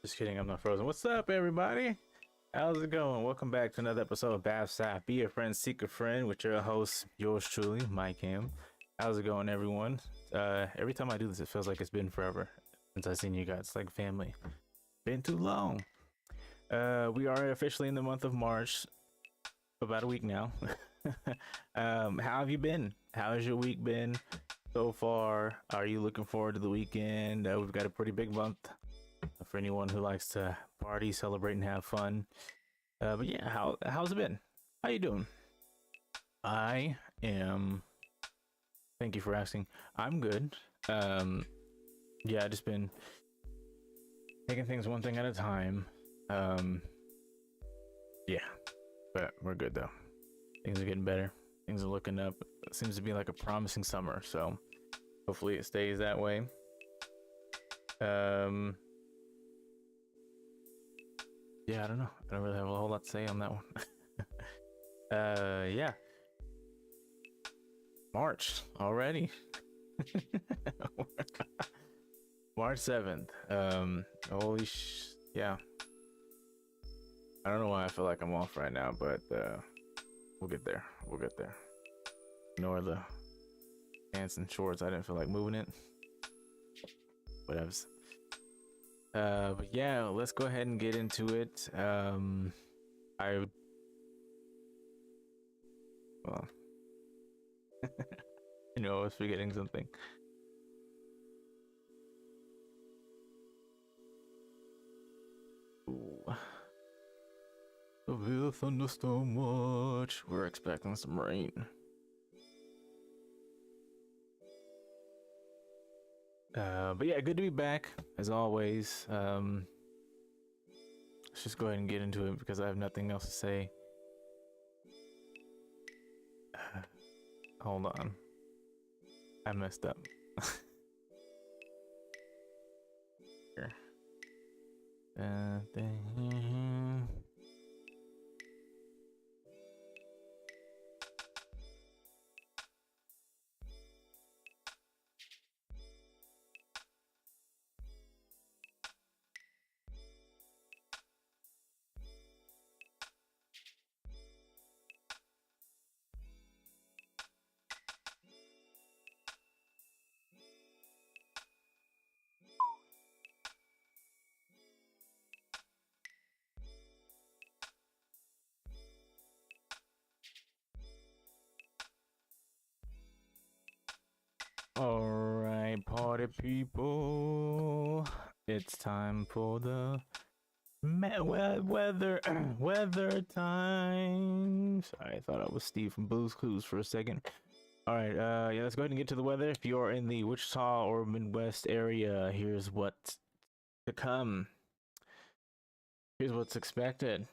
Just kidding, I'm not frozen. What's up, everybody? How's it going? Welcome back to another episode of BAFSAF. Be a friend, seek a friend with your host, yours truly, Mike Ham. How's it going, everyone? Every time I do this, it feels like it's been forever since I've seen you guys. It's like family. Been too long. We are officially in the month of March. About a week now. How have you been? How has your week been so far? Are you looking forward to the weekend? We've got a pretty big month for anyone who likes to party, celebrate, and have fun. But yeah, how's it been? How you doing? I am. Thank you for asking. I'm good. Yeah, I just been taking things one thing at a time. Yeah, but we're good though. Things are getting better. Things are looking up. It seems to be like a promising summer, so hopefully it stays that way. Yeah, I don't know. I don't really have a whole lot to say on that one. Yeah. March already. March 7th. Yeah. I don't know why I feel like I'm off right now, but we'll get there. We'll get there. Ignore the pants and shorts. I didn't feel like moving it. Whatevs. But yeah, let's go ahead and get into it. I I was forgetting something. Ooh. Severe thunderstorm watch. We're expecting some rain. But yeah, good to be back as always. Let's just go ahead and get into it because I have nothing else to say. Hold on, I messed up. Here. All right, party people, it's time for the weather weather time. Sorry, I thought I was Steve from Blue's Clues for a second. All right, yeah, let's go ahead and get to the weather. If you're in the Wichita or Midwest area, here's what's to come. Here's what's expected.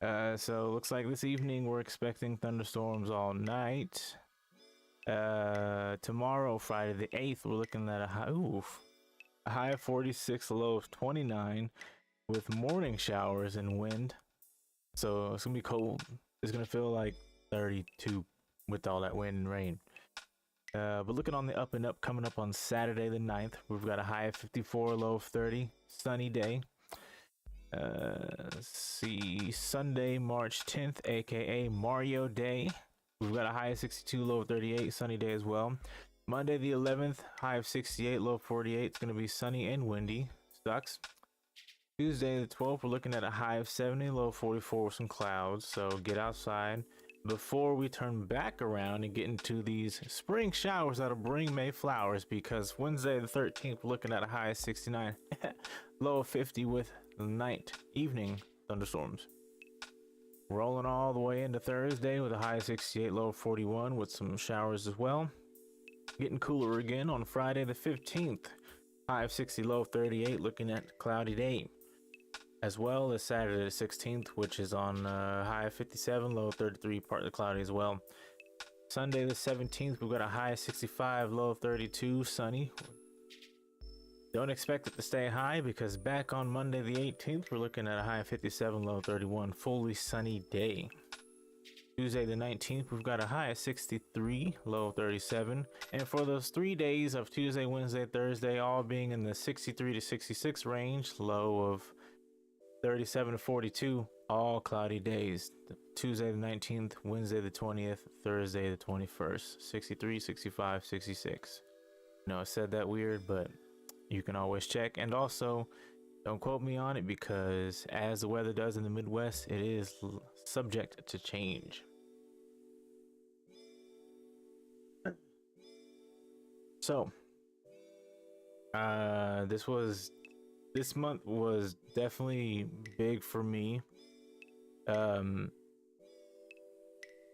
So looks like this evening we're expecting thunderstorms all night. Tomorrow, Friday the 8th, we're looking at a high of 46, a low of 29, with morning showers and wind. So it's gonna be cold. It's gonna feel like 32 with all that wind and rain. But looking on the up and up, coming up on Saturday the 9th, we've got a high of 54, low of 30, sunny day. Let's see, Sunday, March 10th, aka Mario Day. We've got a high of 62, low of 38, sunny day as well. Monday the 11th, high of 68, low of 48. It's going to be sunny and windy. Sucks. Tuesday the 12th, we're looking at a high of 70, low of 44 with some clouds. So get outside before we turn back around and get into these spring showers that'll bring May flowers, because Wednesday the 13th, we're looking at a high of 69, low of 50 with night, evening thunderstorms. rolling all the way into Thursday with a high of 68, low of 41 with some showers as well. Getting cooler again on Friday the 15th. High of 60, low of 38, looking at a cloudy day. As well as Saturday the 16th, which is on high of 57, low of 33, partly cloudy as well. Sunday the 17th, we've got a high of 65, low of 32, sunny. Don't expect it to stay high because back on Monday the 18th, we're looking at a high of 57, low of 31, fully sunny day. Tuesday the 19th, we've got a high of 63, low of 37. And for those 3 days of Tuesday, Wednesday, Thursday, all being in the 63 to 66 range, low of 37 to 42, all cloudy days. Tuesday the 19th, Wednesday the 20th, Thursday the 21st, 63, 65, 66. I know I said that weird, but you can always check. And also, don't quote me on it because as the weather does in the Midwest, it is subject to change. So, this month was definitely big for me.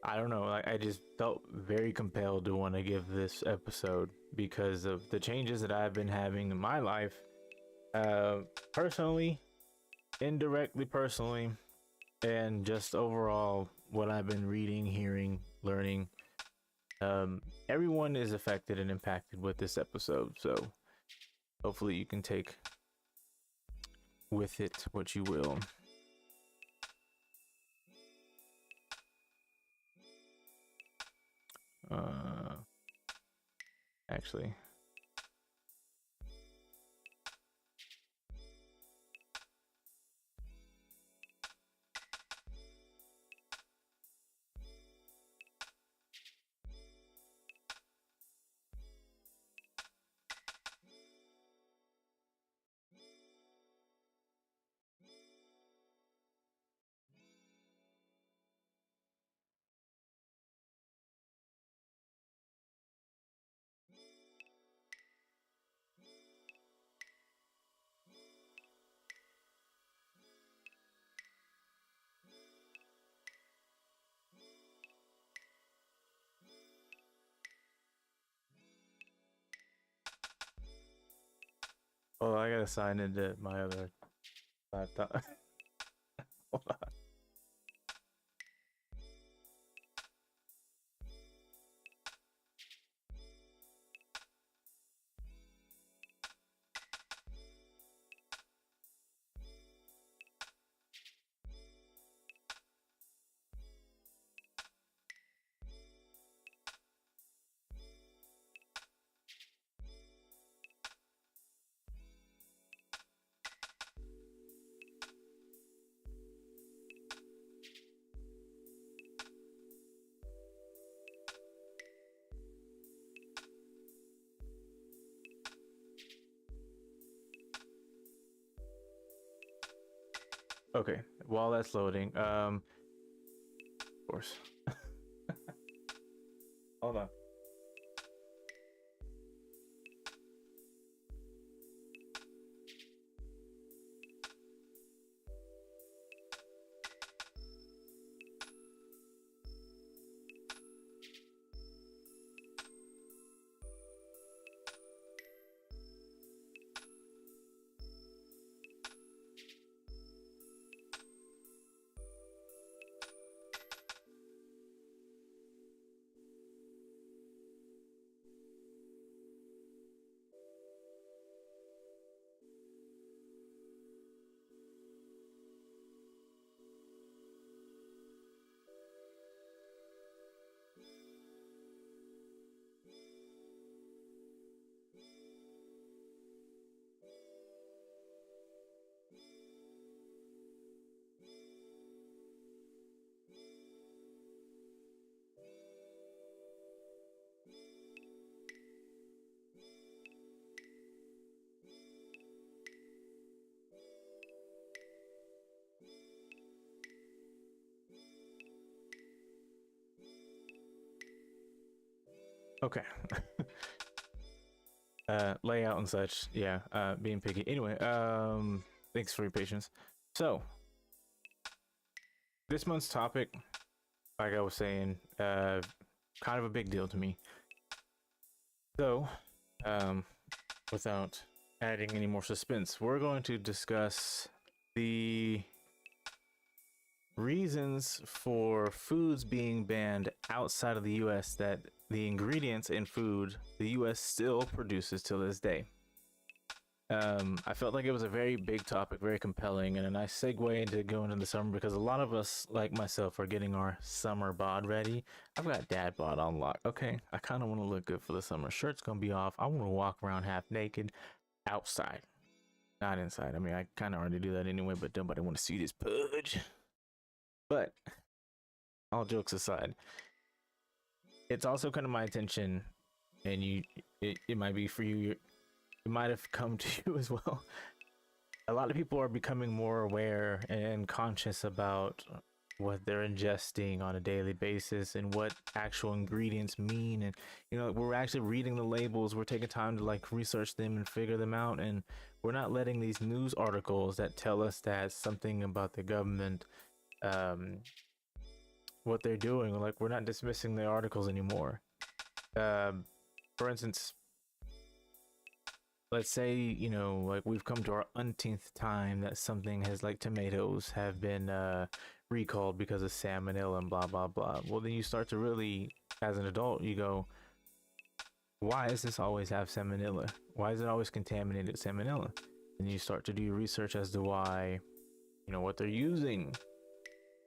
I don't know, I just felt very compelled to want to give this episode because of the changes that I've been having in my life. Personally, indirectly personally, and just overall what I've been reading, hearing, learning. Everyone is affected and impacted with this episode, so hopefully you can take with it what you will. Actually, oh, I gotta sign into my other laptop. Hold on. Okay, while that's loading, of course. Hold on. Okay. Layout and such, yeah, being picky. Anyway, thanks for your patience. So, this month's topic, like I was saying, kind of a big deal to me. So, um, without adding any more suspense, we're going to discuss the reasons for foods being banned outside of the US, that the ingredients in food the US still produces till this day. I felt like it was a very big topic, very compelling, and a nice segue into going into the summer, because a lot of us, like myself, are getting our summer bod ready. I've got dad bod on lock. Okay, I kind of want to look good for the summer. Shirt's gonna be off. I want to walk around half naked outside, not inside. I mean, I kind of already do that anyway, but nobody want to see this pudge. But all jokes aside, it's also come to my attention, and it might be for you. It might have come to you as well. A lot of people are becoming more aware and conscious about what they're ingesting on a daily basis and what actual ingredients mean. And we're actually reading the labels, we're taking time to like research them and figure them out, and we're not letting these news articles that tell us that something about the government, what they're doing, like, we're not dismissing the articles anymore. For instance, let's say, like, we've come to our umpteenth time that something has, like, tomatoes have been recalled because of salmonella and blah blah blah. Well, then you start to really, as an adult, you go, why does this always have salmonella? Why is it always contaminated salmonella? And you start to do your research as to why, what they're using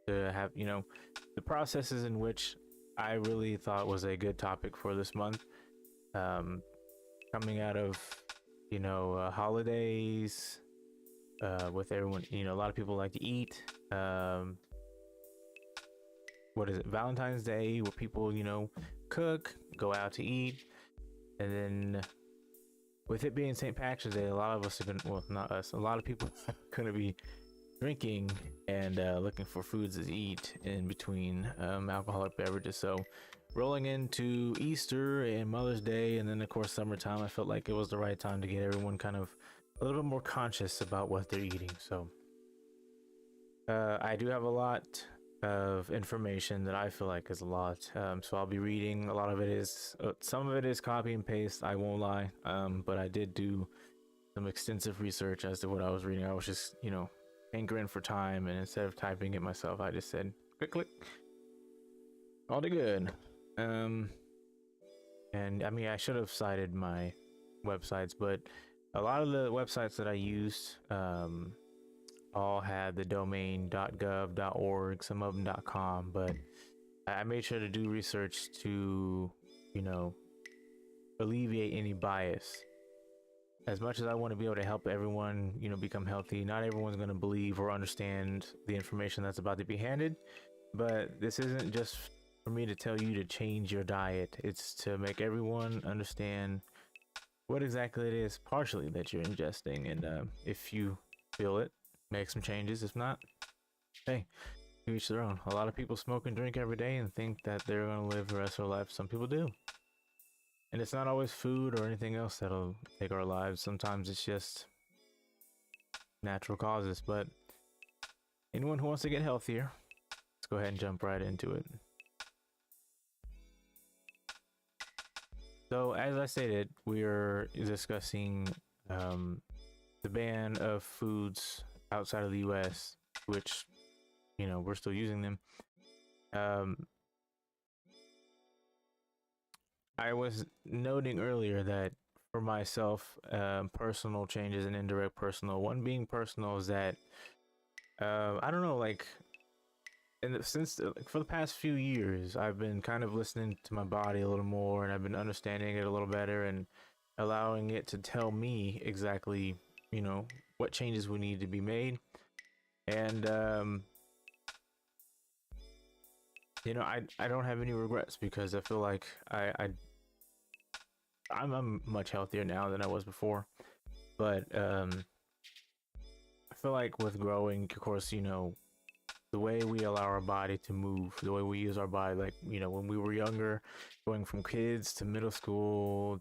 to have, the processes, in which I really thought was a good topic for this month. Coming out of holidays, with everyone, a lot of people like to eat. What is it, Valentine's Day, where people cook, go out to eat, and then with it being St. Patrick's Day, a lot of us are gonna, well, not us, a lot of people are gonna be drinking and looking for foods to eat in between alcoholic beverages. So rolling into Easter and Mother's Day, and then of course summertime, I felt like it was the right time to get everyone kind of a little bit more conscious about what they're eating. So I do have a lot of information that I feel like is a lot, so I'll be reading. A lot of it is some of it is copy and paste, I won't lie, but I did do some extensive research as to what I was reading. I was just hankering for time, and instead of typing it myself, I just said click, all the good. And I mean, I should have cited my websites, but a lot of the websites that I used all had the domain .gov.org, some of them .com, but I made sure to do research to alleviate any bias. As much as I want to be able to help everyone become healthy, not everyone's going to believe or understand the information that's about to be handed. But this isn't just for me to tell you to change your diet, it's to make everyone understand what exactly it is partially that you're ingesting. And if you feel it, make some changes. If not, hey, to each their own. A lot of people smoke and drink every day and think that they're going to live the rest of their life. Some people do. And it's not always food or anything else that'll take our lives. Sometimes it's just natural causes. But anyone who wants to get healthier, let's go ahead and jump right into it. So, as I stated, we are discussing the ban of foods outside of the US, which, we're still using them. I was noting earlier that for myself, personal changes and indirect personal. One being personal is that I don't know, like, since for the past few years, I've been kind of listening to my body a little more, and I've been understanding it a little better and allowing it to tell me exactly, what changes we need to be made. And I don't have any regrets, because I feel like I'm much healthier now than I was before. But I feel like with growing, of course, the way we allow our body to move, the way we use our body, like, when we were younger, going from kids to middle school,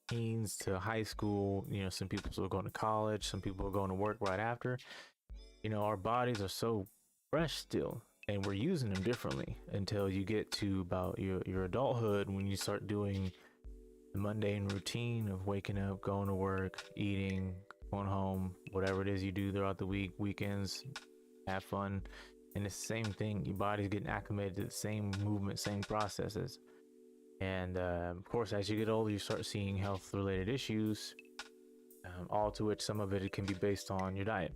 teens to high school, some people still going to college, some people are going to work right after. Our bodies are so fresh still, and we're using them differently until you get to about your adulthood, when you start doing the mundane routine of waking up, going to work, eating, going home, whatever it is you do throughout the week, weekends, have fun. And it's the same thing. Your body's getting acclimated to the same movement, same processes. And of course, as you get older, you start seeing health related issues, all to which some of it can be based on your diet.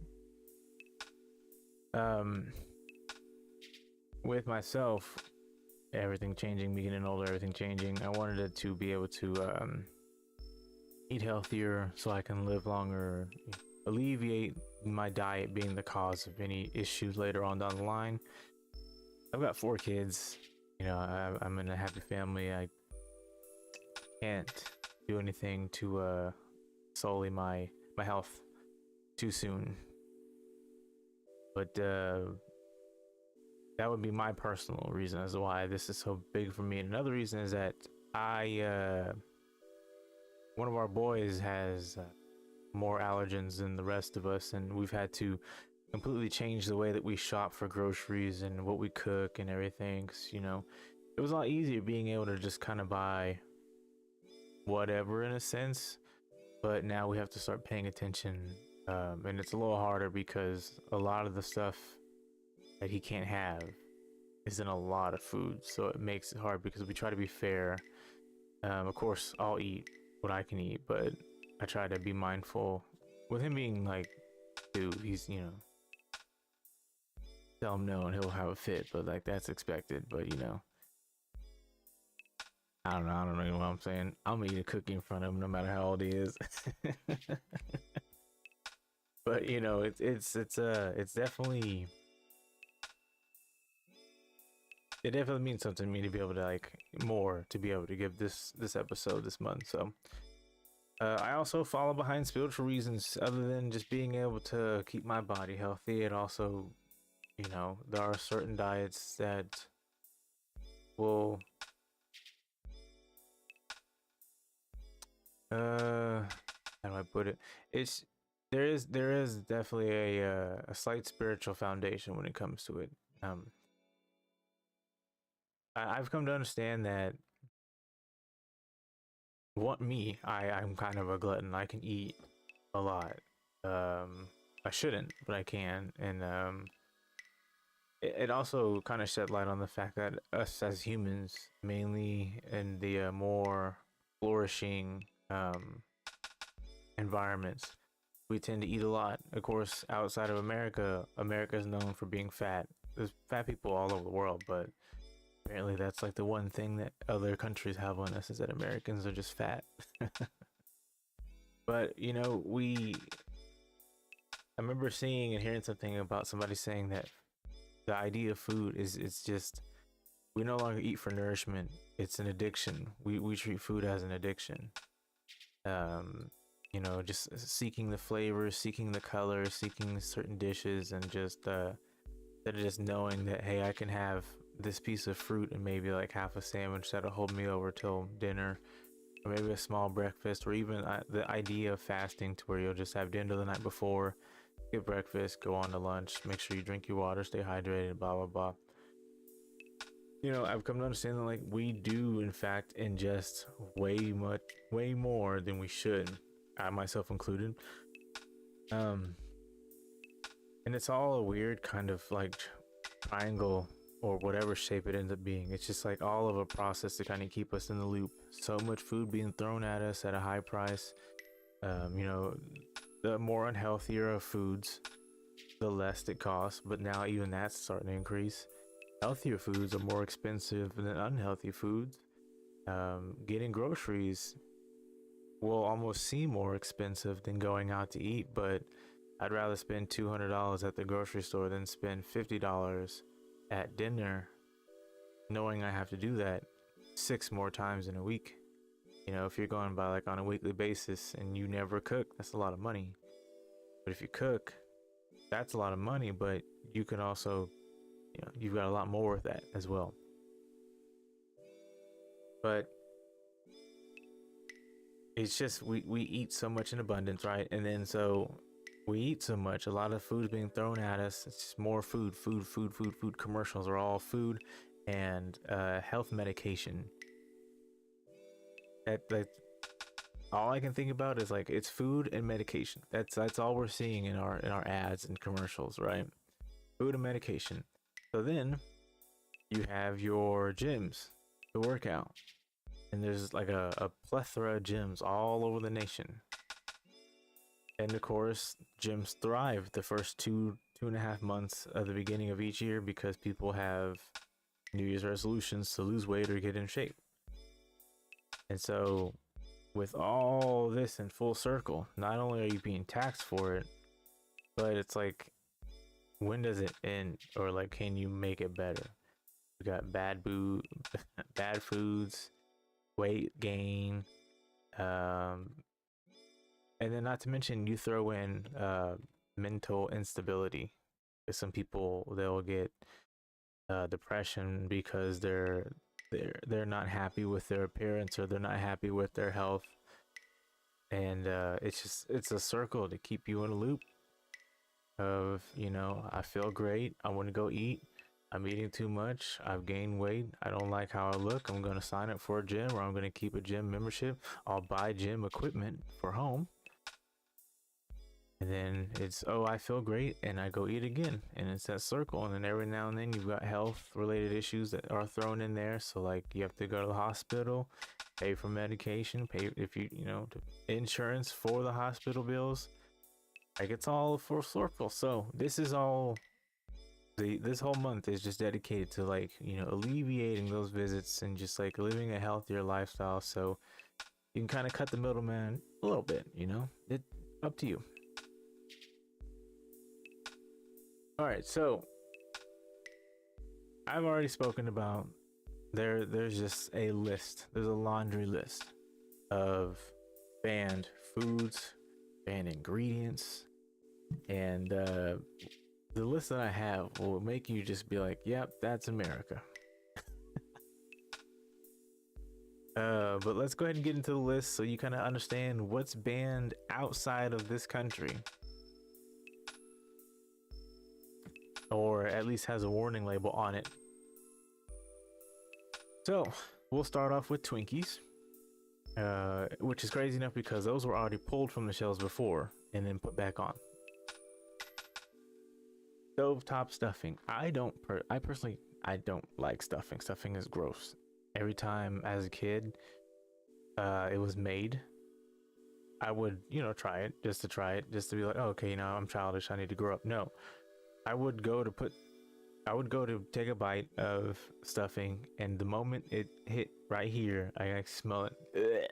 With myself, everything changing, me getting older, everything changing, I wanted to be able to eat healthier so I can live longer, alleviate my diet being the cause of any issues later on down the line. I've got 4 kids. You know, I'm in a happy family. I can't do anything to sully my health too soon. But that would be my personal reason as to why this is so big for me. And another reason is that one of our boys has more allergens than the rest of us, and we've had to completely change the way that we shop for groceries and what we cook and everything. 'Cause, you know, it was a lot easier being able to just kind of buy whatever in a sense, but now we have to start paying attention, and it's a little harder because a lot of the stuff that he can't have is in a lot of food, so it makes it hard because we try to be fair. Of course, I'll eat what I can eat, but I try to be mindful with him being like, dude, he's, you know, tell him no and he'll have a fit, but like that's expected. But you know, I don't know what I'm saying. I'm gonna eat a cookie in front of him no matter how old he is. But you know, it's definitely, it definitely means something to me to be able to to be able to give this episode this month. So I also follow behind spiritual reasons other than just being able to keep my body healthy. It also, you know, there are certain diets that will how do I put it? It's there is definitely a slight spiritual foundation when it comes to it. I've come to understand that I'm kind of a glutton. I can eat a lot. I shouldn't, but I can. And it also kind of shed light on the fact that us as humans, mainly in the more flourishing environments, we tend to eat a lot. Of course, outside of America, America is known for being fat. There's fat people all over the world, but apparently that's like the one thing that other countries have on us, is that Americans are just fat. But you know, I remember seeing and hearing something about somebody saying that the idea of food is, it's just, we no longer eat for nourishment. It's an addiction. We treat food as an addiction. You know, just seeking the flavors, seeking the colors, seeking certain dishes, and just instead of just knowing that, hey, I can have this piece of fruit and maybe like half a sandwich that'll hold me over till dinner, or maybe a small breakfast, or even the idea of fasting, to where you'll just have dinner the night before, get breakfast, go on to lunch, make sure you drink your water, stay hydrated, blah blah blah. You know, I've come to understand that like we do in fact ingest way more than we should, I myself included. And it's all a weird kind of like triangle, or whatever shape it ends up being. It's just like all of a process to kind of keep us in the loop. So much food being thrown at us at a high price. You know, the more unhealthier of foods, the less it costs, but now even that's starting to increase. Healthier foods are more expensive than unhealthy foods. Getting groceries will almost seem more expensive than going out to eat, but I'd rather spend $200 at the grocery store than spend $50 at dinner, knowing I have to do that 6 more times in a week. You know, if you're going by like on a weekly basis and you never cook, that's a lot of money. But if you cook, that's a lot of money, but you can also, you know, you've got a lot more with that as well. But it's just we eat so much in abundance, right? And then so we eat so much. A lot of food's being thrown at us. It's just more food, food, food, food, food. Commercials are all food and health medication. That all I can think about is like it's food and medication. That's all we're seeing in our ads and commercials, right? Food and medication. So then you have your gyms to work out, and there's like a plethora of gyms all over the nation. And of course, gyms thrive the first 2.5 months of the beginning of each year because people have New Year's resolutions to lose weight or get in shape. And so, with all this in full circle, not only are you being taxed for it, but it's like, when does it end? Or like, can you make it better? We got bad foods, weight gain, and then not to mention you throw in mental instability. Because some people, they'll get depression because they're not happy with their appearance, or they're not happy with their health, and it's a circle to keep you in a loop of, I feel great, I want to go eat, I'm eating too much, I've gained weight, I don't like how I look, I'm going to sign up for a gym, or I'm going to keep a gym membership, I'll buy gym equipment for home. And then it's, oh, I feel great, and I go eat again, and it's that circle. And then every now and then you've got health related issues that are thrown in there. So like you have to go to the hospital, pay for medication, pay if insurance for the hospital bills. Like it's all a full circle. So this is all this whole month is just dedicated to like, alleviating those visits and just like living a healthier lifestyle. So you can kind of cut the middleman a little bit, it up to you. All right, so I've already spoken about there's just a list. There's a laundry list of banned foods, banned ingredients, and the list that I have will make you just be like, yep, that's America. But let's go ahead and get into the list so you kind of understand what's banned outside of this country. Or at least has a warning label on it. So we'll start off with Twinkies, which is crazy enough because those were already pulled from the shelves before and then put back on. Stovetop stuffing. I personally don't like stuffing. Stuffing is gross. Every time as a kid, it was made, I would, try it, just to be like, oh, okay, I'm childish, I need to grow up. No. I would go to take a bite of stuffing, and the moment it hit right here, I smell it. Ugh.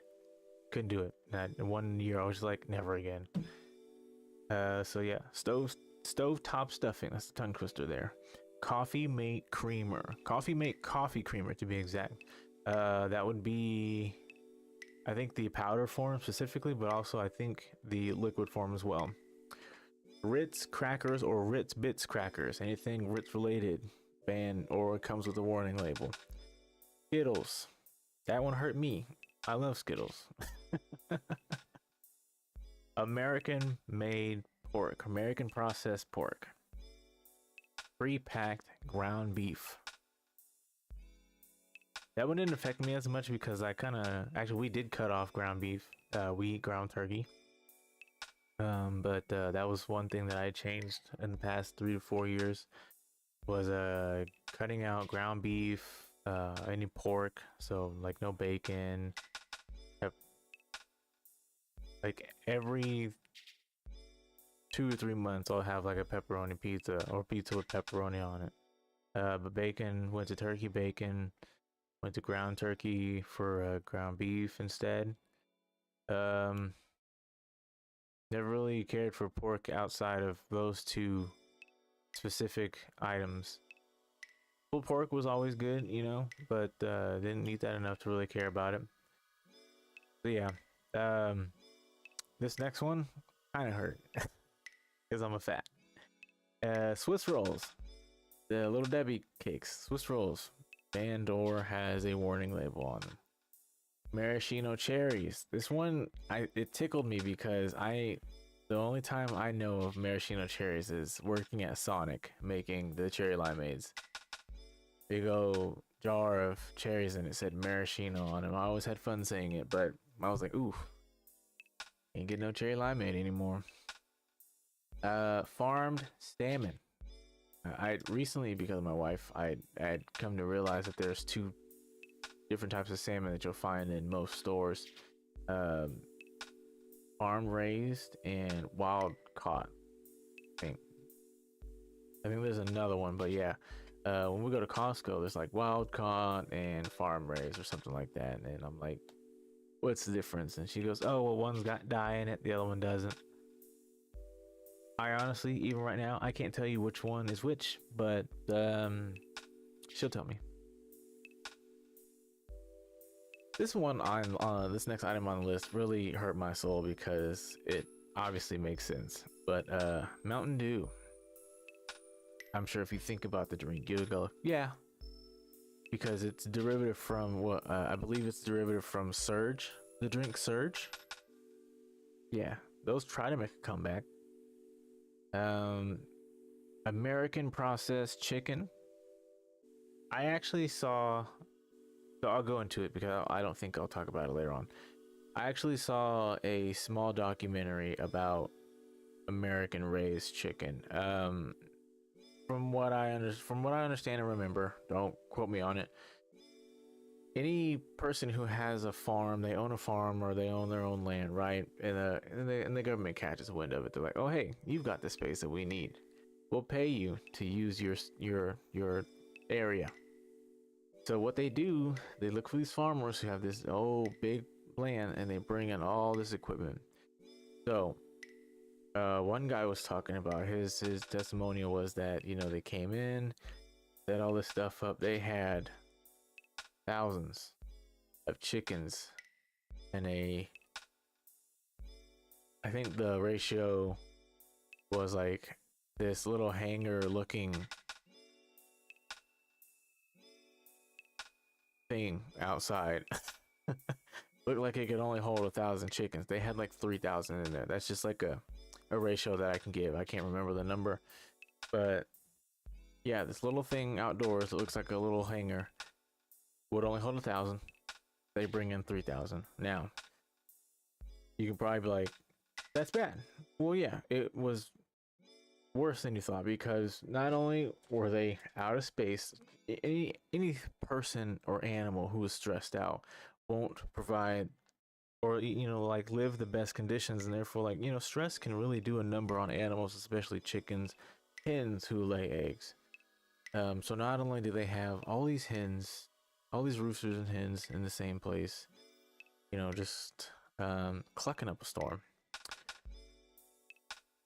Couldn't do it. That 1 year, I was just like, never again. So yeah, stovetop stuffing. That's the tongue twister there. Coffee mate creamer. Coffee mate coffee creamer to be exact. That would be, I think, the powder form specifically, but also I think the liquid form as well. Ritz crackers or Ritz Bits crackers, anything Ritz related, banned or comes with a warning label. Skittles, that one hurt me. I love Skittles. American made pork, American processed pork. Pre-packed ground beef. That one didn't affect me as much because we did cut off ground beef. We eat ground turkey. But that was one thing that I changed in the past 3 to 4 years, was cutting out ground beef, any pork, so like no bacon. Like every 2 to 3 months I'll have like a pepperoni pizza or pizza with pepperoni on it. But bacon went to turkey bacon, went to ground turkey for ground beef instead. Never really cared for pork outside of those two specific items. Pulled pork was always good, but didn't eat that enough to really care about it. So yeah, this next one kind of hurt because I'm a fat. Swiss rolls, the Little Debbie cakes, Swiss rolls, banned or has a warning label on them. Maraschino cherries. This one, it tickled me because I The only time I know of maraschino cherries is working at Sonic making the cherry limeades. Big old jar of cherries and it said maraschino on them. I always had fun saying it, but I was like, ooh, ain't get no cherry limeade anymore. Farmed salmon. I recently, because of my wife, I had come to realize that there's two different types of salmon that you'll find in most stores. Farm raised and wild caught. I think there's another one, but yeah. When we go to Costco, there's like wild caught and farm raised or something like that. And I'm like, what's the difference? And she goes, oh, well, one's got dye in it, the other one doesn't. I honestly, even right now, I can't tell you which one is which, but she'll tell me. This one on this next item on the list really hurt my soul because it obviously makes sense. But Mountain Dew. I'm sure if you think about the drink, you'll go, yeah, because it's derivative from what I believe it's derivative from Surge, the drink Surge. Yeah, those try to make a comeback. American processed chicken. I actually saw, so I'll go into it because I don't think I'll talk about it later on. I actually saw a small documentary about American raised chicken. From what I understand and remember, don't quote me on it. Any person who has a farm, they own a farm or they own their own land, right? And the government catches wind of it. They're like, "Oh, hey, you've got the space that we need. We'll pay you to use your area." So what they do, they look for these farmers who have this big land, and they bring in all this equipment. So one guy was talking about his testimonial was that, you know, they came in, set all this stuff up. They had thousands of chickens and I think the ratio was like this little hangar looking thing outside. Looked like it could only hold 1,000 chickens. They had like 3,000 in there. That's just like a ratio that I can give. I can't remember the number, but yeah, this little thing outdoors, it looks like a little hangar, would only hold 1,000. They bring in 3,000. Now you can probably be like, that's bad. Well, yeah, it was worse than you thought, because not only were they out of space, any person or animal who is stressed out won't provide or, you know, like live the best conditions, and therefore, like, you know, stress can really do a number on animals, especially chickens, hens who lay eggs. So not only do they have all these hens, all these roosters and hens in the same place, you know, just clucking up a storm,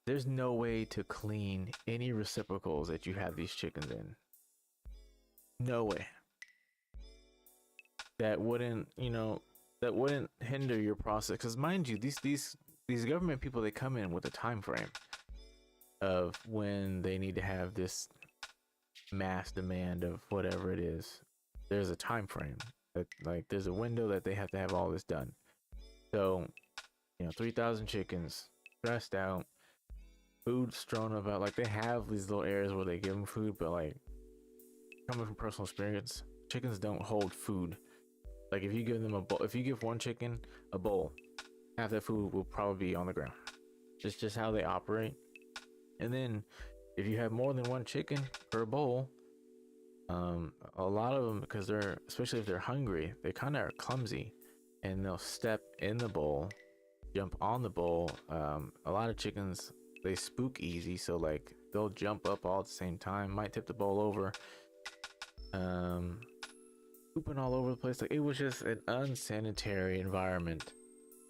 there's no way to clean any reciprocals that you have these chickens in. No way. That wouldn't, you know, that wouldn't hinder your process, because mind you, these government people, they come in with a time frame of when they need to have this mass demand of whatever it is. There's a time frame that, like, there's a window that they have to have all this done. So, you know, 3,000 chickens, stressed out, food strewn about, like, they have these little areas where they give them food, but like, coming from personal experience, chickens don't hold food. Like, if you give them a bowl, if you give one chicken a bowl, half that food will probably be on the ground. It's just how they operate. And then if you have more than one chicken per bowl, a lot of them, because they're, especially if they're hungry, they kind of are clumsy, and they'll step in the bowl, jump on the bowl. A lot of chickens, they spook easy, so like they'll jump up all at the same time, might tip the bowl over, pooping all over the place. Like, it was just an unsanitary environment.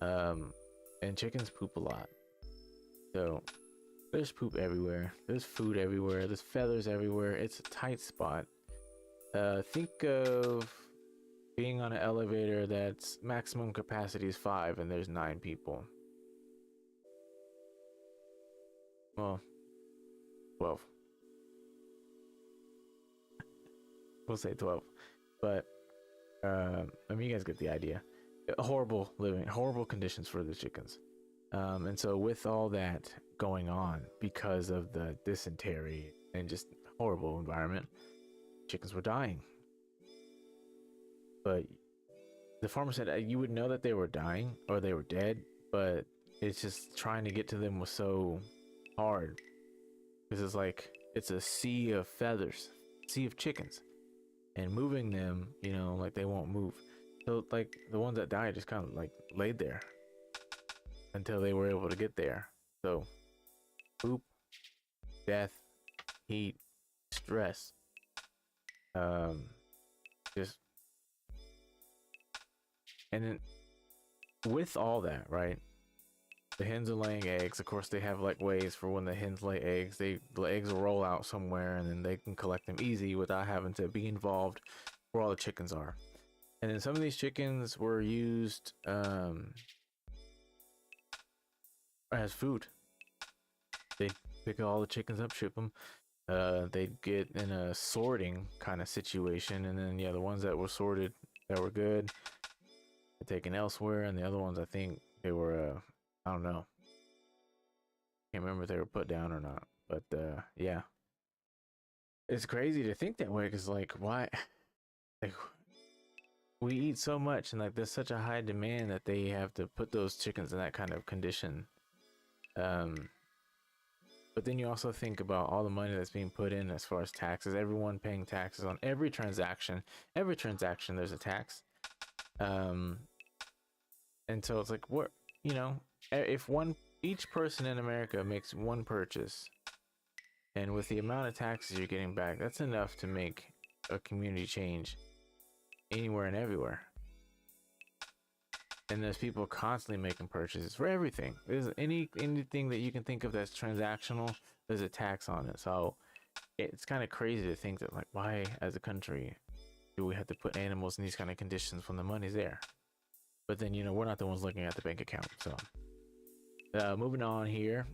And chickens poop a lot, so there's poop everywhere, there's food everywhere, there's feathers everywhere. It's a tight spot. Think of being on an elevator that's maximum capacity is 5 and there's 9 people. Well, 12. We'll say 12. But I mean, you guys get the idea. Horrible living, horrible conditions for the chickens. And so with all that going on because of the dysentery and just horrible environment, chickens were dying. But the farmer said you would know that they were dying or they were dead, but it's just trying to get to them was so hard because it's like it's a sea of feathers, sea of chickens, and moving them, you know, like they won't move. So like the ones that died just kind of like laid there until they were able to get there. So poop, death, heat, stress, just, and then with all that, right? The hens are laying eggs. Of course, they have like ways for when the hens lay eggs. The eggs will roll out somewhere, and then they can collect them easy without having to be involved where all the chickens are. And then some of these chickens were used as food. They pick all the chickens up, ship them. They'd get in a sorting kind of situation, and then yeah, the ones that were sorted that were good, they're taken elsewhere, and the other ones I think they were I don't know. Can't remember if they were put down or not. But yeah. It's crazy to think that way because like why like we eat so much and like there's such a high demand that they have to put those chickens in that kind of condition. But then you also think about all the money that's being put in as far as taxes, everyone paying taxes on every transaction. Every transaction there's a tax. And so it's like what, you know, if each person in America makes one purchase, and with the amount of taxes you're getting back, that's enough to make a community change anywhere and everywhere. And there's people constantly making purchases for everything. There's anything that you can think of that's transactional, there's a tax on it. So it's kind of crazy to think that like why as a country do we have to put animals in these kind of conditions when the money's there? But then, you know, we're not the ones looking at the bank account. So moving on here,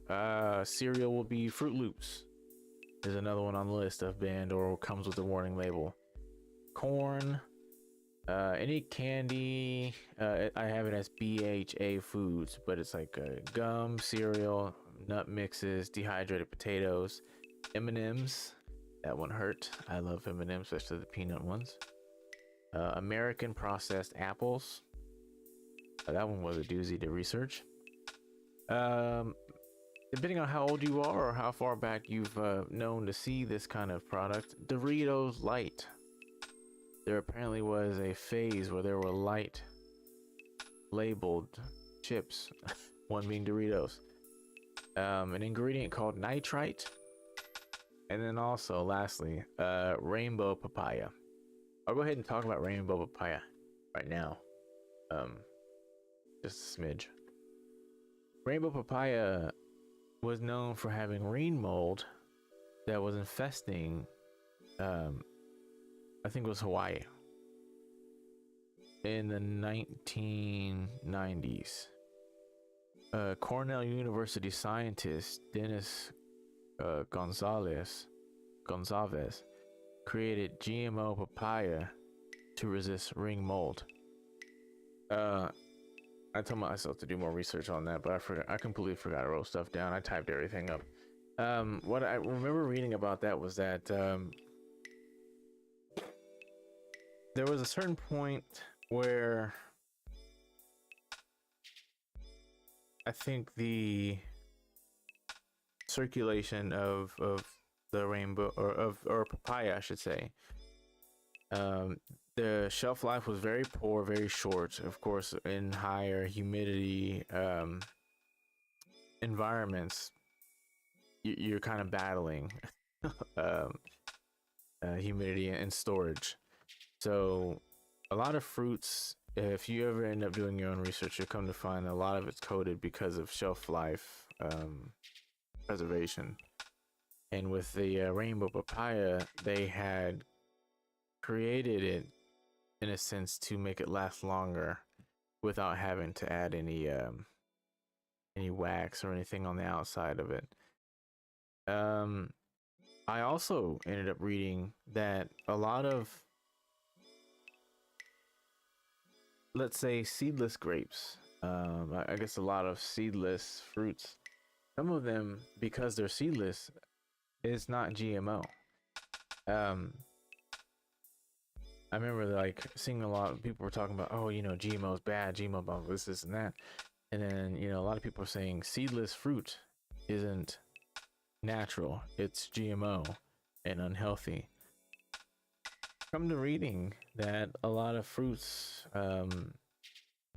cereal will be Fruit Loops. There's another one on the list of banned or comes with a warning label. Corn, any candy, I have it as BHA foods, but it's like gum, cereal, nut mixes, dehydrated potatoes, M&Ms. That one hurt. I love M&Ms, especially the peanut ones. American processed apples. That one was a doozy to research. Depending on how old you are or how far back you've known to see this kind of product, Doritos Light. There apparently was a phase where there were light labeled chips, one being Doritos. An ingredient called nitrite. And then also, lastly, rainbow papaya. I'll go ahead and talk about rainbow papaya right now. Just a smidge. Rainbow papaya was known for having green mold that was infesting I think it was Hawaii in the 1990s. Cornell University scientist Dennis Gonzalez created GMO papaya to resist ring mold. I told myself to do more research on that, but I forgot. I completely forgot to wrote stuff down. I typed everything up. What I remember reading about that was that there was a certain point where I think the circulation of the rainbow or papaya, I should say, the shelf life was very poor, very short. Of course, in higher humidity environments, you're kind of battling humidity and storage. So a lot of fruits, if you ever end up doing your own research, you'll come to find a lot of it's coated because of shelf life preservation. And with the rainbow papaya, they had created it in a sense to make it last longer without having to add any wax or anything on the outside of it. I also ended up reading that a lot of, let's say, seedless grapes I guess a lot of seedless fruits. Some of them, because they're seedless, is not GMO. Um, I remember like seeing a lot of people were talking about, oh, GMO is bad, GMO blah, this and that, and then a lot of people are saying seedless fruit isn't natural, it's GMO and unhealthy. Come to reading that a lot of fruits, and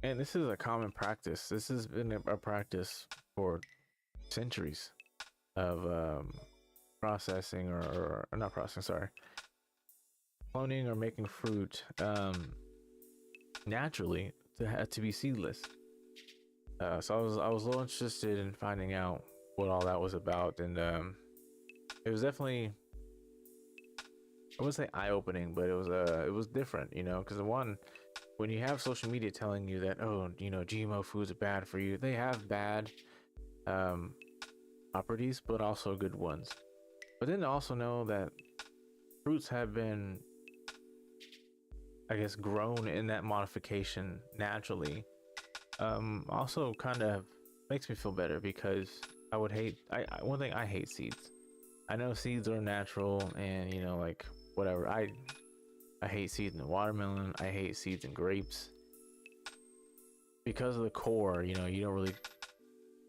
this is a common practice. This has been a practice for centuries of processing or not processing, sorry, cloning or making fruit naturally to be seedless. So I was a little interested in finding out what all that was about, and it was definitely, I wouldn't say eye-opening, but it was different, because one, when you have social media telling you that, oh, GMO foods are bad for you, they have bad properties, but also good ones. But then to also know that fruits have been, I guess, grown in that modification naturally, also kind of makes me feel better, because I would hate, one thing, I hate seeds. I know seeds are natural and like whatever. I hate seeds in watermelon. I hate seeds in grapes because of the core. You don't really,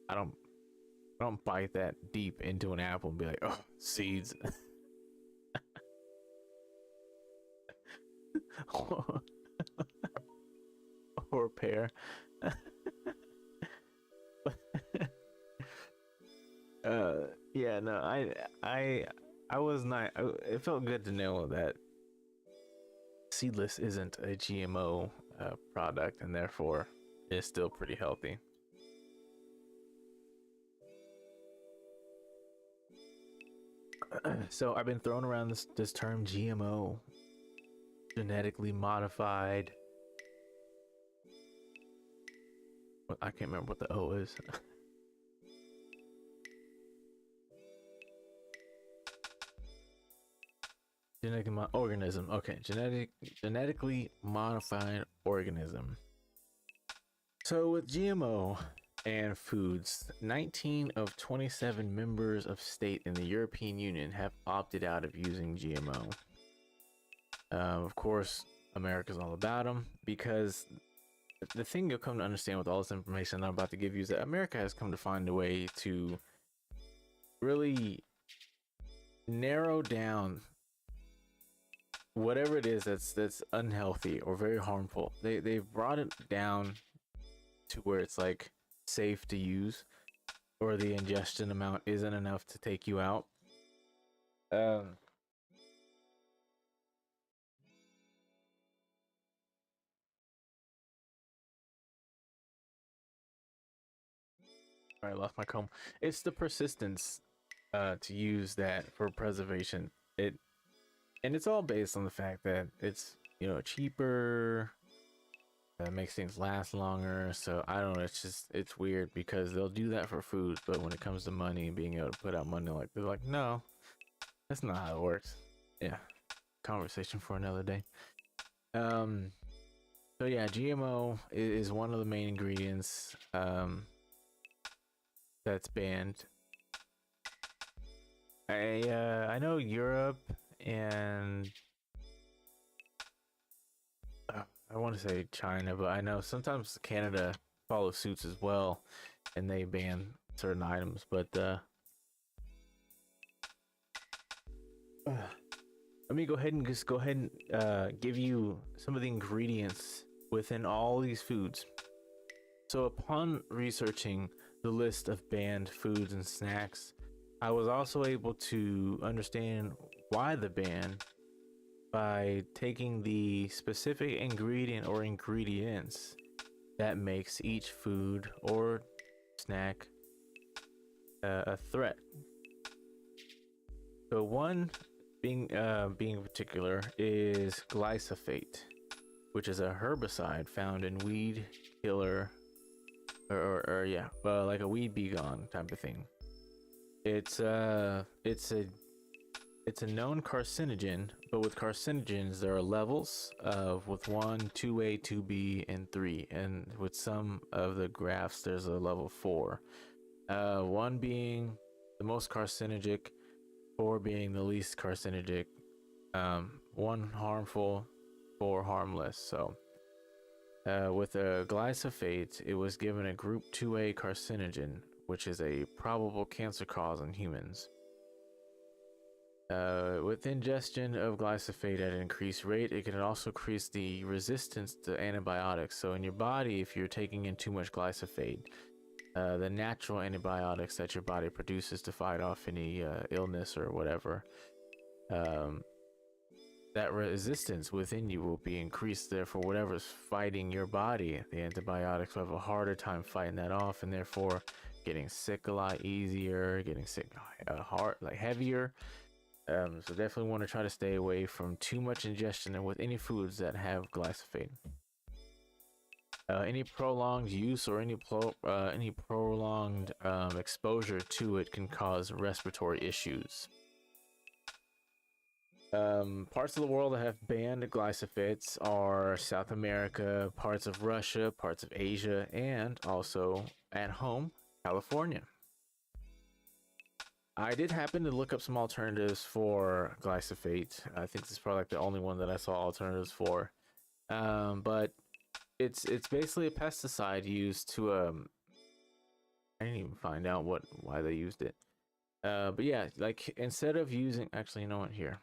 I don't bite that deep into an apple and be like, oh, seeds. Or a pear. Yeah, no, I was not, it felt good to know that seedless isn't a GMO product, and therefore it's still pretty healthy. So I've been throwing around this term GMO, genetically modified. I can't remember what the O is. Organism. Okay, genetically modified organism. So with GMO and foods, 19 of 27 members of state in the European Union have opted out of using GMO. Of course, America's all about them, because the thing you'll come to understand with all this information I'm about to give you is that America has come to find a way to really narrow down whatever it is that's unhealthy or very harmful. They've brought it down to where it's like safe to use, or the ingestion amount isn't enough to take you out. I lost my comb. It's the persistence to use that for preservation. And it's all based on the fact that it's cheaper, makes things last longer. So I don't know, it's weird, because they'll do that for food, but when it comes to money and being able to put out money, like they're like, no, that's not how it works. Yeah, conversation for another day. So yeah, GMO is one of the main ingredients that's banned. I know Europe and I want to say China, but I know sometimes Canada follows suits as well, and they ban certain items. But let me go ahead and give you some of the ingredients within all these foods. So upon researching the list of banned foods and snacks, I was also able to understand why the ban by taking the specific ingredient or ingredients that makes each food or snack a threat. So one being in particular is glyphosate, which is a herbicide found in weed killer, or yeah, like a weed be gone type of thing. It's a It's a known carcinogen, but with carcinogens there are levels of with 1, 2A, 2B, and 3, and with some of the graphs there's a level 4. 1 being the most carcinogenic, 4 being the least carcinogenic, 1 harmful, 4 harmless. So with a glyphosate, it was given a group 2A carcinogen, which is a probable cancer cause in humans. With ingestion of glyphosate at an increased rate, it can also increase the resistance to antibiotics. So in your body, if you're taking in too much glyphosate, the natural antibiotics that your body produces to fight off any illness or whatever, that resistance within you will be increased. Therefore, whatever's fighting your body, the antibiotics will have a harder time fighting that off, and therefore getting sick a lot easier, getting sick hard, like heavier. So definitely want to try to stay away from too much ingestion and with any foods that have glyphosate. Any prolonged use or any prolonged exposure to it can cause respiratory issues. Parts of the world that have banned glyphosates are South America, parts of Russia, parts of Asia, and also at home, California. I did happen to look up some alternatives for glyphosate. I think this is probably like the only one that I saw alternatives for. But it's basically a pesticide used to I didn't even find out why they used it. But yeah, like instead of using, actually, you know what, here.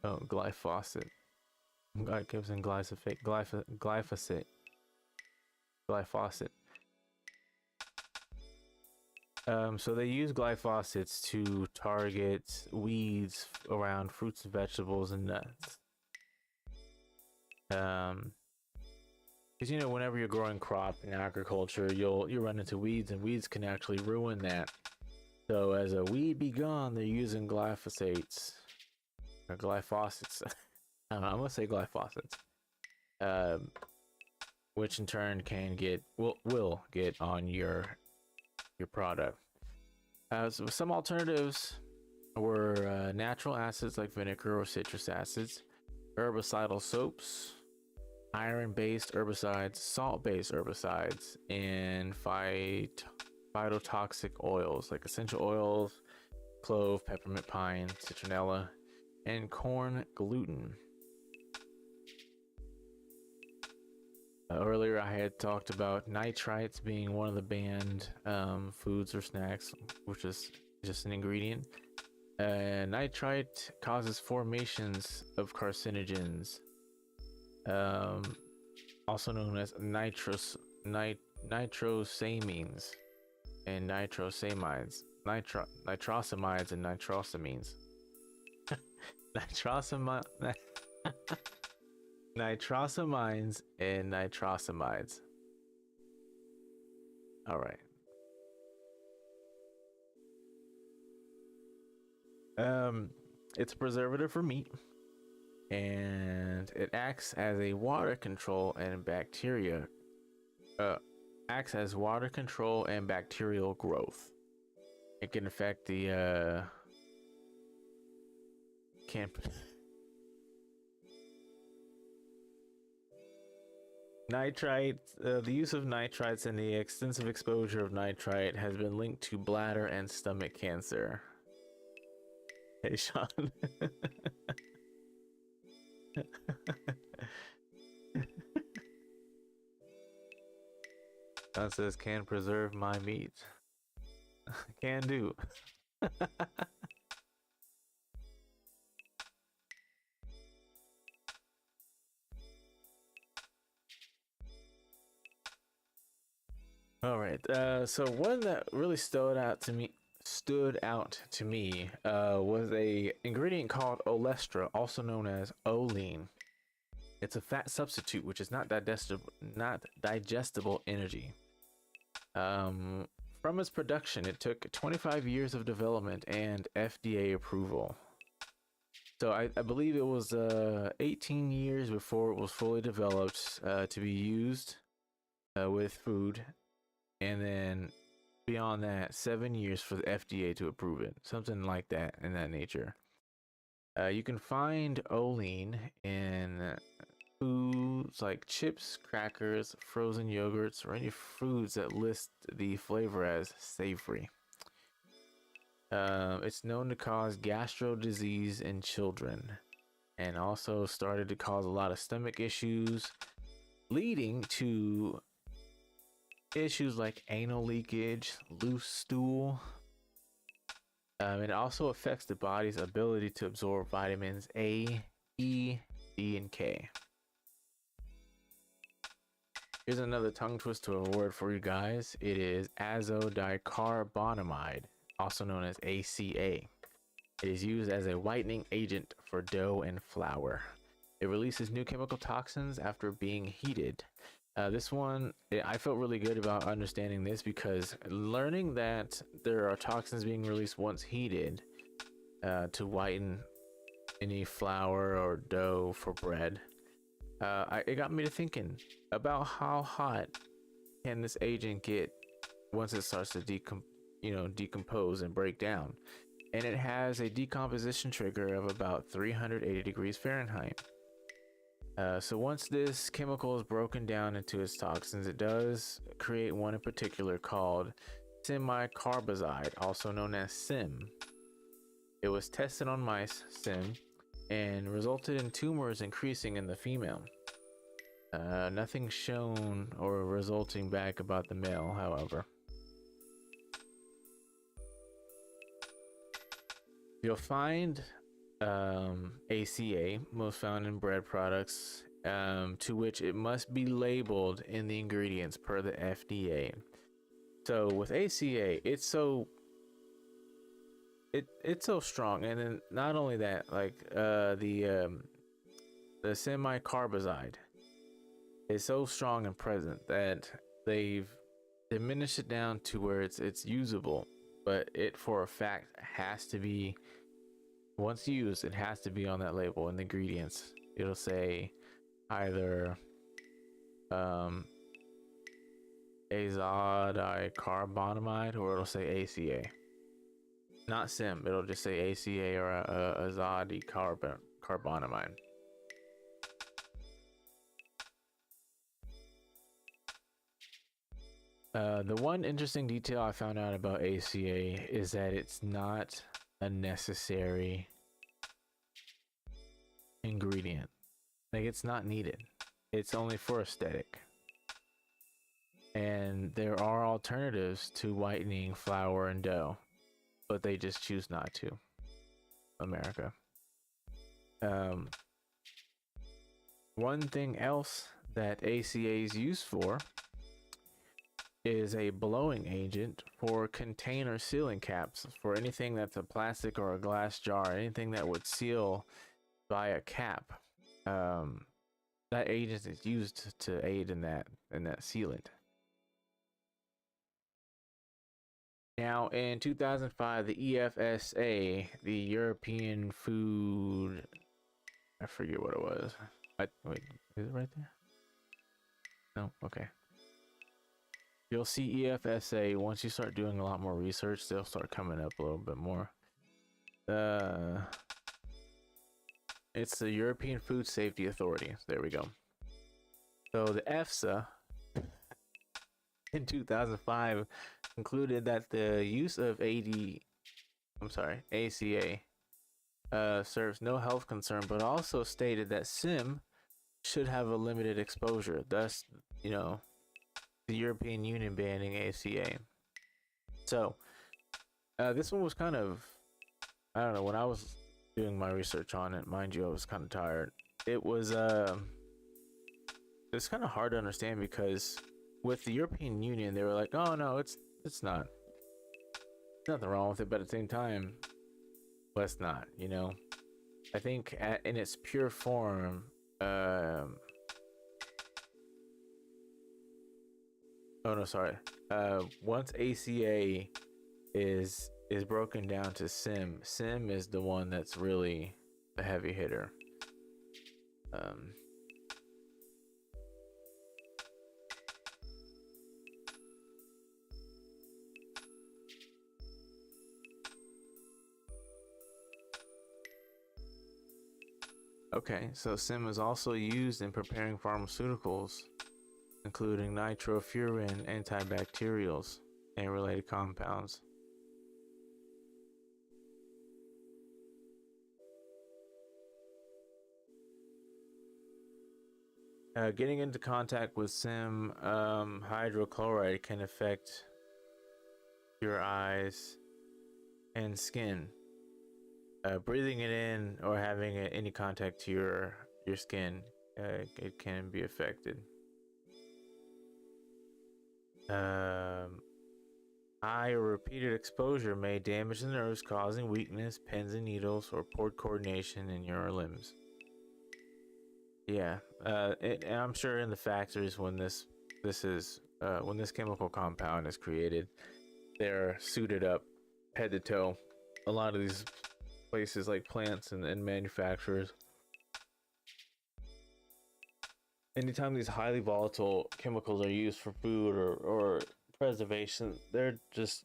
Oh, glyphosate. God gives in glyphosate. So they use glyphosates to target weeds around fruits and vegetables and nuts. Because you know, whenever you're growing crop in agriculture, you'll run into weeds, and weeds can actually ruin that. So as a weed be gone, they're using glyphosates. Glyphosates. I don't know, I'm gonna say glyphosates. Which in turn can will get on your product. So some alternatives were natural acids like vinegar or citrus acids, herbicidal soaps, iron-based herbicides, salt-based herbicides, and phytotoxic oils like essential oils, clove, peppermint, pine, citronella, and corn gluten. Earlier I had talked about nitrites being one of the banned foods or snacks, which is just an ingredient. Nitrite causes formations of carcinogens, also known as nitrosamines and nitrosamides, nitrosamides and nitrosamines. Nitrosamines and nitrosamides. All right. It's a preservative for meat, and it acts as a water control and bacteria. Acts as water control and bacterial growth. It can affect the nitrite. The use of nitrites and the extensive exposure of nitrite has been linked to bladder and stomach cancer. Hey, Sean. Sean says, can preserve my meat. Can do. All right. So one that really stood out to me was a ingredient called olestra, also known as olein. It's a fat substitute which is not digestible energy. From its production, it took 25 years of development and FDA approval. So I believe it was 18 years before it was fully developed to be used with food, and then beyond that, 7 years for the FDA to approve it, something like that in that nature. You can find olein in foods like chips, crackers, frozen yogurts, or any foods that list the flavor as savory. It's known to cause gastro disease in children, and also started to cause a lot of stomach issues, leading to issues like anal leakage, loose stool. It also affects the body's ability to absorb vitamins A, E, D, and K. Here's another tongue twister word for you guys. It is azodicarbonamide, also known as ACA. It is used as a whitening agent for dough and flour. It releases new chemical toxins after being heated. This one, I felt really good about understanding this because learning that there are toxins being released once heated to whiten any flour or dough for bread, it got me to thinking about how hot can this agent get once it starts to decompose and break down. And it has a decomposition trigger of about 380 degrees Fahrenheit. So once this chemical is broken down into its toxins, it does create one in particular called semicarbazide, also known as SIM. It was tested on mice, SIM, and resulted in tumors increasing in the female. Nothing shown or resulting back about the male, however. You'll find ACA most found in bread products, to which it must be labeled in the ingredients per the FDA. So with ACA, it's so strong, and then not only that, like the semicarbazide is so strong and present that they've diminished it down to where it's usable, but it for a fact has to be, once used, it has to be on that label in the ingredients. It'll say either azodicarbonamide or it'll say ACA. Not SIM, it'll just say ACA or azodicarbonamide. The one interesting detail I found out about ACA is that it's not a necessary ingredient. Like, it's not needed. It's only for aesthetic. And there are alternatives to whitening flour and dough, but they just choose not to. America. One thing else that ACA is used for is a blowing agent for container sealing caps, for anything that's a plastic or a glass jar, anything that would seal by a cap. That agent is used to aid in that sealant. Now, in 2005, the EFSA, the European Food, I forget what it was. Wait, is it right there? No, okay. You'll see EFSA, once you start doing a lot more research, they'll start coming up a little bit more. It's the European Food Safety Authority. There we go. So the EFSA in 2005 concluded that the use of ACA serves no health concern, but also stated that SIM should have a limited exposure. Thus, the European Union banning ACA. So this one was kind of, I don't know, when I was doing my research on it, mind you, I was kind of tired. It's kind of hard to understand because with the European Union, they were like, oh no, it's not. There's nothing wrong with it, but at the same time, let's not, I think in its pure form, once ACA is broken down to SIM is the one that's really a heavy hitter. Okay, so SIM is also used in preparing pharmaceuticals, including nitrofuran, antibacterials, and related compounds. Getting into contact with SIM hydrochloride can affect your eyes and skin. Breathing it in or having any contact to your skin, it can be affected. Eye or repeated exposure may damage the nerves, causing weakness, pins and needles, or poor coordination in your limbs. Yeah, and I'm sure in the factories when this chemical compound is created, they're suited up head to toe. A lot of these places like plants and manufacturers, anytime these highly volatile chemicals are used for food or preservation, they're just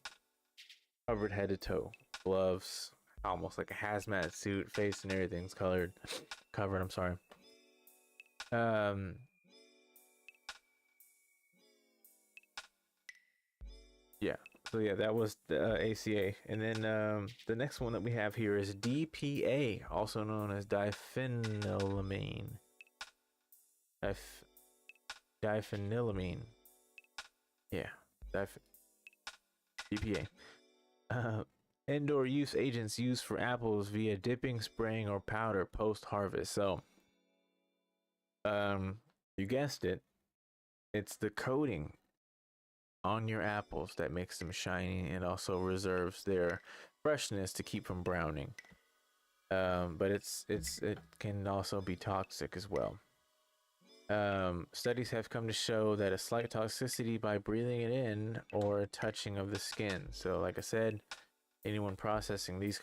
covered head to toe. Gloves, almost like a hazmat suit, face and everything's covered. I'm sorry. Yeah. So yeah, that was the ACA, and then the next one that we have here is DPA, also known as diphenylamine. Diphenylamine. Yeah, DPA. Indoor use agents used for apples via dipping, spraying, or powder post-harvest. So, you guessed it, it's the coating on your apples that makes them shiny and also reserves their freshness to keep from browning. But it can also be toxic as well. Studies have come to show that a slight toxicity by breathing it in or touching of the skin. So like I said, anyone processing these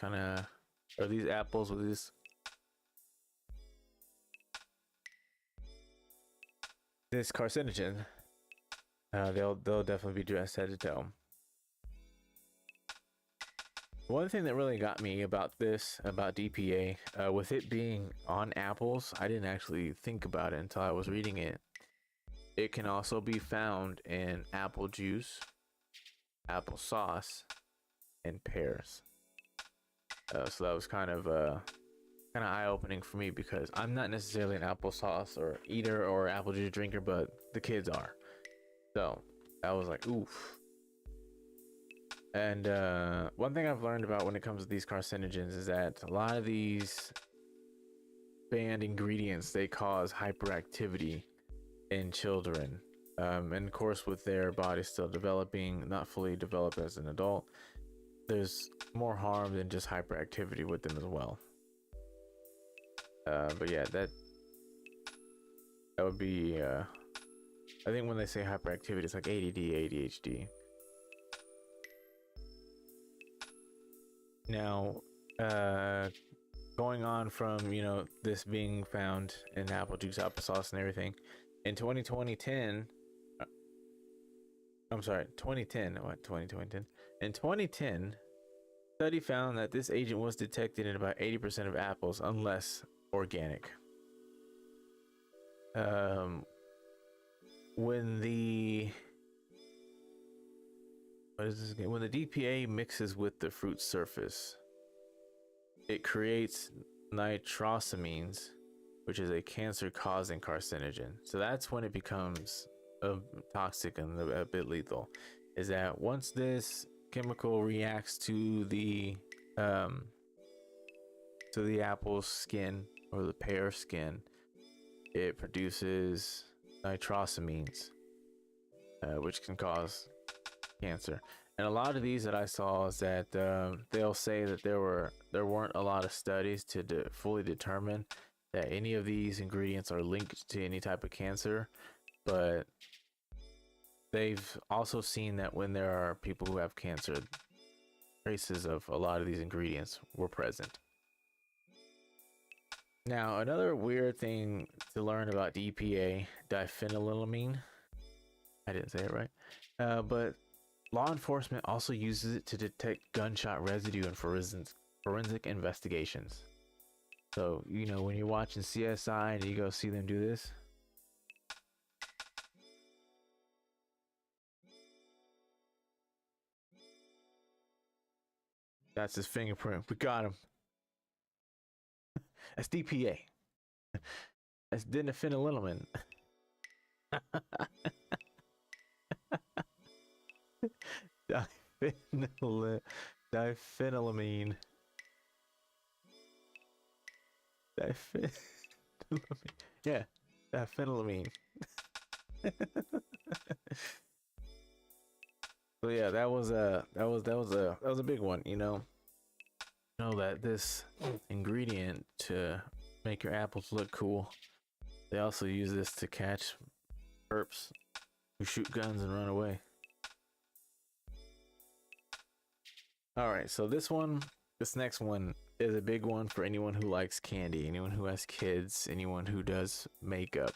these apples with this carcinogen, they'll definitely be dressed head to toe. One thing that really got me about DPA, with it being on apples, I didn't actually think about it until I was reading it. It can also be found in apple juice, apple sauce, and pears. So that was kind of eye-opening for me because I'm not necessarily an applesauce or eater or apple juice drinker, but the kids are. So I was like, oof. And one thing I've learned about when it comes to these carcinogens is that a lot of these banned ingredients, they cause hyperactivity in children. And of course, with their body still developing, not fully developed as an adult, there's more harm than just hyperactivity with them as well. But yeah, that would be, I think when they say hyperactivity, it's like ADD, ADHD. Now, going on from, this being found in apple juice, applesauce, and everything, in 2010, I'm sorry, 2010, what, 2010? In 2010, study found that this agent was detected in about 80% of apples, unless organic. When the when the DPA mixes with the fruit surface, it creates nitrosamines, which is a cancer-causing carcinogen. So that's when it becomes toxic and a bit lethal. Is that once this chemical reacts to the apple's skin or the pear skin, it produces nitrosamines, which can cause cancer. And a lot of these that I saw is that they'll say that there weren't a lot of studies to fully determine that any of these ingredients are linked to any type of cancer, but they've also seen that when there are people who have cancer, traces of a lot of these ingredients were present. Now, another weird thing to learn about DPA, diphenylamine. I didn't say it right. But law enforcement also uses it to detect gunshot residue in forensic investigations. So, you know, when you're watching CSI and you go see them do this, that's his fingerprint. We got him. That's DPA. That's diphenylamine. Diphenylamine. Diphenylamine. Yeah, diphenylamine. So yeah, that was a big one. You know that this ingredient to make your apples look cool. They also use this to catch perps who shoot guns and run away. All right, so this next one is a big one for anyone who likes candy, anyone who has kids, anyone who does makeup.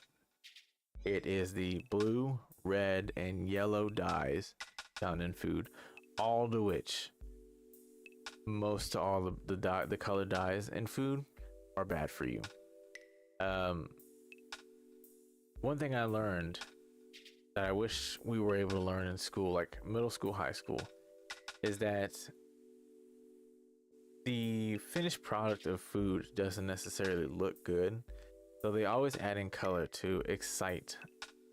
It is the blue, red, and yellow dyes found in food, all to which most to all the color dyes in food are bad for you. One thing I learned that I wish we were able to learn in school, like middle school, high school, is that the finished product of food doesn't necessarily look good. So they always add in color to excite,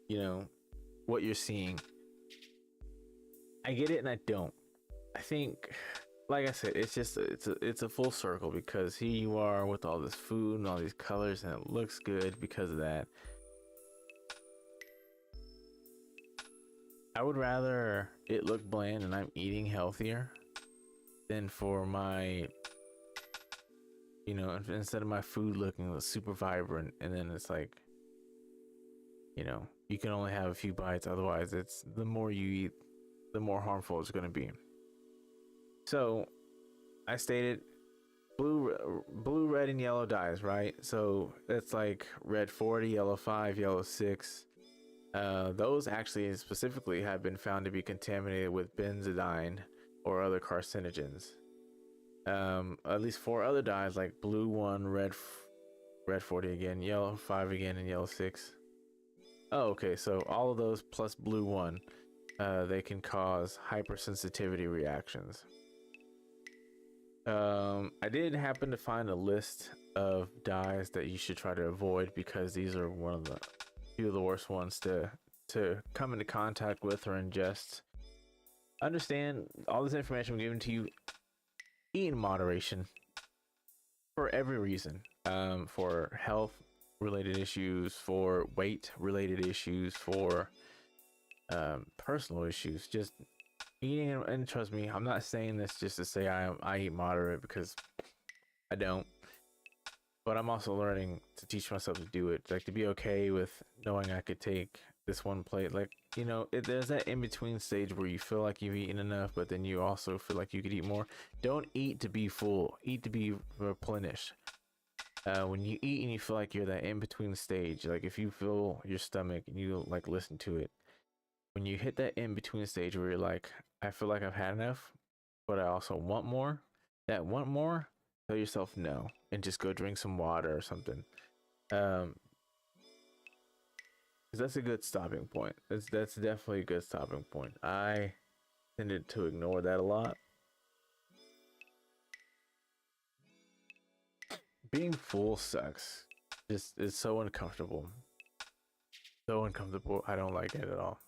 you know, what you're seeing. I get it and I don't. I think, like I said, it's a full circle, because here you are with all this food and all these colors and it looks good because of that. I would rather it look bland and I'm eating healthier than for my, you know, instead of my food looking super vibrant and then it's like, you know, you can only have a few bites, otherwise it's the more you eat, the more harmful it's going to be. So I stated blue, red, and yellow dyes, right? So that's like red 40, yellow 5, yellow 6. Those actually specifically have been found to be contaminated with benzodiazepine or other carcinogens. At least 4 other dyes, like blue 1, red 40 again, yellow 5 again, and yellow 6. Oh, okay, so all of those plus blue 1, they can cause hypersensitivity reactions. I did happen to find a list of dyes that you should try to avoid, because these are one of the few of the worst ones to come into contact with or ingest. Understand all this information I'm giving to you. Eat in moderation for every reason. For health related issues, for weight related issues, for personal issues. Just eating, and trust me, I'm not saying this just to say I eat moderate, because I don't. But I'm also learning to teach myself to do it, like to be okay with knowing I could take this one plate. Like, you know, there's that in between stage where you feel like you've eaten enough, but then you also feel like you could eat more. Don't eat to be full, eat to be replenished. When you eat and you feel like you're that in between stage, like if you feel your stomach and you like listen to it, when you hit that in between stage where you're like, I feel like I've had enough, but I also want more, that want more, tell yourself no and just go drink some water or something. 'Cause that's a good stopping point. That's definitely a good stopping point. I tended to ignore that a lot. Being full sucks. Just it's so uncomfortable. So uncomfortable. I don't like it at all.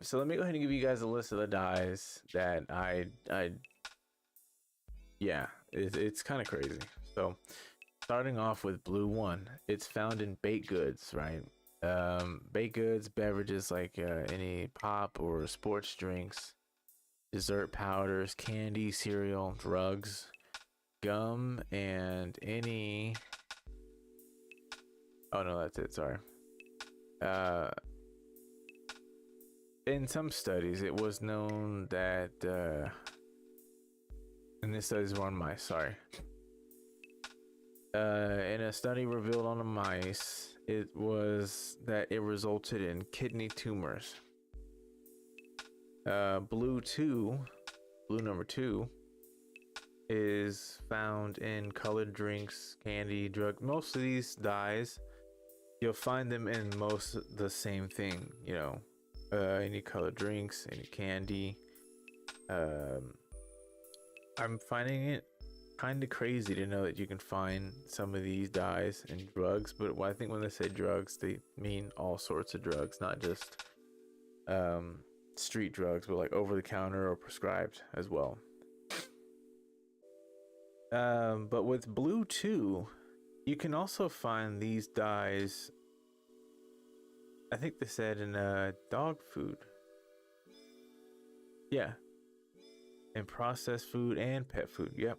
So let me go ahead and give you guys a list of the dyes that yeah, it's kind of crazy. So starting off with blue 1, it's found in baked goods, right? Baked goods, beverages like any pop or sports drinks, dessert powders, candy, cereal, drugs, gum, and any, oh no, that's it, sorry. In some studies, it was known that and this studies were on mice, sorry. In a study revealed on the mice, it resulted in kidney tumors. Blue number 2, is found in colored drinks, candy, drug. Most of these dyes, you'll find them in most the same thing, you know, any colored drinks, any candy. I'm finding it kind of crazy to know that you can find some of these dyes in drugs, but I think when they say drugs, they mean all sorts of drugs, not just street drugs, but like over the counter or prescribed as well. But with blue 2, you can also find these dyes, I think they said in dog food. Yeah. In processed food and pet food. Yep.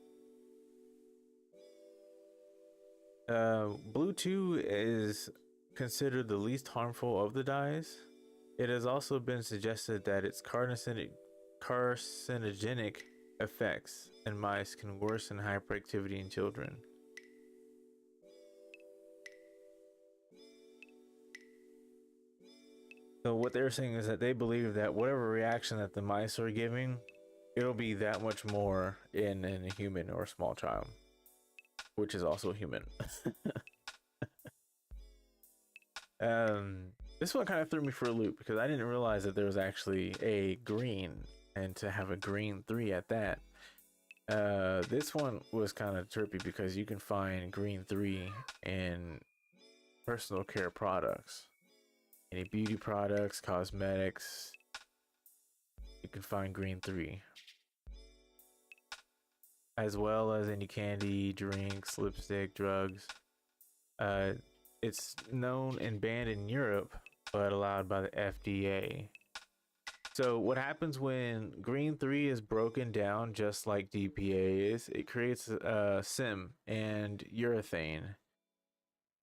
Blue 2 is considered the least harmful of the dyes. It has also been suggested that its carcinogenic effects in mice can worsen hyperactivity in children. So what they're saying is that they believe that whatever reaction that the mice are giving, it'll be that much more in a human or a small child, which is also human. This one kind of threw me for a loop because I didn't realize that there was actually a green, and to have a green 3 at that. This one was kind of trippy because you can find green 3 in personal care products, any beauty products, cosmetics. You can find green 3, as well as any candy, drinks, lipstick, drugs. It's known and banned in Europe, but allowed by the FDA. So what happens when green 3 is broken down, just like DPA is, it creates SIM and urethane.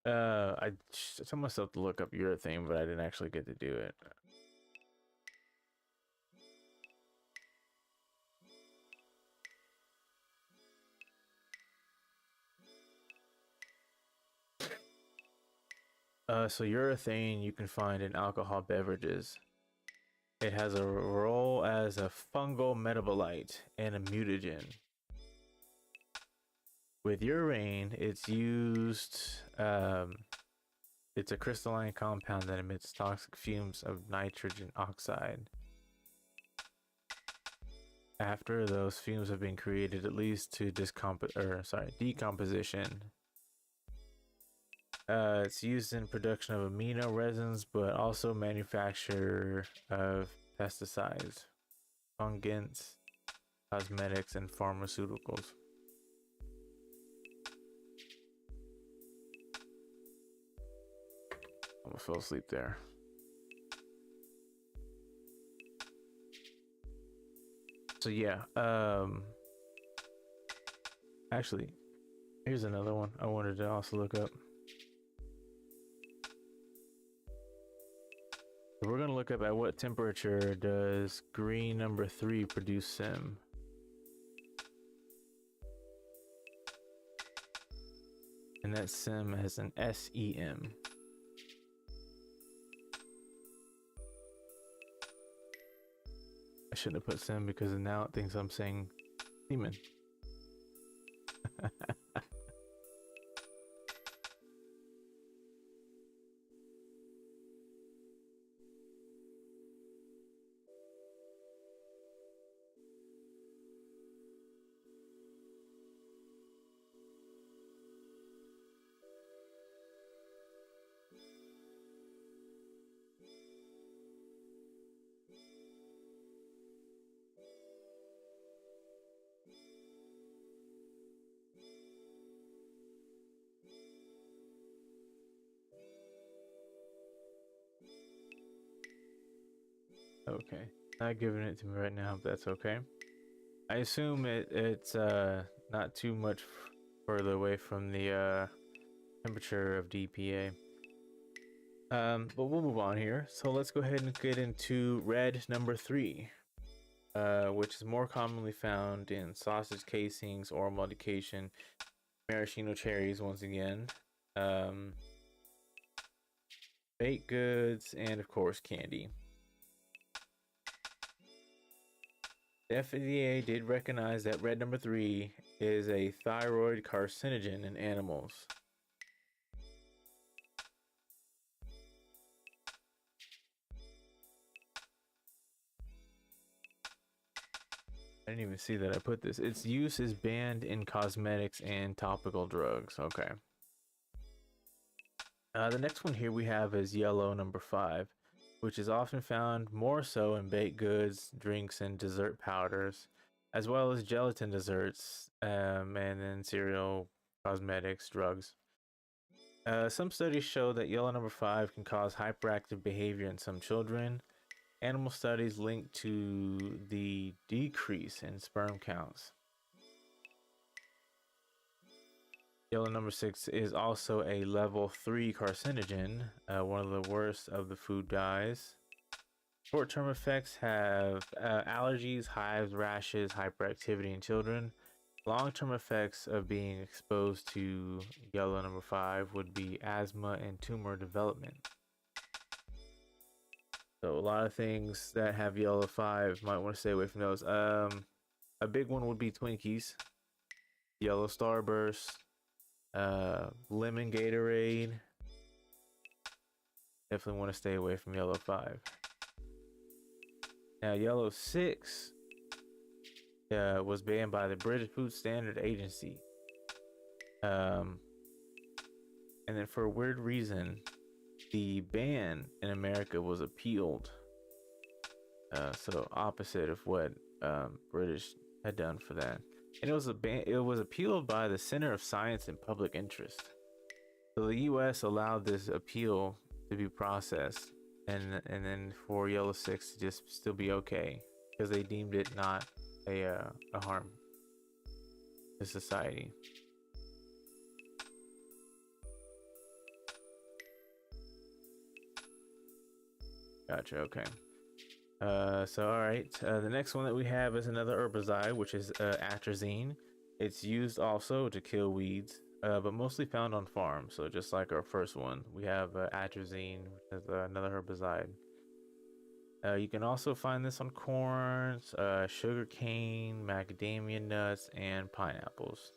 I told myself to look up urethane, but I didn't actually get to do it. So urethane you can find in alcohol beverages. It has a role as a fungal metabolite and a mutagen. With urane, it's used, it's a crystalline compound that emits toxic fumes of nitrogen oxide. After those fumes have been created, it leads to decomposition. It's used in production of amino resins, but also manufacture of pesticides, fungants, cosmetics, and pharmaceuticals. I almost fell asleep there. So yeah, actually, here's another one I wanted to also look up. We're going to look up at what temperature does green number 3 produce SIM. And that SIM has an SEM. I shouldn't have put SIM because now it thinks I'm saying semen. Okay, not giving it to me right now, if that's okay. I assume it's not too much further away from the temperature of DPA. But we'll move on here. So let's go ahead and get into red number 3. which is more commonly found in sausage casings, oral medication, maraschino cherries, once again, um, baked goods, and of course candy. The FDA did recognize that red number 3 is a thyroid carcinogen in animals. I didn't even see that I put this. Its use is banned in cosmetics and topical drugs. Okay. The next one here we have is yellow number 5, which is often found more so in baked goods, drinks, and dessert powders, as well as gelatin desserts, and then cereal, cosmetics, drugs. Some studies show that yellow number 5 can cause hyperactive behavior in some children. Animal studies link to the decrease in sperm counts. Yellow number 6 is also a level 3 carcinogen, one of the worst of the food dyes. Short-term effects have allergies, hives, rashes, hyperactivity in children. Long-term effects of being exposed to yellow number 5 would be asthma and tumor development. So a lot of things that have yellow 5, might want to stay away from those. A big one would be Twinkies, yellow Starburst, lemon Gatorade. Definitely want to stay away from yellow 5. Now yellow 6 was banned by the British Food Standard Agency. And then for a weird reason, the ban in America was appealed. So opposite of what British had done for that. And it was appealed by the Center of Science and Public Interest. So the U.S. allowed this appeal to be processed, and then for yellow 6 to just still be okay because they deemed it not a harm to society. Gotcha. Okay. So all right, the next one that we have is another herbicide, which is atrazine. It's used also to kill weeds, but mostly found on farms. So just like our first one, we have atrazine, which is another herbicide. You can also find this on corn, sugar cane, macadamia nuts, and pineapples.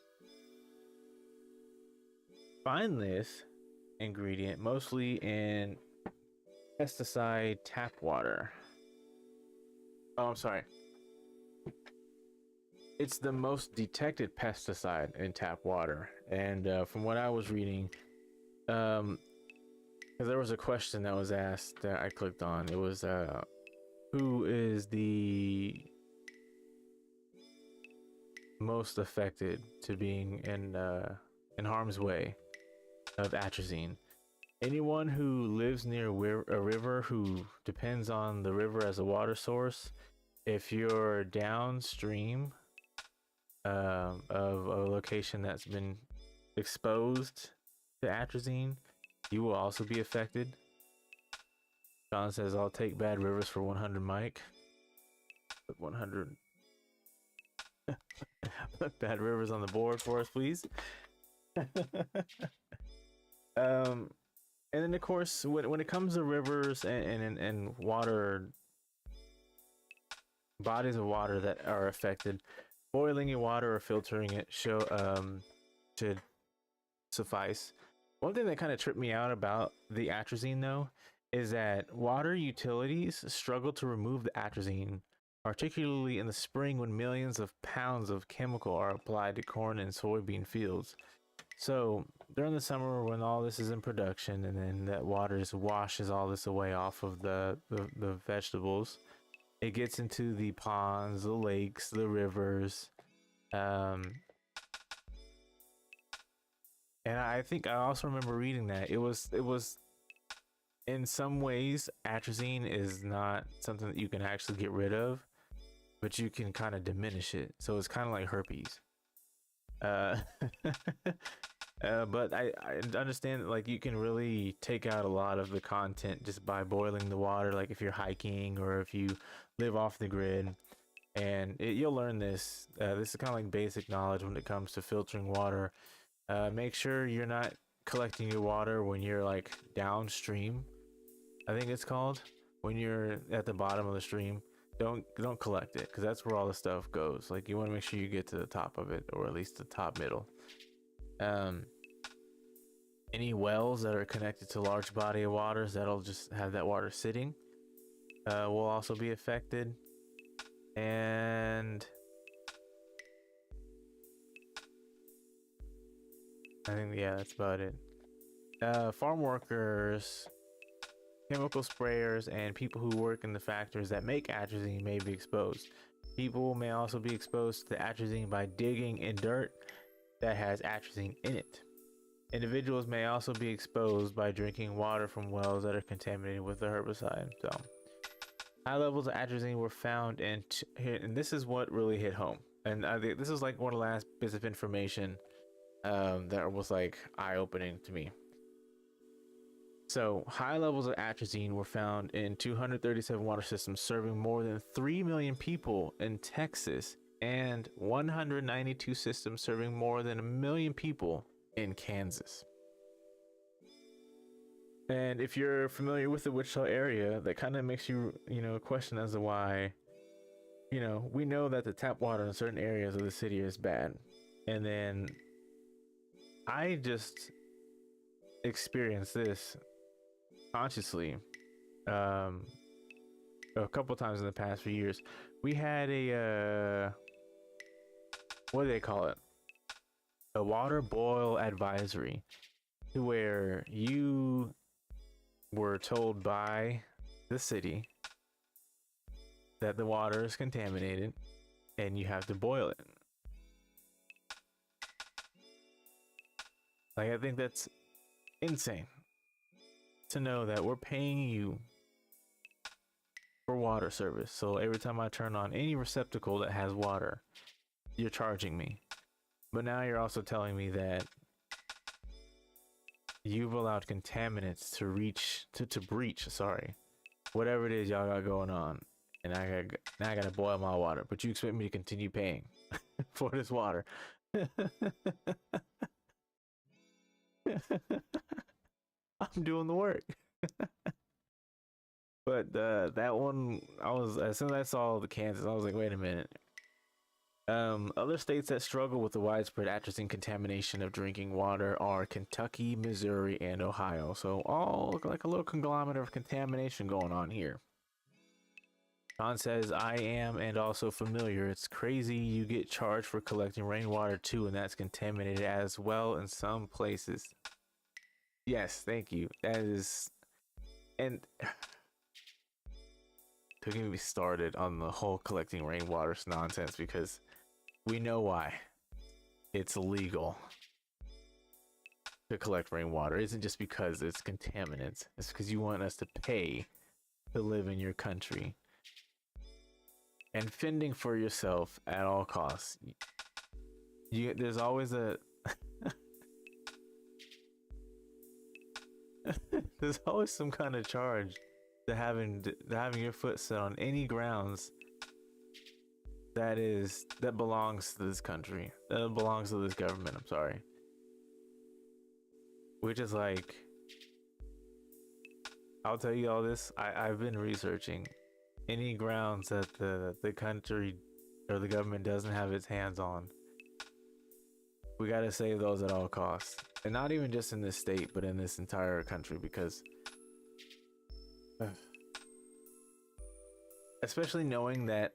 Find this ingredient mostly in pesticide tap water. Oh, I'm sorry. It's the most detected pesticide in tap water. And from what I was reading, because there was a question that was asked that I clicked on. It was, who is the most affected to being in harm's way of atrazine? Anyone who lives near a river, who depends on the river as a water source. If you're downstream of a location that's been exposed to atrazine, you will also be affected. John says, I'll take bad rivers for 100 Mike. Put 100 put bad rivers on the board for us, please. And then of course, when it comes to rivers and water, bodies of water that are affected, boiling your water or filtering it should suffice. One thing that kind of tripped me out about the atrazine though is that water utilities struggle to remove the atrazine, particularly in the spring when millions of pounds of chemical are applied to corn and soybean fields. So during the summer when all this is in production, and then that water just washes all this away off of the vegetables, it gets into the ponds, the lakes, the rivers, and I think I also remember reading that it was in some ways atrazine is not something that you can actually get rid of, but you can kind of diminish it. So it's kind of like herpes. But I understand that, like, you can really take out a lot of the content just by boiling the water, like if you're hiking or if you live off the grid. And you'll learn this. This is kind of like basic knowledge when it comes to filtering water. Make sure you're not collecting your water when you're like downstream, I think it's called, when you're at the bottom of the stream. Don't collect it, because that's where all the stuff goes. Like, you want to make sure you get to the top of it, or at least the top middle. Any wells that are connected to large body of waters that'll just have that water sitting will also be affected. And I think, yeah, that's about it. Farm workers, chemical sprayers, and people who work in the factories that make atrazine may be exposed. People may also be exposed to atrazine by digging in dirt that has atrazine in it. Individuals may also be exposed by drinking water from wells that are contaminated with the herbicide. So, high levels of atrazine were found in, and this is what really hit home. And I think this is like one of the last bits of information that was like eye-opening to me. So, high levels of atrazine were found in 237 water systems serving more than 3 million people in Texas, and 192 systems serving more than 1 million people in Kansas. And if you're familiar with the Wichita area, that kind of makes you, question as to why, we know that the tap water in certain areas of the city is bad. And then I just experienced this consciously a couple times in the past few years. We had a what do they call it, a water boil advisory, to where you were told by the city that the water is contaminated and you have to boil it. Like, I think that's insane to know that we're paying you for water service. So every time I turn on any receptacle that has water, you're charging me. But now you're also telling me that you've allowed contaminants to breach, whatever it is y'all got going on. And I gotta boil my water, but you expect me to continue paying for this water. I'm doing the work. But that one, as soon as I saw the Kansas, I was like, wait a minute. Other states that struggle with the widespread atrazine contamination of drinking water are Kentucky, Missouri, and Ohio. So all like a little conglomerate of contamination going on here. John says, I am and also familiar. It's crazy you get charged for collecting rainwater too, and that's contaminated as well in some places. Yes, thank you. That is, and to get me started on the whole collecting rainwater nonsense, because we know why it's illegal to collect rainwater. It isn't just because it's contaminants. It's because you want us to pay to live in your country. And fending for yourself at all costs. There's always a there's always some kind of charge to having your foot set on any grounds that belongs to this country, that belongs to this government. I'm sorry. Which is like, I'll tell you all this. I've been researching any grounds that the country or the government doesn't have its hands on. We got to save those at all costs, and not even just in this state, but in this entire country, because especially knowing that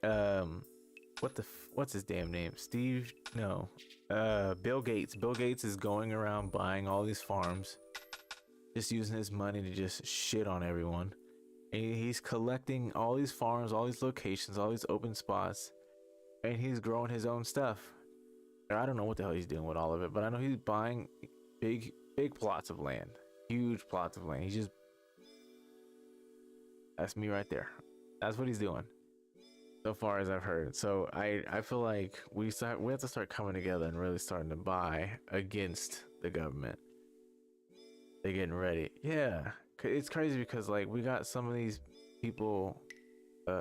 what's his damn name, Bill Gates is going around buying all these farms, just using his money to just shit on everyone. He's collecting all these farms, all these locations, all these open spots, and he's growing his own stuff. I don't know what the hell he's doing with all of it, but I know he's buying big plots of land, huge plots of land. That's me right there. That's what he's doing, so far as I've heard. So I feel like we have to start coming together and really starting to buy against the government. They're getting ready. Yeah. It's crazy because like we got some of these people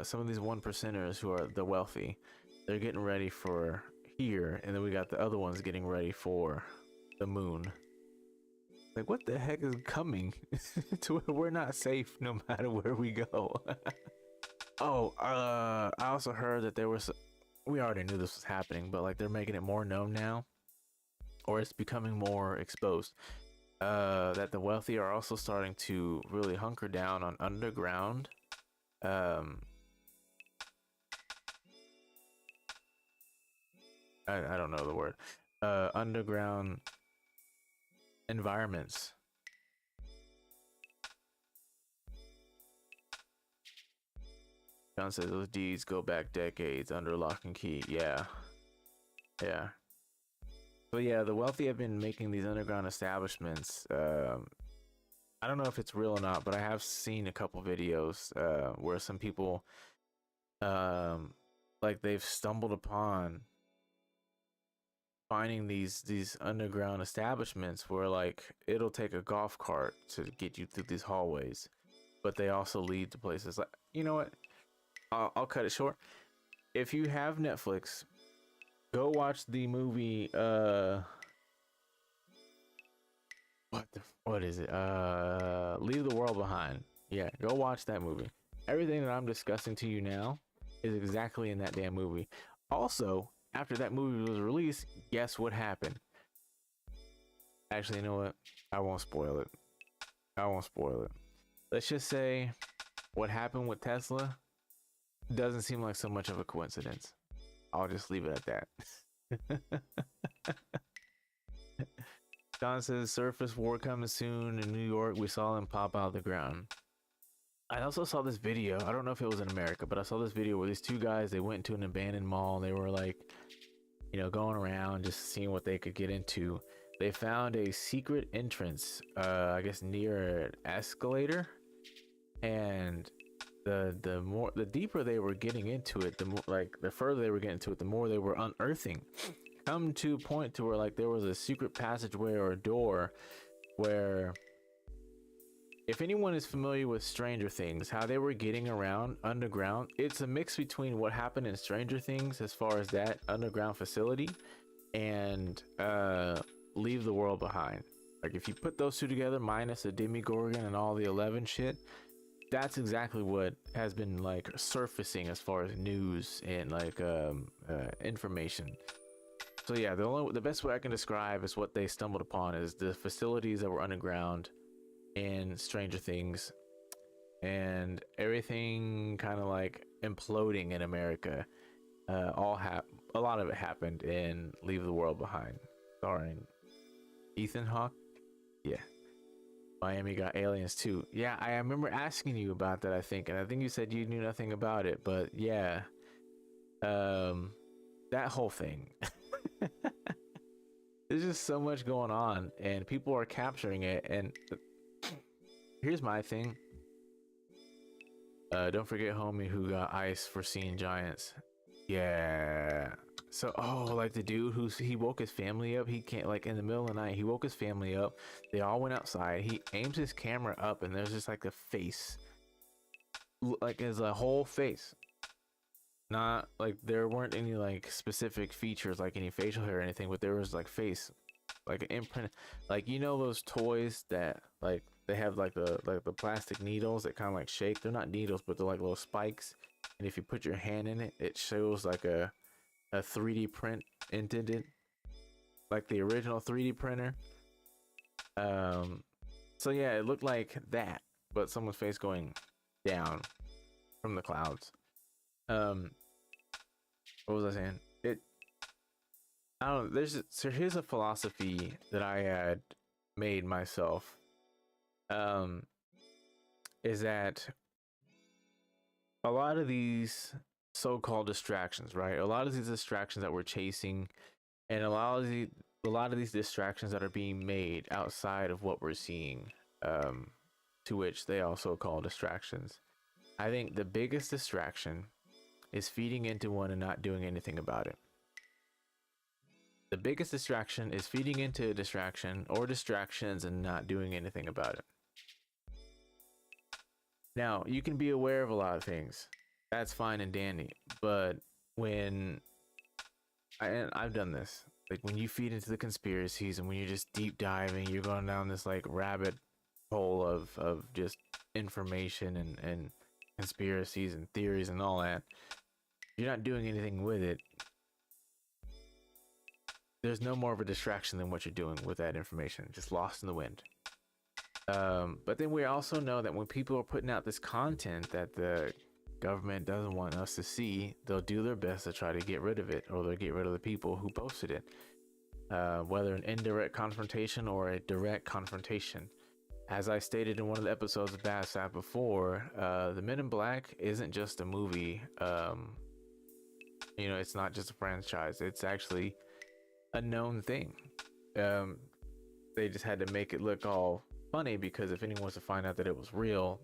some of these one percenters who are the wealthy, they're getting ready for here, and then we got the other ones getting ready for the moon. Like, what the heck is coming? To where we're not safe no matter where we go. Oh, I also heard that there was, we already knew this was happening, but like they're making it more known now, or it's becoming more exposed, that the wealthy are also starting to really hunker down on underground I don't know the word, underground environments. John says those deeds go back decades under lock and key. Yeah. Yeah. So yeah, the wealthy have been making these underground establishments. I don't know if it's real or not, but I have seen a couple videos where some people like they've stumbled upon finding these underground establishments where like it'll take a golf cart to get you through these hallways, but they also lead to places like, you know what, I'll cut it short. If you have Netflix, go watch the movie what is it, Leave the World Behind. Yeah, go watch that movie. Everything that I'm discussing to you now is exactly in that damn movie. Also, after that movie was released, guess what happened? Actually, you know what? I won't spoil it. I won't spoil it. Let's just say what happened with Tesla doesn't seem like so much of a coincidence. I'll just leave it at that. John says surface war coming soon in New York. We saw them pop out of the ground. I also saw this video. I don't know if it was in America, but I saw this video where these two guys, they went into an abandoned mall. They were like, you know, going around just seeing what they could get into. They found a secret entrance, I guess near an escalator, and the deeper they were getting into it, the more, like the further they were getting into it, the more they were unearthing. Come to a point to where like there was a secret passageway or a door where, if anyone is familiar with Stranger Things, how they were getting around underground, it's a mix between what happened in Stranger Things as far as that underground facility and Leave the World Behind. Like if you put those two together minus the Demogorgon and all the 11 shit, that's exactly what has been like surfacing as far as news and like information. So yeah, the best way I can describe is what they stumbled upon is the facilities that were underground in Stranger Things, and everything kind of like imploding in America. A lot of it happened in Leave the World Behind, starring Ethan Hawke. Yeah. Miami got aliens too. Yeah, I remember asking you about that, I think, and I think you said you knew nothing about it, but yeah, that whole thing. There's just so much going on, and people are capturing it. And here's my thing. Don't forget homie who got ice for seeing giants. Yeah. So, oh, like the dude he woke his family up. He can't, like in the middle of the night, he woke his family up. They all went outside. He aims his camera up, and there's just like a face, like his a whole face. Not like there weren't any like specific features, like any facial hair or anything, but there was like face, like an imprint, like, you know those toys that like they have like the plastic needles that kind of like shake. They're not needles, but they're like little spikes, and if you put your hand in it, it shows like a 3D print indented, like the original 3D printer. So yeah, it looked like that, but someone's face going down from the clouds. What was I saying? I don't know. So here's a philosophy that I had made myself. Is that a lot of these so-called distractions, right? A lot of these distractions that we're chasing, and a lot of these distractions that are being made outside of what we're seeing, to which they also call distractions. I think the biggest distraction is feeding into one and not doing anything about it. The biggest distraction is feeding into a distraction or distractions and not doing anything about it. Now, you can be aware of a lot of things. that's fine and dandy. But when and I've done this, like when you feed into the conspiracies and when you're just deep diving, you're going down this like rabbit hole of just information and conspiracies and theories and all that. You're not doing anything with it. There's no more of a distraction than what you're doing with that information, just lost in the wind. But then we also know that when people are putting out this content that the government doesn't want us to see, they'll do their best to try to get rid of it, or they'll get rid of the people who posted it. Whether an indirect confrontation or a direct confrontation. As I stated in one of the episodes of BAFSAF before, the Men in Black isn't just a movie. It's not just a franchise. It's actually a known thing. They just had to make it look all funny because if anyone was to find out that it was real,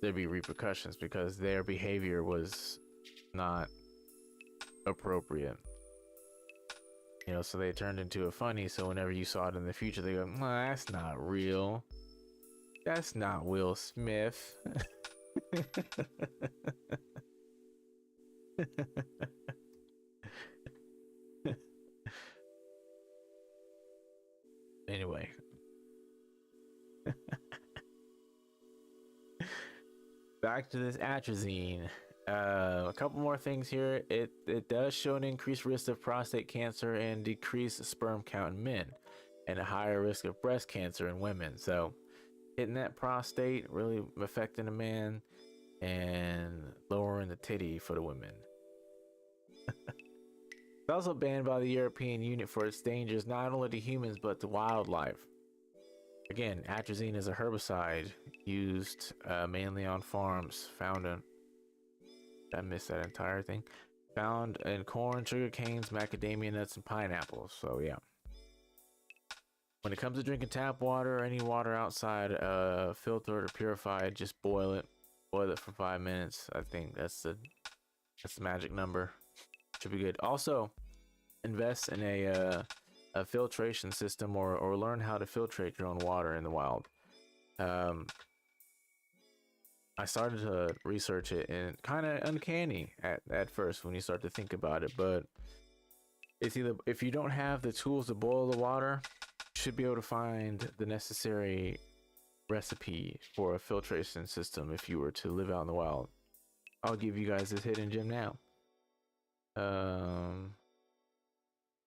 there'd be repercussions because their behavior was not appropriate. So they turned into a funny, so whenever you saw it in the future, they go, that's not real. That's not Will Smith. Anyway. Back to this atrazine. A couple more things here. It does show an increased risk of prostate cancer and decreased sperm count in men, and a higher risk of breast cancer in women. So hitting that prostate really affecting a man, and lowering the titty for the women. It's also banned by the European Union for its dangers not only to humans but to wildlife. Again, atrazine is a herbicide used mainly on farms, found in, I missed that entire thing, found in corn, sugar canes, macadamia nuts, and pineapples. So yeah, when it comes to drinking tap water or any water outside filtered or purified, just boil it for 5 minutes. I think that's the magic number. Should be good. Also, invest in a filtration system, or learn how to filtrate your own water in the wild. I started to research it, and kind of uncanny at first when you start to think about it, but it's either, if you don't have the tools to boil the water, you should be able to find the necessary recipe for a filtration system if you were to live out in the wild. I'll give you guys this hidden gem now.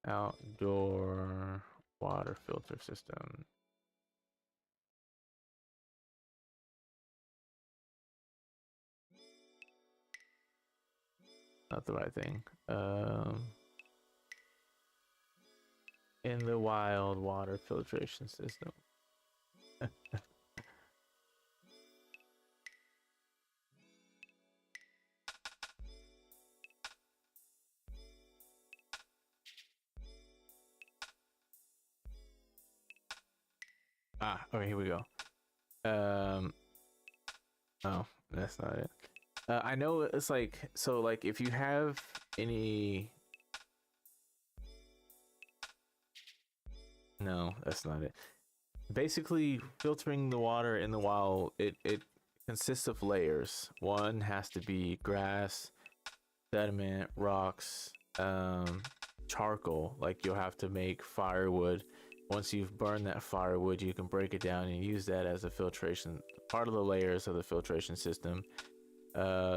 Outdoor water filter system. Not the right thing. In the wild water filtration system. Okay, here we go. Oh, that's not it. I know it's like, so like if you have any, no, that's not it. Basically, filtering the water in the wild, it consists of layers. One has to be grass, sediment, rocks, charcoal. Like you'll have to make firewood. Once you've burned that firewood, you can break it down and use that as a filtration, part of the layers of the filtration system.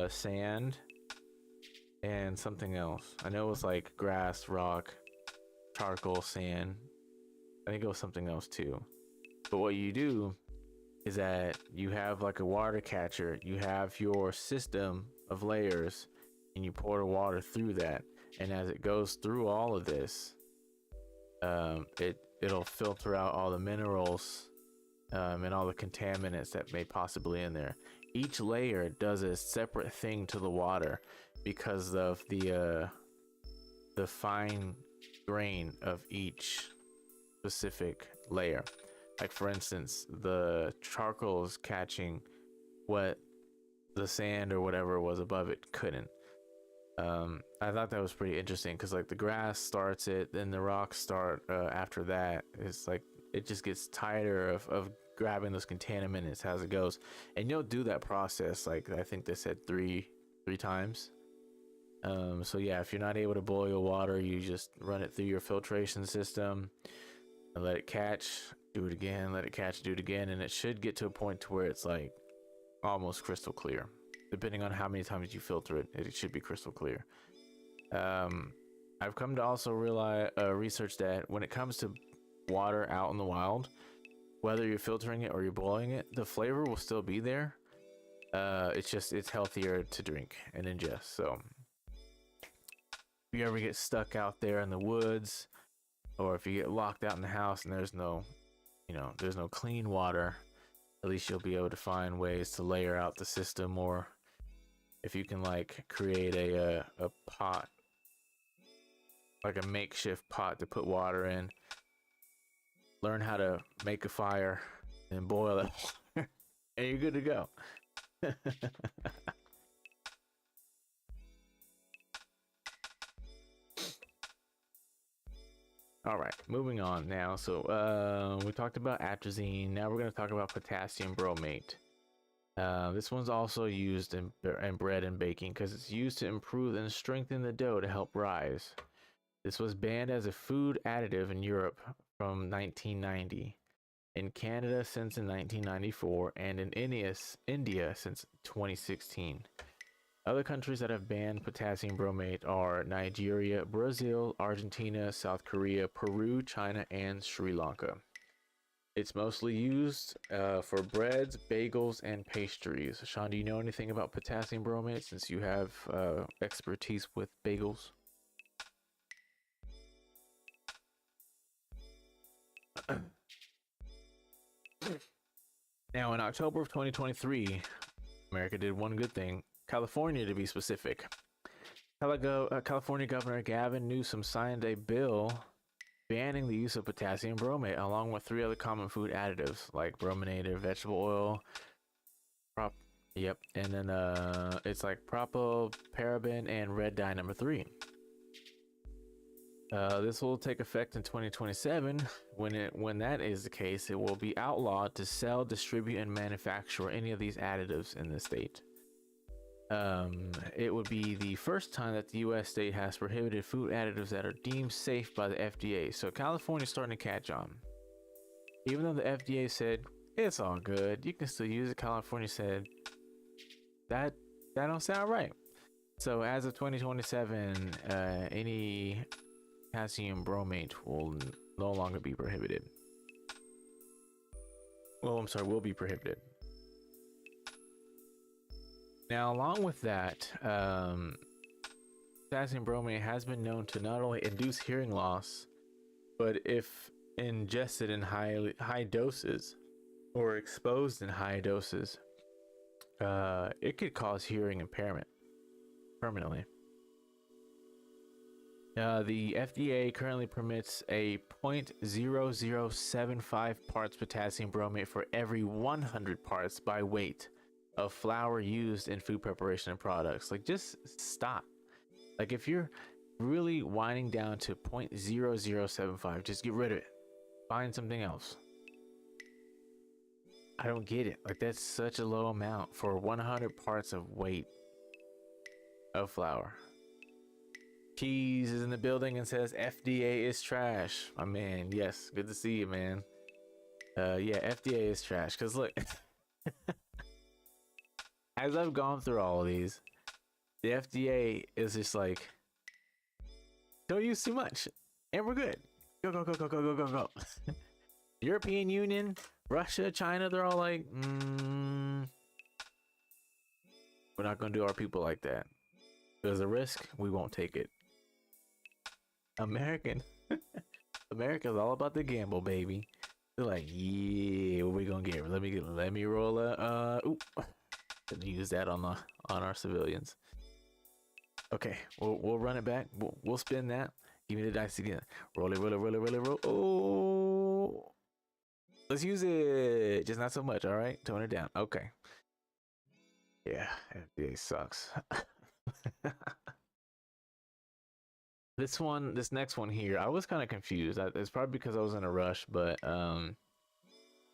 Sand and something else. I know it was like grass, rock, charcoal, sand. I think it was something else too. But what you do is that you have like a water catcher, you have your system of layers, and you pour the water through that, and as it goes through all of this, it'll filter out all the minerals and all the contaminants that may possibly in there. Each layer does a separate thing to the water because of the fine grain of each specific layer. Like for instance, the charcoal is catching what the sand or whatever was above it couldn't. I thought that was pretty interesting because like the grass starts it, then the rocks start after that. It's like it just gets tighter of grabbing those contaminants as it goes. And you'll do that process, like I think they said three times. So yeah, if you're not able to boil water, you just run it through your filtration system and let it catch, do it again, let it catch, do it again, and it should get to a point to where it's like almost crystal clear. Depending on how many times you filter it, it should be crystal clear. I've come to also realize research that when it comes to water out in the wild, whether you're filtering it or you're boiling it, the flavor will still be there. It's healthier to drink and ingest. So if you ever get stuck out there in the woods, or if you get locked out in the house and there's no clean water, at least you'll be able to find ways to layer out the system. Or if you can like create a pot, like a makeshift pot to put water in, learn how to make a fire and boil it and you're good to go. All right, moving on now. So we talked about atrazine. Now we're going to talk about potassium bromate. This one's also used in bread and baking because it's used to improve and strengthen the dough to help rise. This was banned as a food additive in Europe from 1990, in Canada since in 1994, and in India since 2016. Other countries that have banned potassium bromate are Nigeria, Brazil, Argentina, South Korea, Peru, China, and Sri Lanka. It's mostly used for breads, bagels, and pastries. Sean, do you know anything about potassium bromate since you have expertise with bagels? Now, in October of 2023, America did one good thing. California, to be specific. California Governor Gavin Newsom signed a bill banning the use of potassium bromate, along with 3 other common food additives like brominated vegetable oil, and then it's like propyl, paraben, and red dye number 3. This will take effect in 2027. When that is the case, it will be outlawed to sell, distribute, and manufacture any of these additives in the state. It would be the first time that the U.S. state has prohibited food additives that are deemed safe by the FDA. So California's starting to catch on. Even though the FDA said it's all good, you can still use it, California said that don't sound right. So as of 2027, any potassium bromate will no longer be prohibited. Well, I'm sorry, will be prohibited. Now, along with that, potassium bromate has been known to not only induce hearing loss, but if ingested in high doses or exposed in high doses, it could cause hearing impairment permanently. The FDA currently permits a 0.0075 parts potassium bromate for every 100 parts by weight of flour used in food preparation and products. Like, just stop. Like, if you're really winding down to 0.0075, just get rid of it. Find something else. I don't get it. Like, that's such a low amount for 100 parts of weight of flour. Cheese is in the building and says FDA is trash. My man, yes, good to see you, man. Yeah, FDA is trash. Cause look, as I've gone through all of these, the FDA is just like, don't use too much, and we're good. Go go go go go go go go. European Union, Russia, China, they're all like, we're not gonna do our people like that. There's a risk, we won't take it. America's all about the gamble, baby. They're like, yeah, what we gonna get? Let me roll a let me use that on our civilians. Okay, we'll run it back. We'll spin that. Give me the dice again. Roll it, roll it, roll it, roll it, roll. Oh, let's use it. Just not so much. All right, tone it down. Okay. Yeah, FDA sucks. This next one here, I was kind of confused. It's probably because I was in a rush, but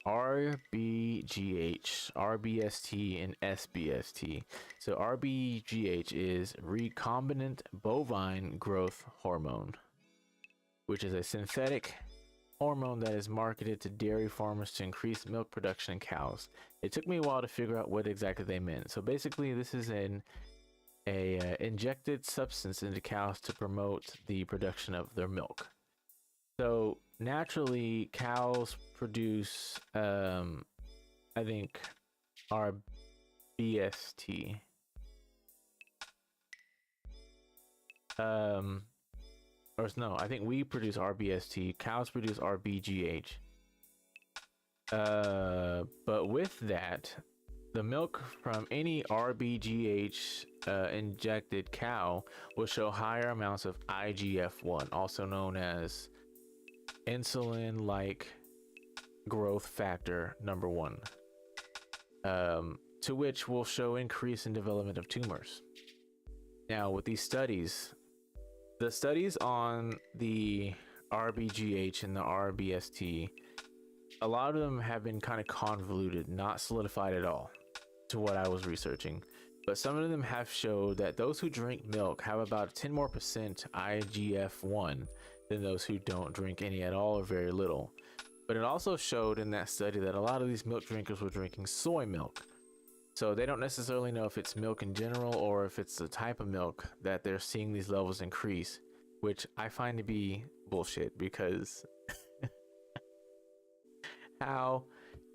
RBGH, RBST, and SBST. So RBGH is recombinant bovine growth hormone, which is a synthetic hormone that is marketed to dairy farmers to increase milk production in cows. It took me a while to figure out what exactly they meant. So basically, this is an injected substance into cows to promote the production of their milk. So naturally, cows produce, I think, RBST. Or no, I think we produce RBST. Cows produce RBGH. But with that, the milk from any RBGH injected cow will show higher amounts of IGF-1, also known as insulin-like growth factor number 1, to which will show increase in development of tumors. Now, with these studies, the studies on the RBGH and the RBST, a lot of them have been kind of convoluted, not solidified at all to what I was researching. But some of them have showed that those who drink milk have about 10% more IGF-1 than those who don't drink any at all or very little. But it also showed in that study that a lot of these milk drinkers were drinking soy milk. So they don't necessarily know if it's milk in general or if it's the type of milk that they're seeing these levels increase, which I find to be bullshit, because how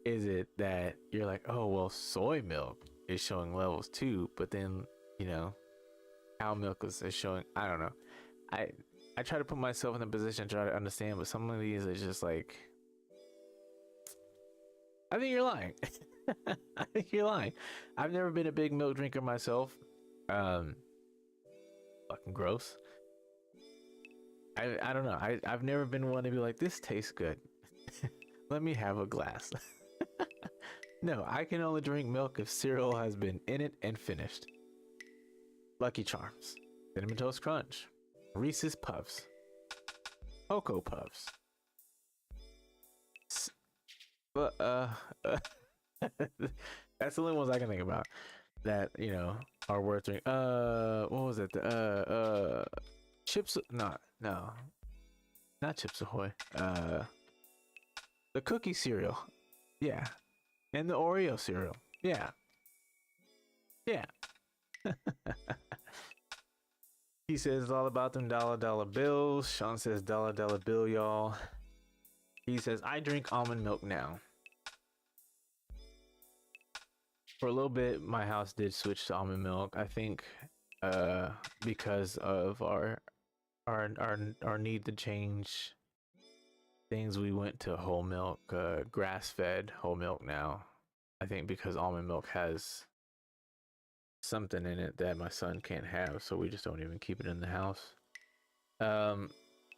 is it that you're like, oh, well, soy milk is showing levels too, but then, you know, cow milk is showing, I don't know. I try to put myself in a position to try to understand, but some of these are just like, I think you're lying. I think you're lying. I've never been a big milk drinker myself. Fucking gross. I don't know. I've never been one to be like, this tastes good. Let me have a glass. No, I can only drink milk if cereal has been in it and finished. Lucky Charms, Cinnamon Toast Crunch, Reese's Puffs, Cocoa Puffs. But that's the only ones I can think about that, you know, are worth drinking. What was it? Chips? No, not Chips Ahoy. The cookie cereal, yeah, and the Oreo cereal, yeah. He says it's all about them dollar bills. Sean says dollar bill, y'all. He says I drink almond milk now. For a little bit, my house did switch to almond milk. I think because of our need to change things, we went to whole milk, grass-fed whole milk now. I think because almond milk has something in it that my son can't have, so we just don't even keep it in the house.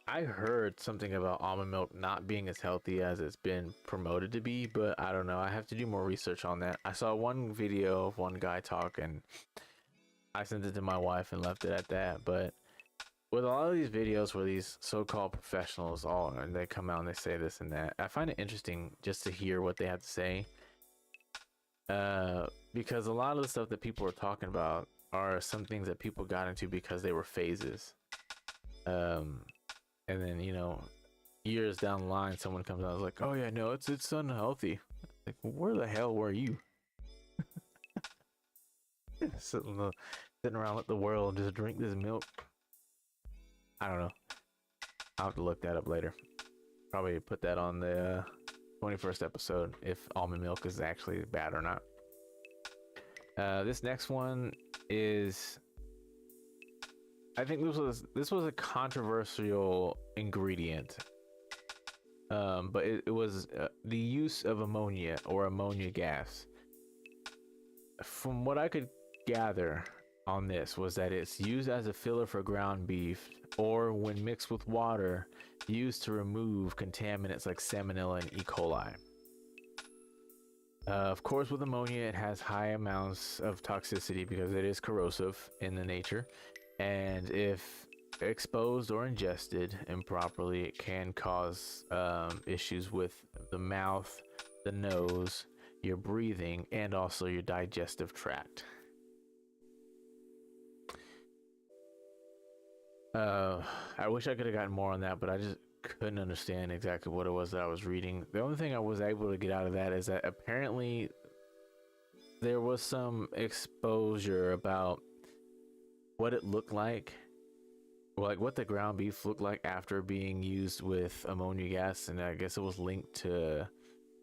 I heard something about almond milk not being as healthy as it's been promoted to be, but I don't know. I have to do more research on that. I saw one video of one guy talk, and I sent it to my wife and left it at that. But with a lot of these videos where these so-called professionals and they come out and they say this and that, I find it interesting just to hear what they have to say. Because a lot of the stuff that people are talking about are some things that people got into because they were phases. And then, you know, years down the line, someone comes out and is like, oh yeah, no, it's unhealthy. Like, where the hell were you? sitting around with the world, just drink this milk. I don't know. I'll have to look that up later. Probably put that on the 21st episode, if almond milk is actually bad or not. This next one is, I think this was a controversial ingredient, but it was the use of ammonia or ammonia gas. From what I could gather on this was that it's used as a filler for ground beef, or when mixed with water, used to remove contaminants like salmonella and E. coli. Of course, with ammonia, it has high amounts of toxicity because it is corrosive in the nature. And if exposed or ingested improperly, it can cause issues with the mouth, the nose, your breathing, and also your digestive tract. I wish I could have gotten more on that, but I just couldn't understand exactly what it was that I was reading. The only thing I was able to get out of that is that apparently there was some exposure about what it looked like what the ground beef looked like after being used with ammonia gas, and I guess it was linked to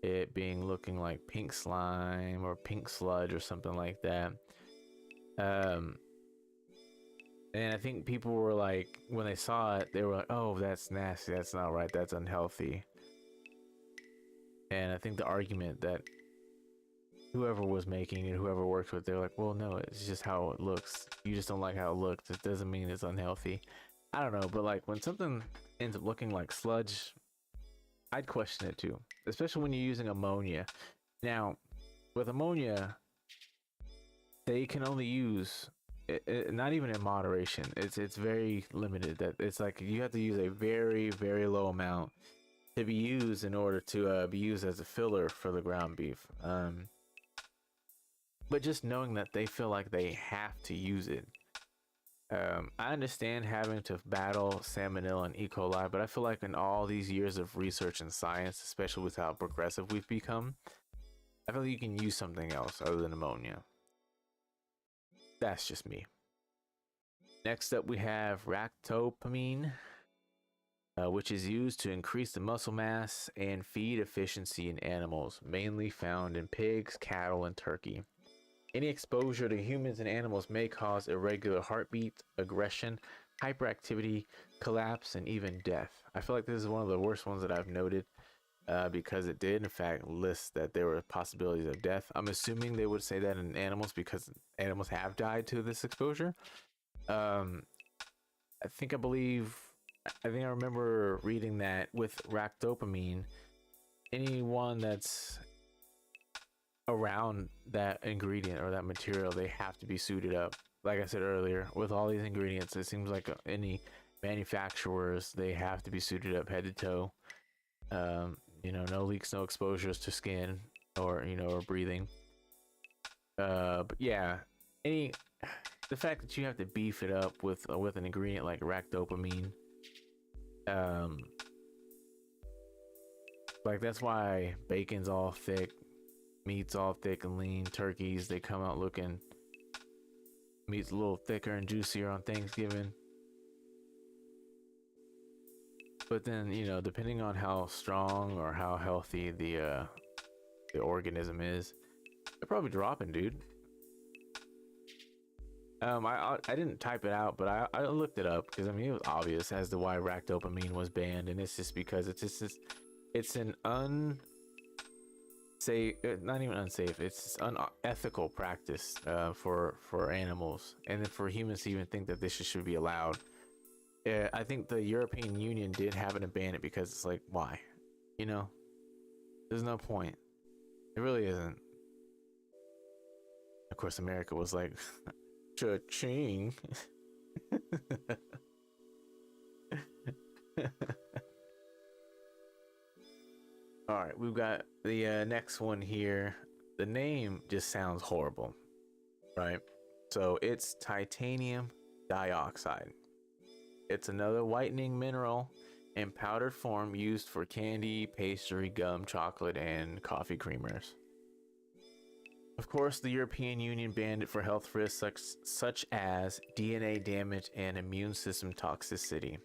it being looking like pink slime or pink sludge or something like that. And I think people were like, when they saw it, they were like, oh, that's nasty, that's not right, that's unhealthy. And I think the argument that whoever was making it, whoever worked with, they're like, well, no, it's just how it looks. You just don't like how it looks. It doesn't mean it's unhealthy. I don't know, but like when something ends up looking like sludge, I'd question it too, especially when you're using ammonia. Now, with ammonia, they can only use not even in moderation. It's very limited. That it's like you have to use a very low amount to be used in order to be used as a filler for the ground beef. But just knowing that they feel like they have to use it. I understand having to battle salmonella and E. coli, but I feel like in all these years of research and science, especially with how progressive we've become, I feel like you can use something else other than ammonia. That's just me. Next up, we have ractopamine, which is used to increase the muscle mass and feed efficiency in animals, mainly found in pigs, cattle, and turkey. Any exposure to humans and animals may cause irregular heartbeat, aggression, hyperactivity, collapse, and even death. I feel like this is one of the worst ones that I've noted because it did, in fact, list that there were possibilities of death. I'm assuming they would say that in animals because animals have died to this exposure. I think I remember reading that with ractopamine, anyone that's around that ingredient or that material, they have to be suited up. Like I said earlier, with all these ingredients, it seems like any manufacturers, they have to be suited up head to toe. No leaks, no exposures to skin or or breathing. But yeah, the fact that you have to beef it up with an ingredient like ractopamine, like that's why bacon's all thick, meat's all thick and lean. Turkeys, they come out looking, meat's a little thicker and juicier on Thanksgiving. But then, depending on how strong or how healthy the organism is, they're probably dropping, dude. I didn't type it out, but I looked it up because it was obvious as to why ractopamine was banned, and it's just because it's an unsafe, not even unsafe, it's unethical practice for animals, and then for humans to even think that this should be allowed. I think the European Union did happen to ban it because it's like, why? There's no point. It really isn't. Of course, America was like, cha-ching. All right, we've got the next one here. The name just sounds horrible, right? So it's titanium dioxide. It's another whitening mineral in powdered form used for candy, pastry, gum, chocolate, and coffee creamers. Of course, the European Union banned it for health risks such as DNA damage and immune system toxicity.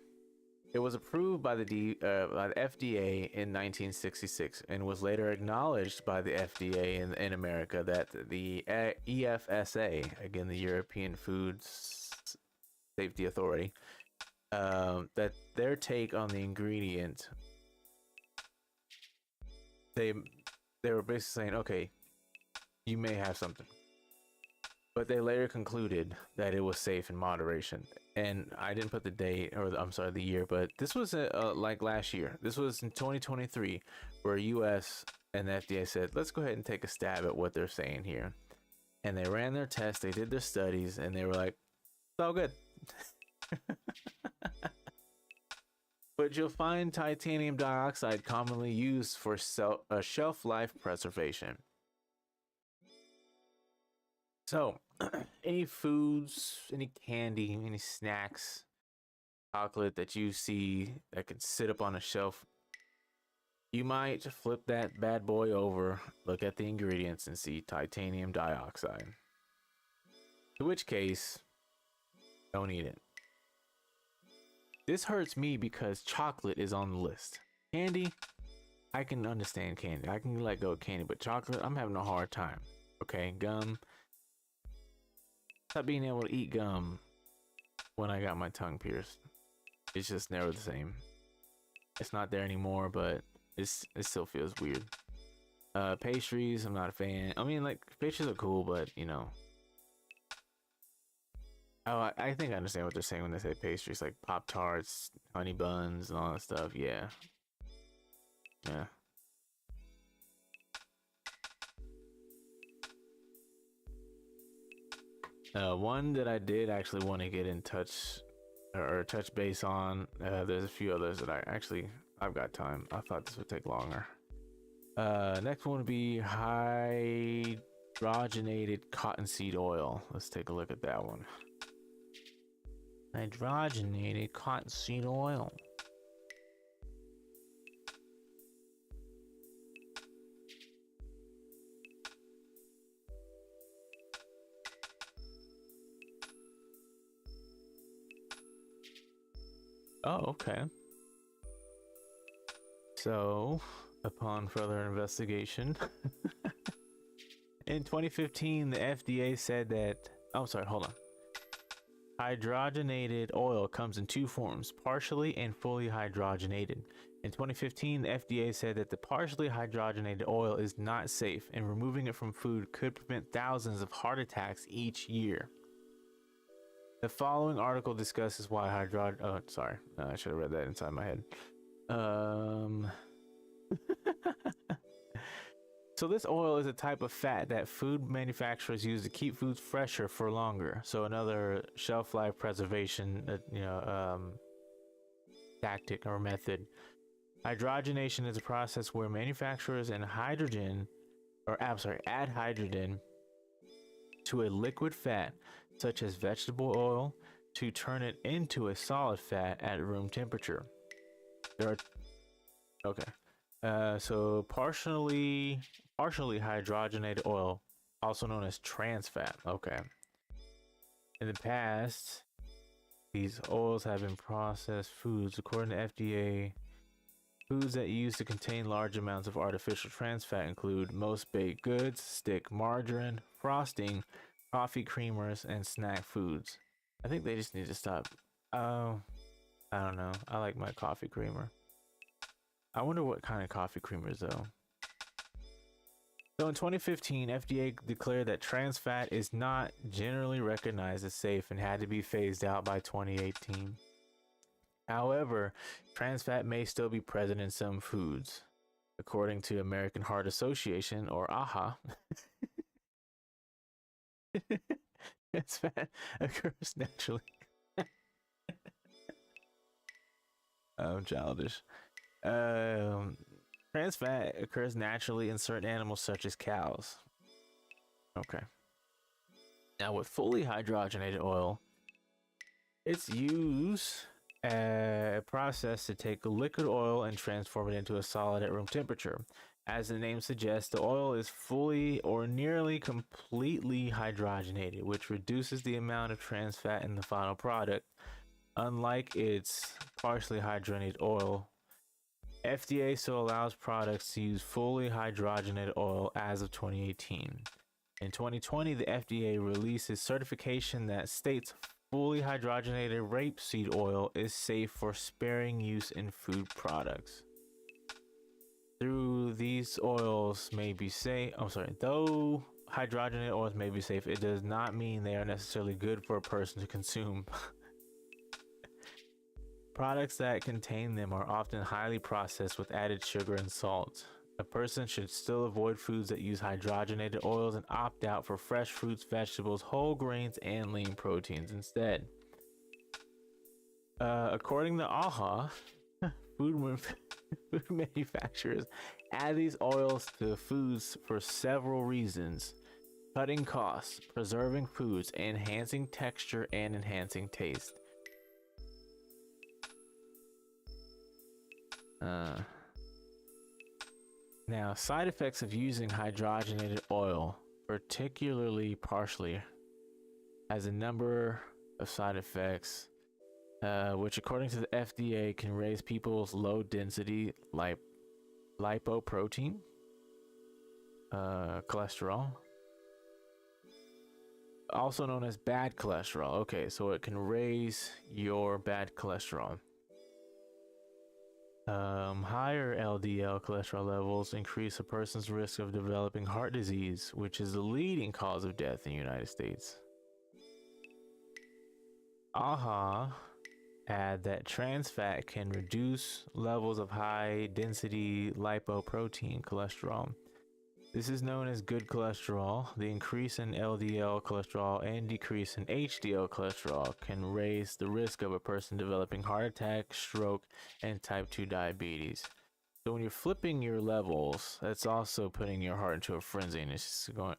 It was approved by the FDA in 1966 and was later acknowledged by the FDA in America that the EFSA, again the European Food Safety Authority, that their take on the ingredient, they were basically saying, okay, you may have something, but they later concluded that it was safe in moderation. And I didn't put the date, or I'm sorry, the year, but this was like last year. This was in 2023, where US and the FDA said, let's go ahead and take a stab at what they're saying here. And they ran their tests, they did their studies, and they were like, it's all good. but you'll find titanium dioxide commonly used for shelf life preservation. So, any foods, any candy, any snacks, chocolate that you see that can sit up on a shelf, you might flip that bad boy over, look at the ingredients, and see titanium dioxide. In which case, don't eat it. This hurts me because chocolate is on the list. Candy, I can understand candy. I can let go of candy, but chocolate, I'm having a hard time. Okay, gum. Stop being able to eat gum when I got my tongue pierced. It's just never the same. It's not there anymore, but it still feels weird. Pastries, I'm not a fan. I mean, like, pastries are cool, but you know. Oh, I think I understand what they're saying when they say pastries, like Pop-Tarts, honey buns, and all that stuff. Yeah. Yeah. One that I did actually want to get in touch or touch base on. There's a few others that I've got time. I thought this would take longer. Next one would be hydrogenated cottonseed oil. Let's take a look at that one. Hydrogenated cottonseed oil. Oh, okay. So, upon further investigation, in 2015, the FDA said that, oh, sorry, hold on. Hydrogenated oil comes in two forms, partially and fully hydrogenated. In 2015, the FDA said that the partially hydrogenated oil is not safe and removing it from food could prevent thousands of heart attacks each year. The following article discusses why I should have read that inside my head. So this oil is a type of fat that food manufacturers use to keep foods fresher for longer. So another shelf life preservation, tactic or method. Hydrogenation is a process where manufacturers add hydrogen to a liquid fat, such as vegetable oil, to turn it into a solid fat at room temperature. So partially hydrogenated oil, also known as trans fat. Okay. In the past, these oils have been processed foods. According to FDA, foods that used to contain large amounts of artificial trans fat include most baked goods, stick margarine, frosting, coffee creamers, and snack foods. I think they just need to stop. Oh, I don't know. I like my coffee creamer. I wonder what kind of coffee creamers though. So in 2015, FDA declared that trans fat is not generally recognized as safe and had to be phased out by 2018. However, trans fat may still be present in some foods. According to American Heart Association, or AHA, trans fat occurs naturally. I'm childish. Trans fat occurs naturally in certain animals such as cows. Okay. Now with fully hydrogenated oil, it's used a process to take a liquid oil and transform it into a solid at room temperature. As the name suggests, the oil is fully or nearly completely hydrogenated, which reduces the amount of trans fat in the final product. Unlike its partially hydrogenated oil, FDA still allows products to use fully hydrogenated oil as of 2018. In 2020, the FDA releases certification that states fully hydrogenated rapeseed oil is safe for sparing use in food products. Though hydrogenated oils may be safe, it does not mean they are necessarily good for a person to consume. Products that contain them are often highly processed with added sugar and salt. A person should still avoid foods that use hydrogenated oils and opt out for fresh fruits, vegetables, whole grains, and lean proteins instead. According to AHA, food manufacturers add these oils to foods for several reasons: cutting costs, preserving foods, enhancing texture, and enhancing taste. Now, side effects of using hydrogenated oil, particularly partially, has a number of side effects, which according to the FDA can raise people's low density lipoprotein, cholesterol, also known as bad cholesterol. Okay, so it can raise your bad cholesterol. Higher LDL cholesterol levels increase a person's risk of developing heart disease, which is the leading cause of death in the United States. AHA add that trans fat can reduce levels of high density lipoprotein cholesterol. This is known as good cholesterol. The increase in LDL cholesterol and decrease in HDL cholesterol can raise the risk of a person developing heart attack, stroke, and type 2 diabetes. So when you're flipping your levels, that's also putting your heart into a frenzy, and it's just going,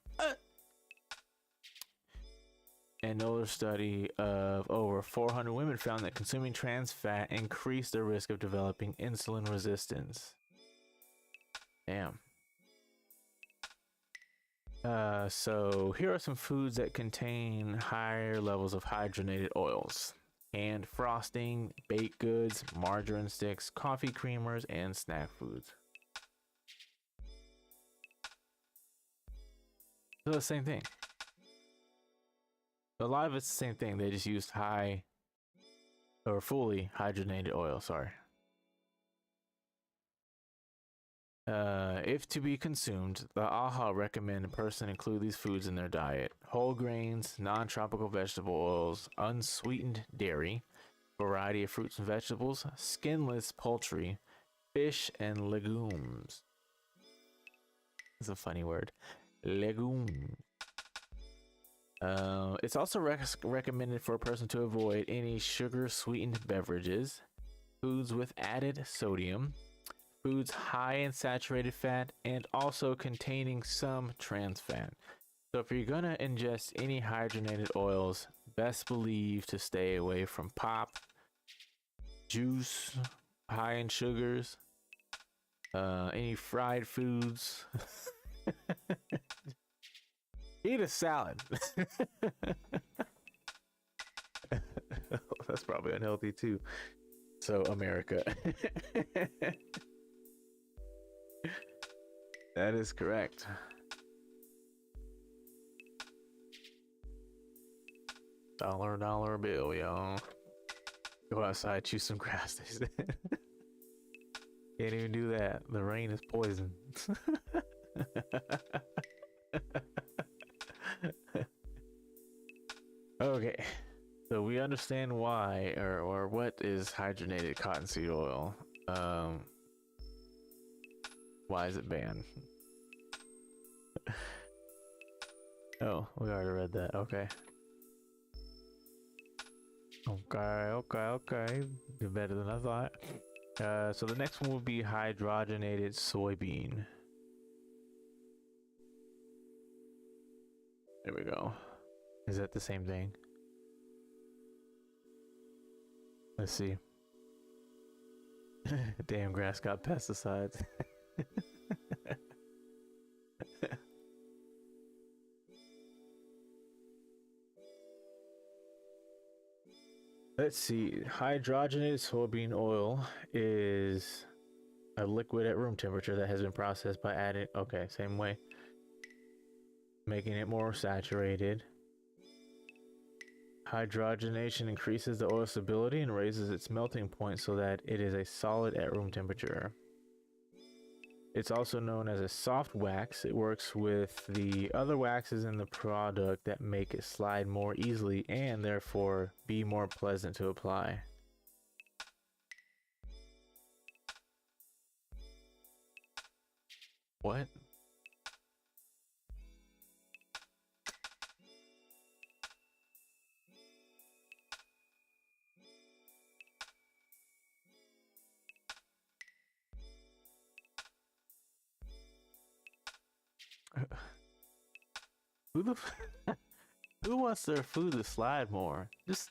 Another study of over 400 women found that consuming trans fat increased their risk of developing insulin resistance. Damn. So here are some foods that contain higher levels of hydrogenated oils: canned frosting, baked goods, margarine sticks, coffee creamers, and snack foods. So the same thing. A lot of it's the same thing. They just used high or fully hydrogenated oil, sorry. If to be consumed, the AHA recommend a person include these foods in their diet: whole grains, non-tropical vegetable oils, unsweetened dairy, variety of fruits and vegetables, skinless poultry, fish, and legumes. It's a funny word. Legumes. It's also recommended for a person to avoid any sugar-sweetened beverages, foods with added sodium, foods high in saturated fat, and also containing some trans fat. So if you're gonna ingest any hydrogenated oils, best believe to stay away from pop, juice, high in sugars, any fried foods. Eat a salad. That's probably unhealthy too. So America. That is correct. Dollar bill, y'all. Go outside, choose some grass. They said. Can't even do that. The rain is poison. Okay, so we understand why or what is hydrogenated cottonseed oil. Why is it banned? Oh, we already read that. Okay. Okay. You're better than I thought. So the next one will be hydrogenated soybean. There we go. Is that the same thing? Let's see. Damn, grass got pesticides. Let's see. Hydrogenated soybean oil is a liquid at room temperature that has been processed by adding, okay, same way, making it more saturated. Hydrogenation increases the oil stability and raises its melting point so that it is a solid at room temperature. It's also known as a soft wax. It works with the other waxes in the product that make it slide more easily and therefore be more pleasant to apply. What? Who the who wants their food to slide more? Just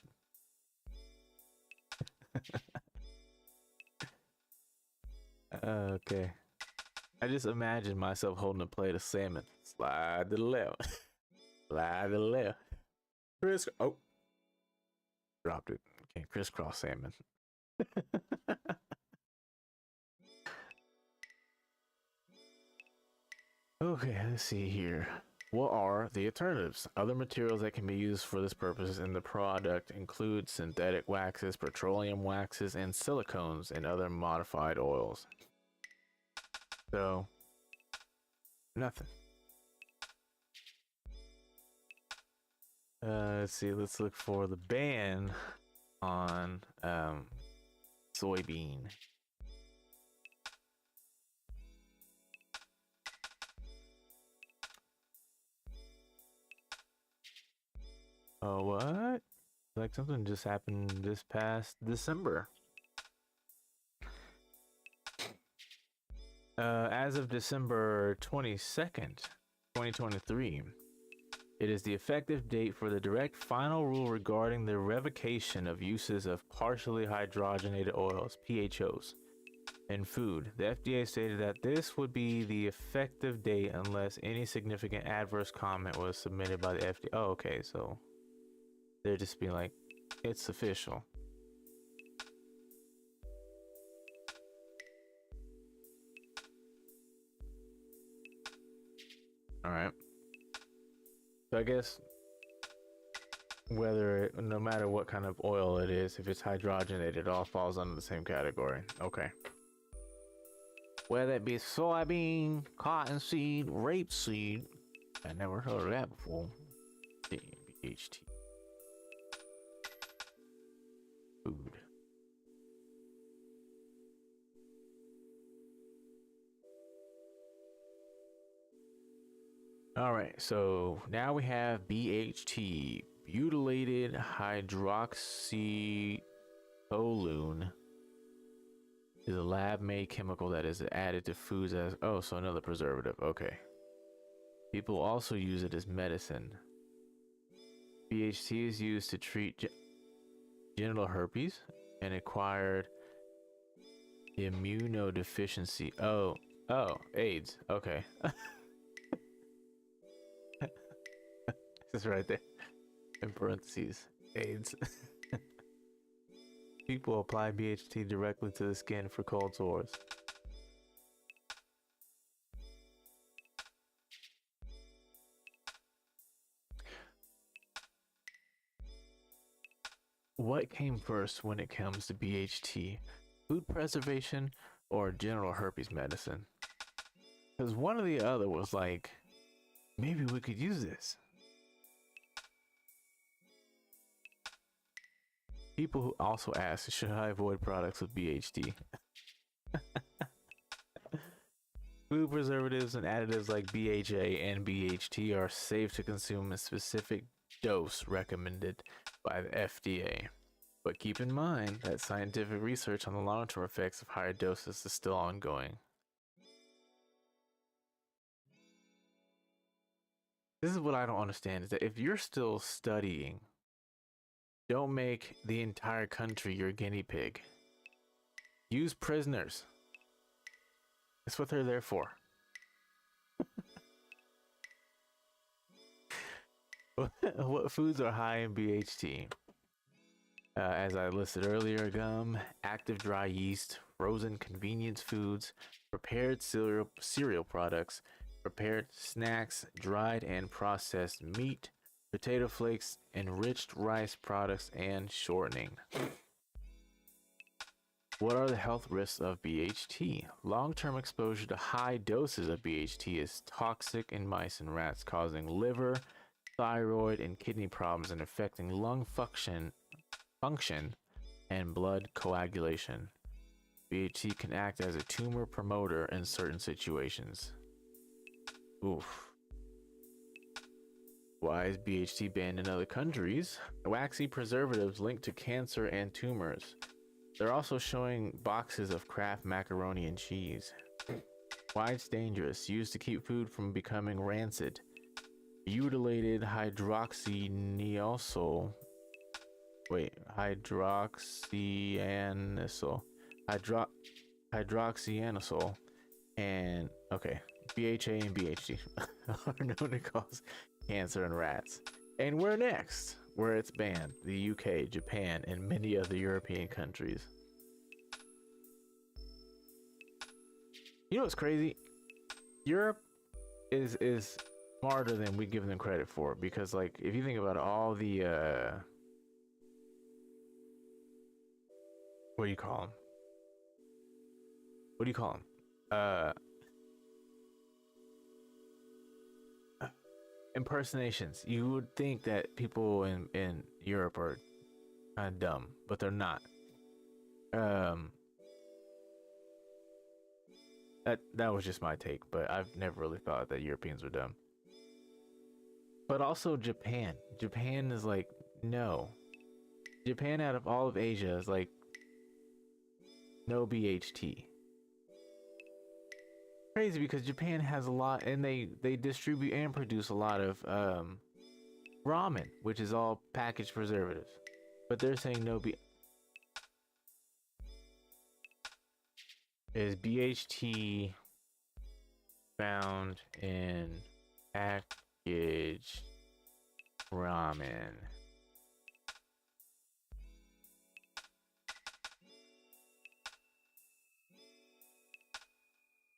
okay. I just imagine myself holding a plate of salmon. Slide to the left. Slide to the left. Oh, dropped it. Okay, crisscross salmon. Okay, let's see here. What are the alternatives? Other materials that can be used for this purpose in the product include synthetic waxes, petroleum waxes, and silicones, and other modified oils. So, nothing. Let's see. Let's look for the ban on soybean. Oh, what? Like something just happened this past December. As of December 22nd, 2023, it is the effective date for the direct final rule regarding the revocation of uses of partially hydrogenated oils, PHOs, in food. The FDA stated that this would be the effective date unless any significant adverse comment was submitted by the FDA. Oh, okay, so they're just being like, it's official. All right. So I guess no matter what kind of oil it is, if it's hydrogenated, it all falls under the same category. Okay. Whether it be soybean, cottonseed, rapeseed, I never heard of that before. BHT. Food. All right, so now we have BHT, butylated hydroxytoluene, is a lab-made chemical that is added to foods as so another preservative. Okay. People also use it as medicine. BHT is used to treat genital herpes and acquired immunodeficiency. Oh, AIDS. Okay. This is right there in parentheses. AIDS. People apply BHT directly to the skin for cold sores. What came first when it comes to BHT? Food preservation or genital herpes medicine? Because one or the other was like, maybe we could use this. People who also ask, should I avoid products with BHT? Food preservatives and additives like BHA and BHT are safe to consume a specific dose recommended by the FDA. But keep in mind that scientific research on the long-term effects of higher doses is still ongoing. This is what I don't understand, is that if you're still studying, don't make the entire country your guinea pig. Use prisoners. That's what they're there for. What foods are high in BHT? As I listed earlier, gum, active dry yeast, frozen convenience foods, prepared cereal products, prepared snacks, dried and processed meat, potato flakes, enriched rice products, and shortening. What are the health risks of BHT? Long-term exposure to high doses of BHT is toxic in mice and rats, causing liver, thyroid, and kidney problems and affecting lung function and blood coagulation. BHT can act as a tumor promoter in certain situations. Oof. Why is BHT banned in other countries? Waxy preservatives linked to cancer and tumors. They're also showing boxes of Kraft macaroni and cheese. Why it's dangerous. Used to keep food from becoming rancid. butylated hydroxyniosol. Wait, hydroxyanisole. Hydroxyanisole. And, okay, BHA and BHD are known to cause cancer in rats. And where next? Where it's banned, the UK, Japan, and many other European countries. You know what's crazy? Europe is smarter than we give them credit for, because like if you think about all the what do you call them? What do you call them? Impersonations. You would think that people in Europe are kind of dumb, but they're not. That was just my take, but I've never really thought that Europeans were dumb. But also Japan. Japan is like, no. Japan out of all of Asia is like no BHT. Crazy, because Japan has a lot, and they distribute and produce a lot of ramen, which is all packaged preservatives. But they're saying no is BHT found in packaged ramen.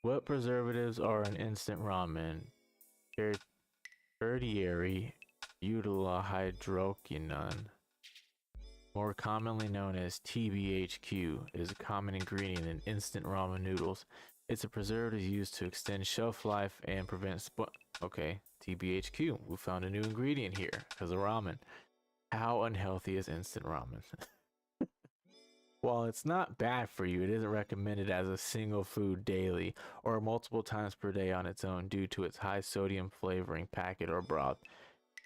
What preservatives are in instant ramen? Tertiary butylhydroquinone, more commonly known as TBHQ, is a common ingredient in instant ramen noodles. It's a preservative used to extend shelf life and prevent okay, TBHQ. We found a new ingredient here because of ramen. How unhealthy is instant ramen? While it's not bad for you, it isn't recommended as a single food daily or multiple times per day on its own due to its high sodium flavoring packet or broth.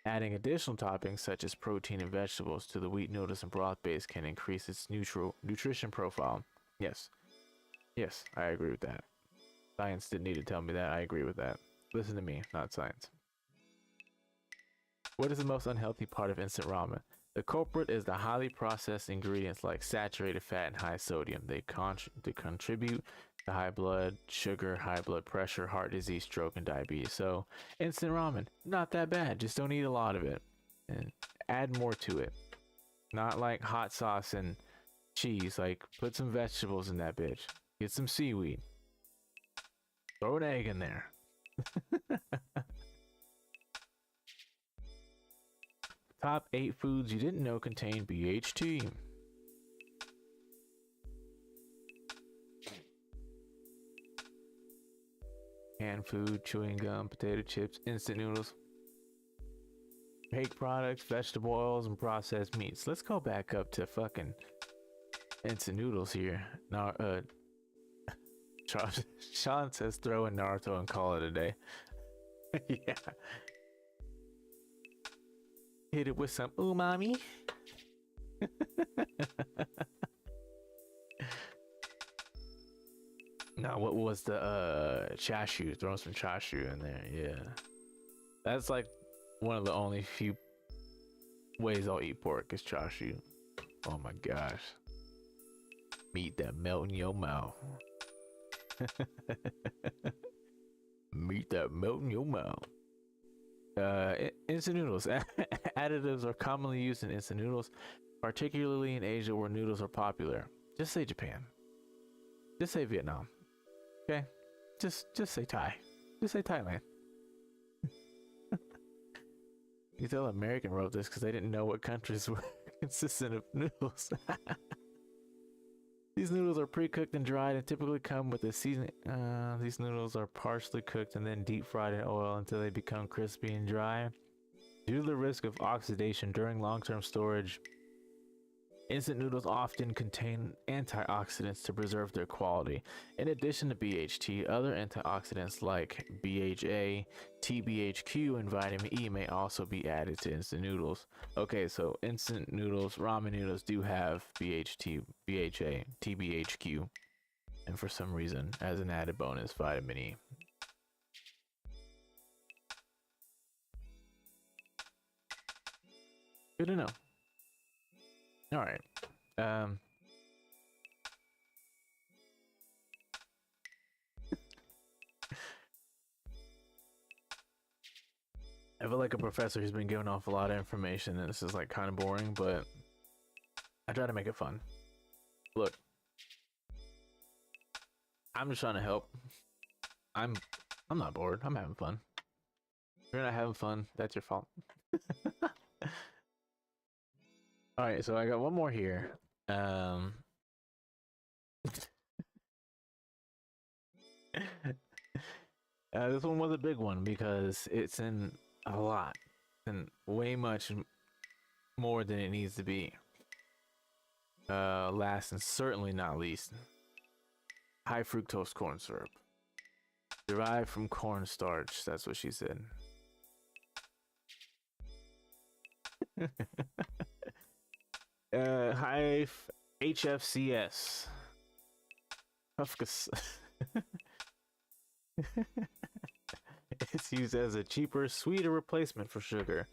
Adding additional toppings such as protein and vegetables to the wheat noodles and broth base can increase its nutrition profile. Yes, I agree with that. Science didn't need to tell me that. I agree with that. Listen to me, not science. What is the most unhealthy part of instant ramen? The culprit is the highly processed ingredients like saturated fat and high sodium. They contribute to high blood sugar, high blood pressure, heart disease, stroke, and diabetes. So instant ramen, not that bad. Just don't eat a lot of it and add more to it. Not like hot sauce and cheese. Like, put some vegetables in that bitch. Get some seaweed. Throw an egg in there. Top 8 foods you didn't know contain BHT. Canned food, chewing gum, potato chips, instant noodles, baked products, vegetable oils, and processed meats. Let's go back up to fucking instant noodles here. Now, Sean says throw in Naruto and call it a day. Yeah. Hit it with some umami. Now, what was the chashu? Throw some chashu in there. Yeah, that's like one of the only few ways I'll eat pork is chashu. Oh my gosh, meat that melt in your mouth. Meat that melt in your mouth. Instant noodles. Additives are commonly used in instant noodles, particularly in Asia where noodles are popular. Just say Japan. Just say Vietnam. Okay? Just say Thai. Just say Thailand. You tell American wrote this because they didn't know what countries were consistent of noodles. These noodles are pre-cooked and dried and typically come with a seasoning. These noodles are partially cooked and then deep fried in oil until they become crispy and dry. Due to the risk of oxidation during long-term storage, instant noodles often contain antioxidants to preserve their quality. In addition to BHT, other antioxidants like BHA, TBHQ, and vitamin E may also be added to instant noodles. Okay, so instant noodles, ramen noodles do have BHT, BHA, TBHQ, and for some reason, as an added bonus, vitamin E. Good to know. All right. I feel like a professor who's been giving off a lot of information, and this is like kind of boring, but I try to make it fun. Look, I'm just trying to help. I'm not bored. I'm having fun. If you're not having fun, that's your fault. All right, so I got one more here. This one was a big one because it's in a lot and way much more than it needs to be. Last and certainly not least, high fructose corn syrup. Derived from cornstarch, that's what she said. High HFCS. It's used as a cheaper, sweeter replacement for sugar.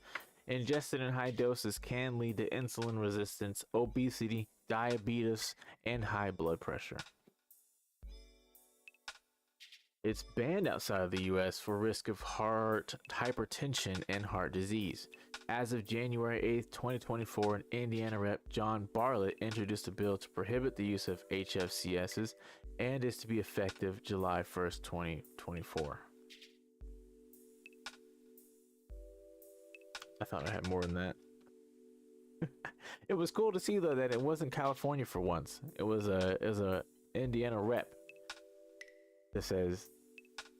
Ingested in high doses can lead to insulin resistance, obesity, diabetes, and high blood pressure. It's banned outside of the US for risk of heart hypertension and heart disease. As of January 8th, 2024, an Indiana Rep. John Bartlett introduced a bill to prohibit the use of HFCSs and is to be effective July 1st, 2024. I thought I had more than that. It was cool to see though that it wasn't California for once. It was a Indiana rep that says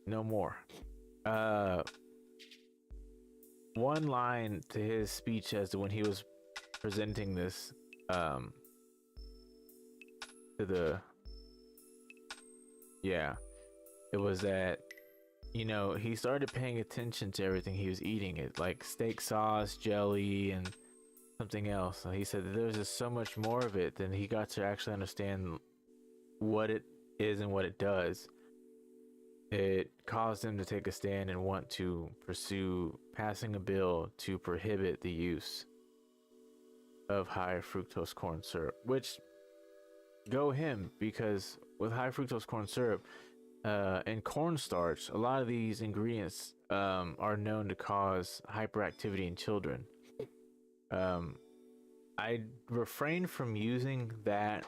no more. One line to his speech as to when he was presenting this to the it was that, you know, he started paying attention to everything he was eating, it like steak sauce, jelly, and something else. And he said that there's just so much more of it than he got to actually understand what it is and what it does. It caused him to take a stand and want to pursue passing a bill to prohibit the use of high fructose corn syrup, which go him, because with high fructose corn syrup and cornstarch, a lot of these ingredients are known to cause hyperactivity in children. I refrain from using that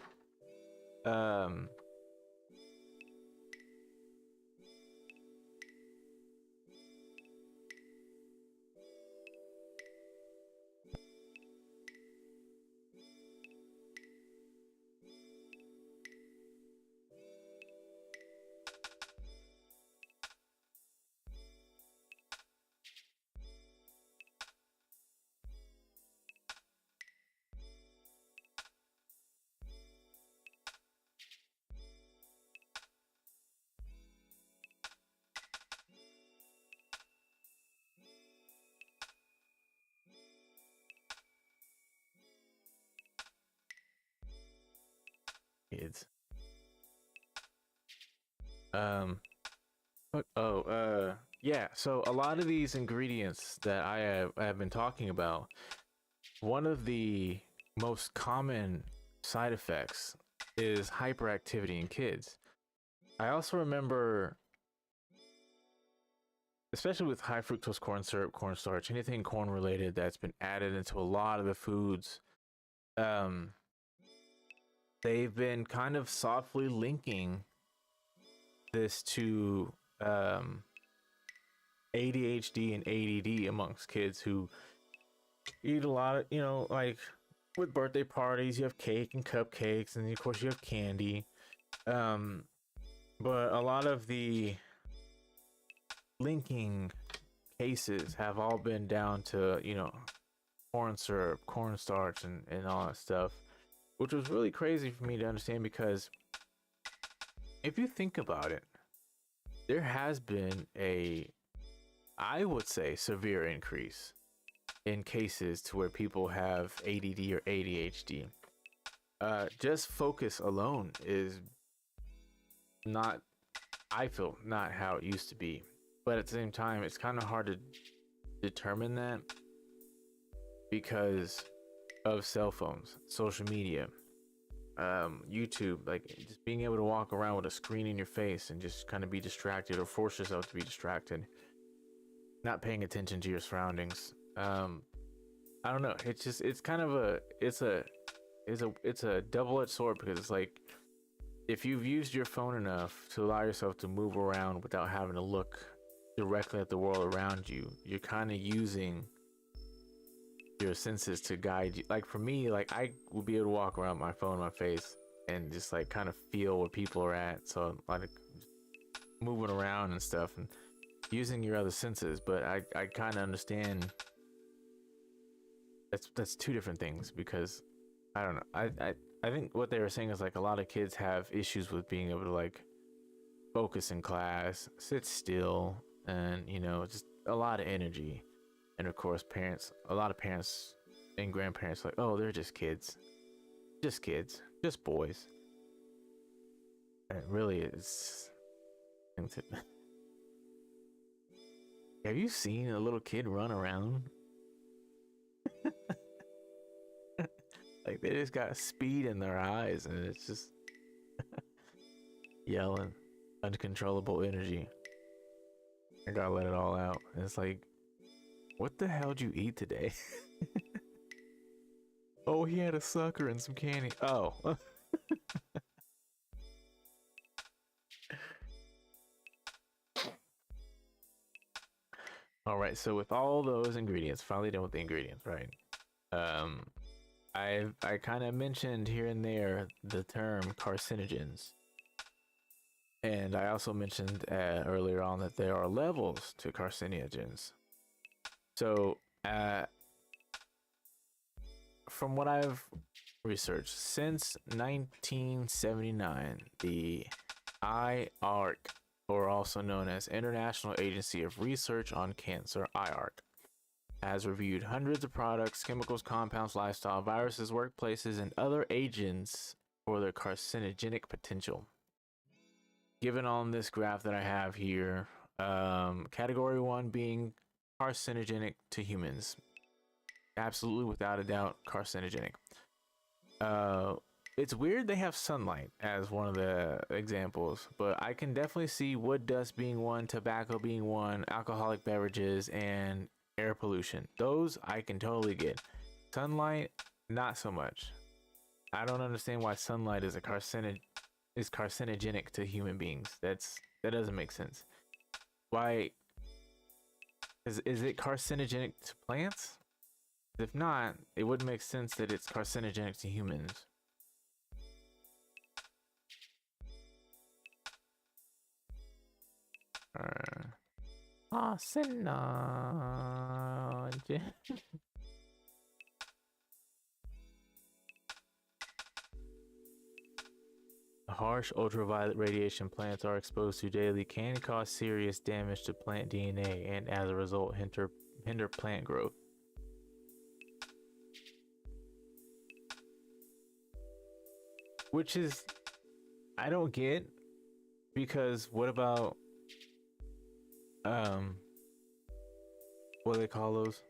kids. Yeah, so a lot of these ingredients that I have been talking about, one of the most common side effects is hyperactivity in kids. I also remember, especially with high fructose corn syrup, cornstarch, anything corn related that's been added into a lot of the foods, they've been kind of softly linking this to ADHD and ADD amongst kids who eat a lot of, you know, like with birthday parties, you have cake and cupcakes, and of course you have candy. But a lot of the linking cases have all been down to, you know, corn syrup, cornstarch, and all that stuff, which was really crazy for me to understand, because if you think about it, there has been a, I would say, severe increase in cases to where people have ADD or ADHD. Just focus alone is not, I feel, not how it used to be. But at the same time, it's kind of hard to determine that. because of cell phones, social media, YouTube, like just being able to walk around with a screen in your face and just kind of be distracted or force yourself to be distracted, not paying attention to your surroundings. I don't know. It's just, it's kind of it's a double-edged sword, because it's like, if you've used your phone enough to allow yourself to move around without having to look directly at the world around you, you're kind of using your senses to guide you. Like for me, like I will be able to walk around with my phone in my face and just like kind of feel where people are at. So like moving around and stuff and using your other senses. But I kind of understand that's two different things, because I don't know. I think what they were saying is like a lot of kids have issues with being able to like focus in class, sit still, and you know, just a lot of energy. And of course, a lot of parents and grandparents are like, oh, they're just kids, just boys. And really, it's. Have you seen a little kid run around? Like they just got speed in their eyes, and it's just yelling, uncontrollable energy. I gotta let it all out. And it's like, what the hell did you eat today? Oh, he had a sucker and some candy. Oh. All right, so with all those ingredients, finally done with the ingredients, right? I kind of mentioned here and there the term carcinogens, and I also mentioned earlier on that there are levels to carcinogens. So, from what I've researched, since 1979, the IARC, or also known as International Agency of Research on Cancer, IARC, has reviewed hundreds of products, chemicals, compounds, lifestyle, viruses, workplaces, and other agents for their carcinogenic potential. Given on this graph that I have here, category 1 being carcinogenic to humans. Absolutely, without a doubt, carcinogenic. It's weird they have sunlight as one of the examples, but I can definitely see wood dust being one, tobacco being one, alcoholic beverages, and air pollution. Those I can totally get. Sunlight, not so much. I don't understand why sunlight is carcinogenic to human beings. That doesn't make sense. Why is it carcinogenic to plants? If not, it wouldn't make sense that it's carcinogenic to humans. Carcinogen. The harsh ultraviolet radiation plants are exposed to daily can cause serious damage to plant DNA and as a result hinder plant growth. Which is, I don't get, because what about what do they call those?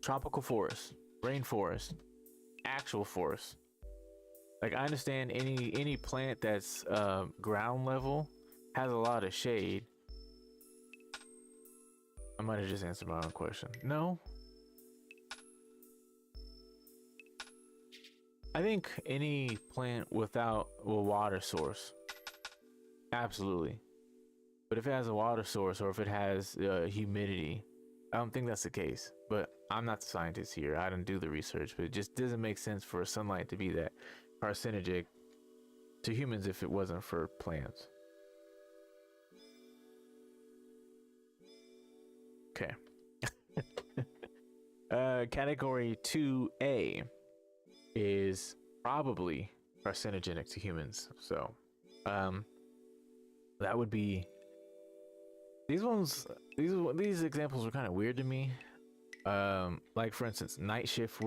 Tropical forest, rainforest, actual forest. Like I understand any plant that's ground level has a lot of shade. I might have just answered my own question. No. I think any plant without a water source, absolutely. But if it has a water source or if it has humidity, I don't think that's the case. But I'm not the scientist here. I didn't do the research, but it just doesn't make sense for sunlight to be that carcinogenic to humans if it wasn't for plants. Okay. Category 2A is probably carcinogenic to humans. So, that would be these examples are kind of weird to me. Like for instance, night shift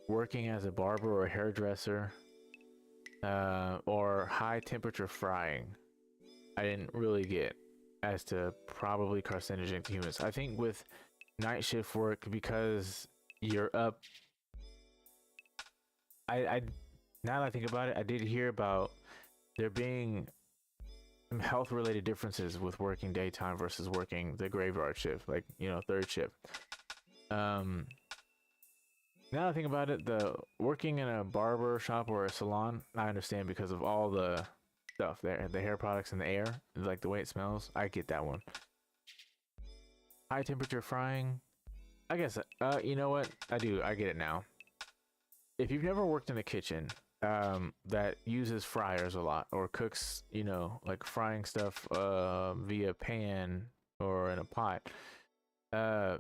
working as a barber or a hairdresser, or high temperature frying. I didn't really get as to probably carcinogenic to humans. I think with night shift work because you're up. I now that I think about it, I did hear about there being some health related differences with working daytime versus working the graveyard shift, like, you know, third shift. Um, Now that I think about it, the working in a barber shop or a salon, I understand because of all the stuff there, the hair products in the air, like the way it smells. I get that one. High temperature frying, I guess. You know what? I do. I get it now. If you've never worked in a kitchen, that uses fryers a lot or cooks, you know, like frying stuff, via pan or in a pot, uh,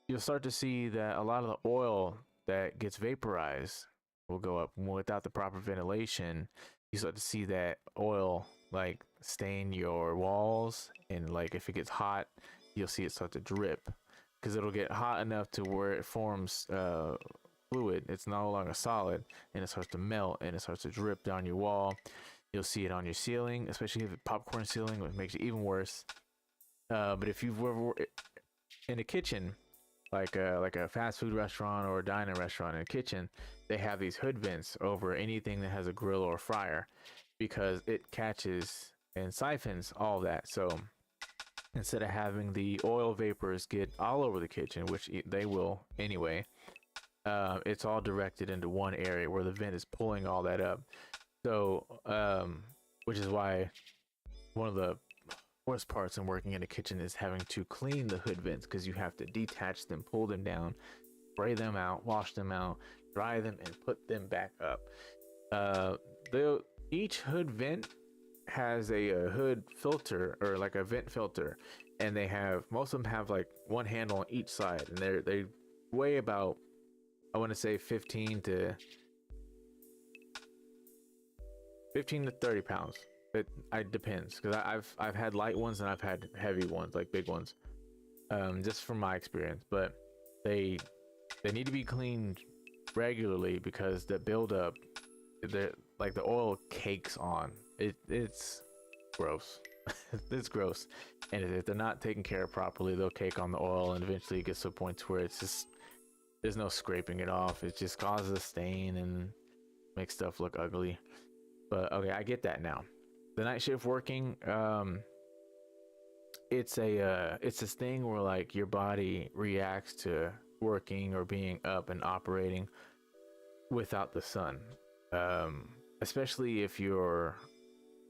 you'll start to see that a lot of the oil that gets vaporized will go up without the proper ventilation. You start to see that oil like stain your walls, and like if it gets hot, you'll see it start to drip because it'll get hot enough to where it forms fluid. It's no longer solid, and it starts to melt and it starts to drip down your wall. You'll see it on your ceiling, especially if it's popcorn ceiling, which makes it even worse. But if you've ever in a kitchen, like a fast food restaurant or a dining restaurant, in a kitchen, they have these hood vents over anything that has a grill or a fryer because it catches and siphons all that. So instead of having the oil vapors get all over the kitchen, which they will anyway, it's all directed into one area where the vent is pulling all that up. So which is why one of the worst parts in working in a kitchen is having to clean the hood vents, because you have to detach them, pull them down, spray them out, wash them out, dry them, and put them back up. Each hood vent has a hood filter, or like a vent filter, and most of them have like one handle on each side, and they weigh about, I want to say 15 to 30 pounds. It depends, because I've had light ones and I've had heavy ones, like big ones, just from my experience. But they need to be cleaned regularly because the buildup, like the oil cakes on it. It's gross. It's gross, and if they're not taken care of properly, they'll cake on the oil, and eventually it gets to a point where it's just, there's no scraping it off. It just causes a stain and makes stuff look ugly. But okay, I get that now. The night shift working, it's this thing where like your body reacts to working or being up and operating without the sun, especially if you're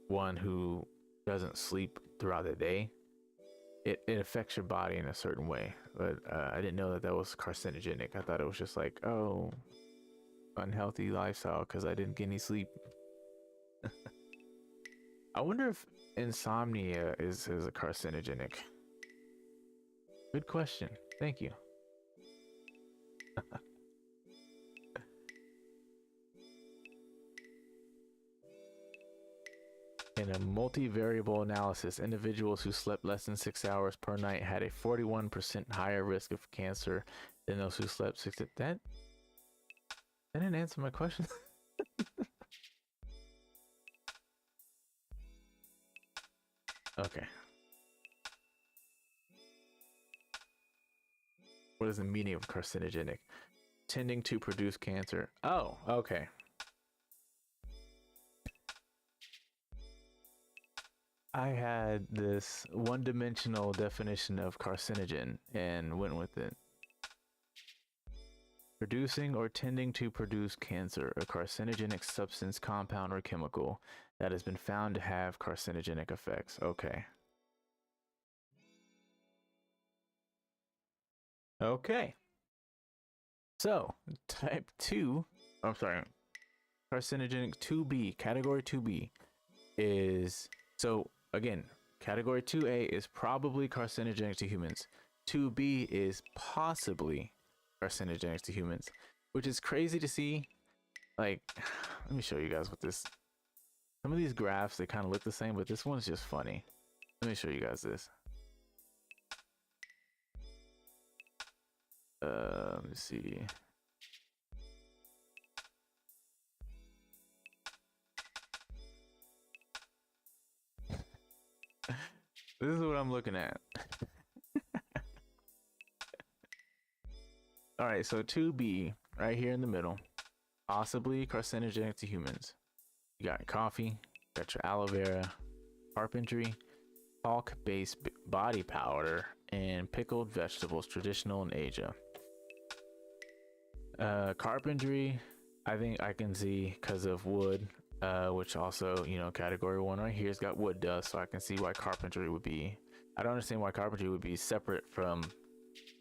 one who doesn't sleep throughout the day. It affects your body in a certain way. But I didn't know that was carcinogenic. I thought it was just like, oh, unhealthy lifestyle because I didn't get any sleep. I wonder if insomnia is a carcinogenic. Good question. Thank you. In a multivariable analysis, individuals who slept less than 6 hours per night had a 41% higher risk of cancer than those who slept 6. That didn't answer my question. Okay. What is the meaning of carcinogenic? Tending to produce cancer. Oh, okay. I had this one-dimensional definition of carcinogen and went with it. Producing or tending to produce cancer, a carcinogenic substance, compound, or chemical that has been found to have carcinogenic effects. Okay. Okay. So, type 2, I'm sorry, carcinogenic 2B, category 2B is, so again, category 2A is probably carcinogenic to humans. 2B is possibly carcinogenic to humans, which is crazy to see. Like, let me show you guys what this, some of these graphs, they kind of look the same, but this one's just funny. Let me show you guys this. Let me see. This is what I'm looking at. All right, so 2B right here in the middle, possibly carcinogenic to humans. You got coffee, got your aloe vera, carpentry, talc-based body powder, and pickled vegetables, traditional in Asia. Carpentry, I think I can see because of wood, which also, you know, category 1 right here's got wood dust, so I can see why carpentry would be. I don't understand why carpentry would be separate from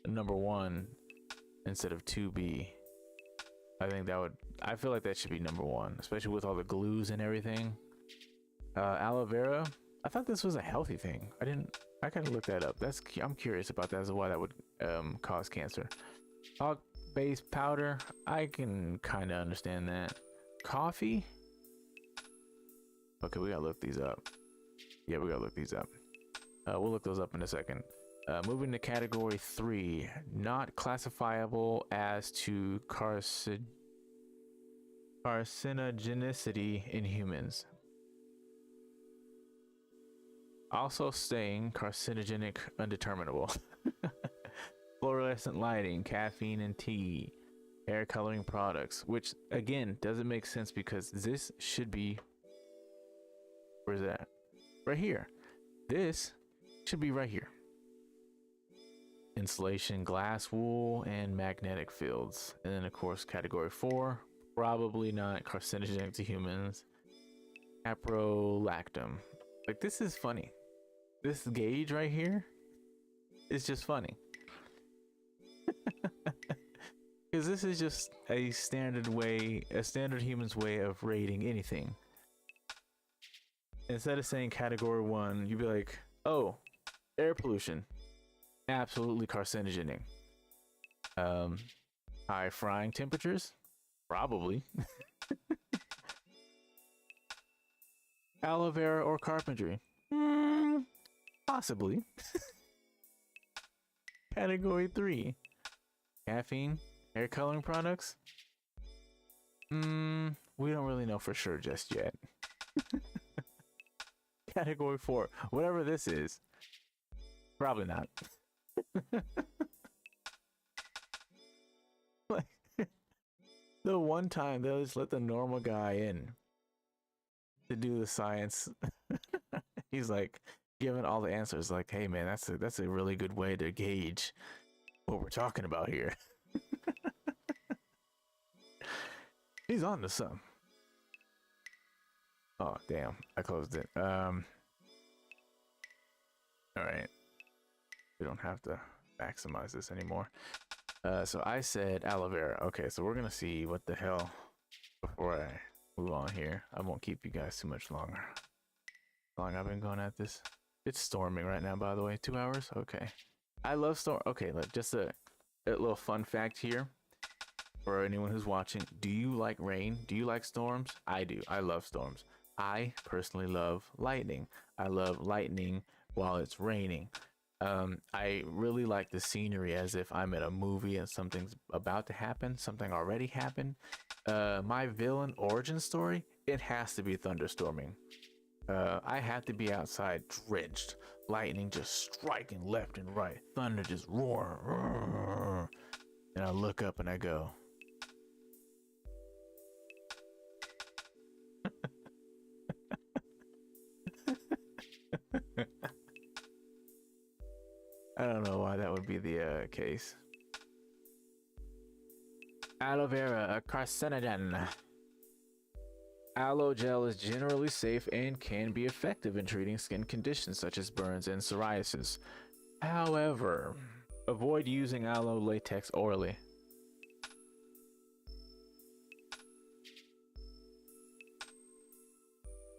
number 1 instead of 2B. I feel like that should be number 1, especially with all the glues and everything. Aloe vera, I thought this was a healthy thing. I gotta look that up. I'm curious about that as to why that would cause cancer. Talc-based powder, I can kind of understand that. Coffee, okay, we gotta look these up. Yeah, we gotta look these up. We'll look those up in a second. Moving to category 3, not classifiable as to carcinogenicity in humans. Also staying carcinogenic, undeterminable. Fluorescent lighting, caffeine and tea, hair coloring products, which again doesn't make sense because this should be, where's that? Right here. This should be right here. Insulation, glass, wool, and magnetic fields. And then of course category 4, probably not carcinogenic to humans. Caprolactam. Like, this is funny. This gauge right here is just funny. Because this is just a standard human's way of rating anything. Instead of saying category 1, you'd be like, oh, air pollution, absolutely carcinogenic. High frying temperatures, probably. Aloe vera or carpentry, possibly. Category 3, caffeine, hair coloring products. We don't really know for sure just yet. Category 4, whatever this is, probably not. Like, the one time they'll just let the normal guy in to do the science. He's like giving all the answers, like, hey man, that's a really good way to gauge what we're talking about here. He's on to some. Oh damn, I closed it. All right, we don't have to maximize this anymore. So I said aloe vera. Okay, so we're gonna see what the hell before I move on here. I won't keep you guys too much longer. How long I've been going at this? It's storming right now, by the way. 2 hours. Okay, I love storm. Okay, look, just a little fun fact here for anyone who's watching. Do you like rain? Do you like storms? I do. I love storms. I personally love lightning. I love lightning while it's raining. I really like the scenery as if I'm in a movie and something's about to happen, something already happened. My villain origin story, it has to be thunderstorming. I have to be outside drenched, lightning just striking left and right, thunder just roaring, and I look up and I go, I don't know why that would be the case. Aloe vera, a carcinogen. Aloe gel is generally safe and can be effective in treating skin conditions such as burns and psoriasis. However, avoid using aloe latex orally.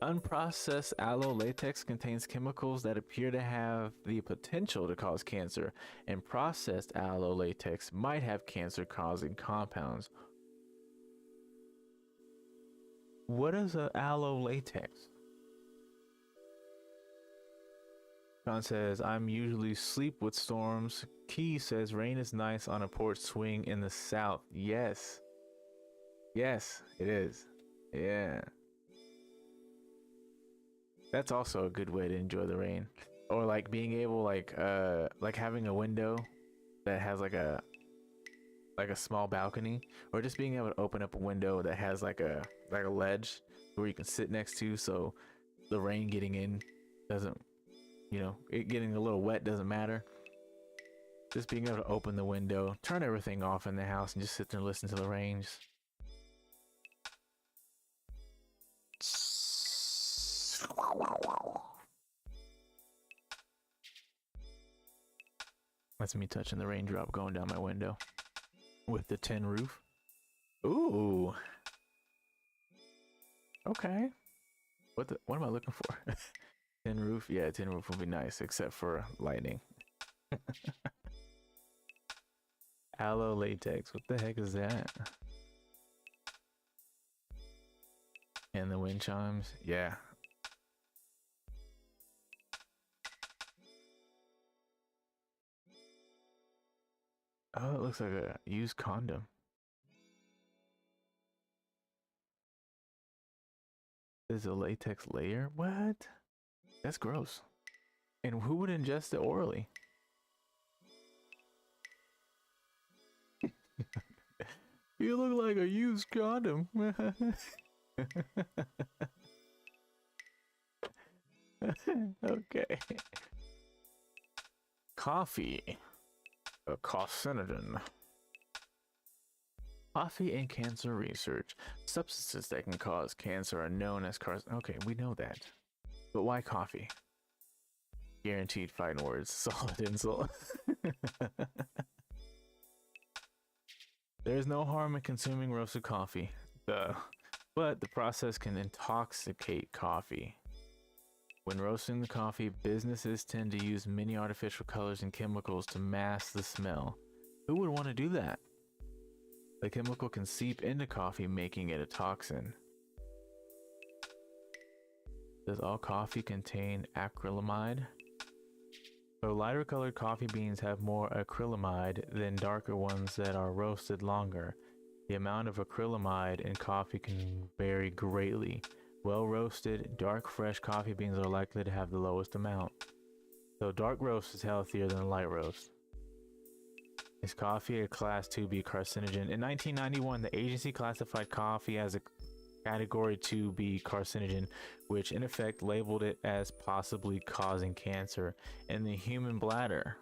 Unprocessed aloe latex contains chemicals that appear to have the potential to cause cancer, and processed aloe latex might have cancer-causing compounds. What is an aloe latex? John says, I'm usually sleep with storms. Key says, rain is nice on a porch swing in the south. Yes. Yes, it is. Yeah. That's also a good way to enjoy the rain. Or like being able like having a window that has like a like a small balcony, or just being able to open up a window that has like a ledge where you can sit next to, so the rain getting in doesn't, you know, it getting a little wet doesn't matter. Just being able to open the window, turn everything off in the house, and just sit there and listen to the rain. That's me touching the raindrop going down my window with the tin roof. Ooh. Okay. What am I looking for? Tin roof? Yeah, tin roof would be nice, except for lightning. Aloe latex. What the heck is that? And the wind chimes. Yeah. Oh, it looks like a used condom. There's a latex layer? What? That's gross. And who would ingest it orally? You look like a used condom. Okay. Coffee. A carcinogen. Coffee and cancer research. Substances that can cause cancer are known as Okay, we know that. But why coffee? Guaranteed fighting words. Solid insult. There's no harm in consuming roasted coffee. But the process can intoxicate coffee. When roasting the coffee, businesses tend to use many artificial colors and chemicals to mask the smell. Who would want to do that? The chemical can seep into coffee, making it a toxin. Does all coffee contain acrylamide? So lighter colored coffee beans have more acrylamide than darker ones that are roasted longer. The amount of acrylamide in coffee can vary greatly. Well roasted, dark fresh coffee beans are likely to have the lowest amount. So dark roast is healthier than light roast. Is coffee a class 2B carcinogen? In 1991, the agency classified coffee as a category 2B carcinogen, which in effect labeled it as possibly causing cancer in the human bladder.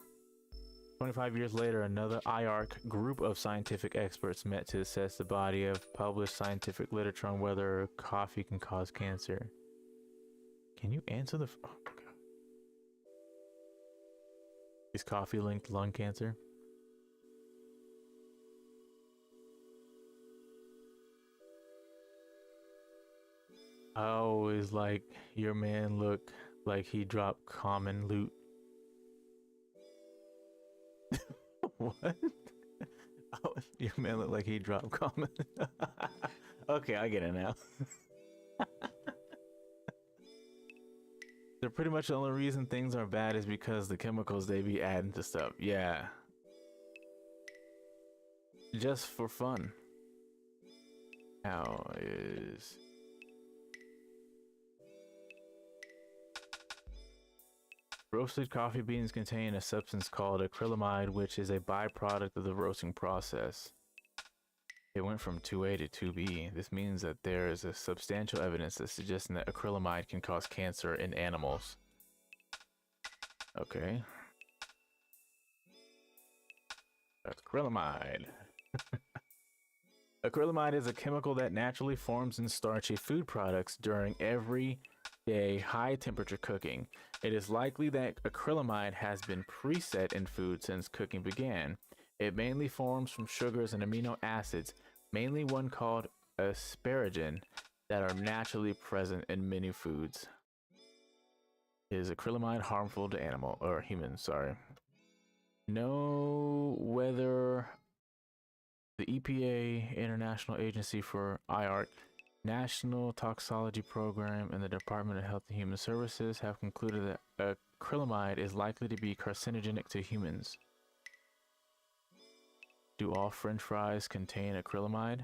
25 years later, another IARC group of scientific experts met to assess the body of published scientific literature on whether coffee can cause cancer. Can you answer the... Oh my God. Is coffee linked to lung cancer? I always like your man look like he dropped common loot. What? Oh, your man look like he dropped common. Okay, I get it now. They're pretty much the only reason things are bad is because the chemicals they be adding to stuff. Yeah. Just for fun. How is... Roasted coffee beans contain a substance called acrylamide, which is a byproduct of the roasting process. It went from 2A to 2B. This means that there is a substantial evidence that suggests that acrylamide can cause cancer in animals. Okay. That's acrylamide. Acrylamide is a chemical that naturally forms in starchy food products during everyday high temperature cooking. It is likely that acrylamide has been preset in food since cooking began. It mainly forms from sugars and amino acids, mainly one called asparagine, that are naturally present in many foods. Is acrylamide harmful to humans? Sorry. Know whether the EPA, International Agency for IARC, National Toxicology Program, and the Department of Health and Human Services have concluded that acrylamide is likely to be carcinogenic to humans. Do all French fries contain acrylamide?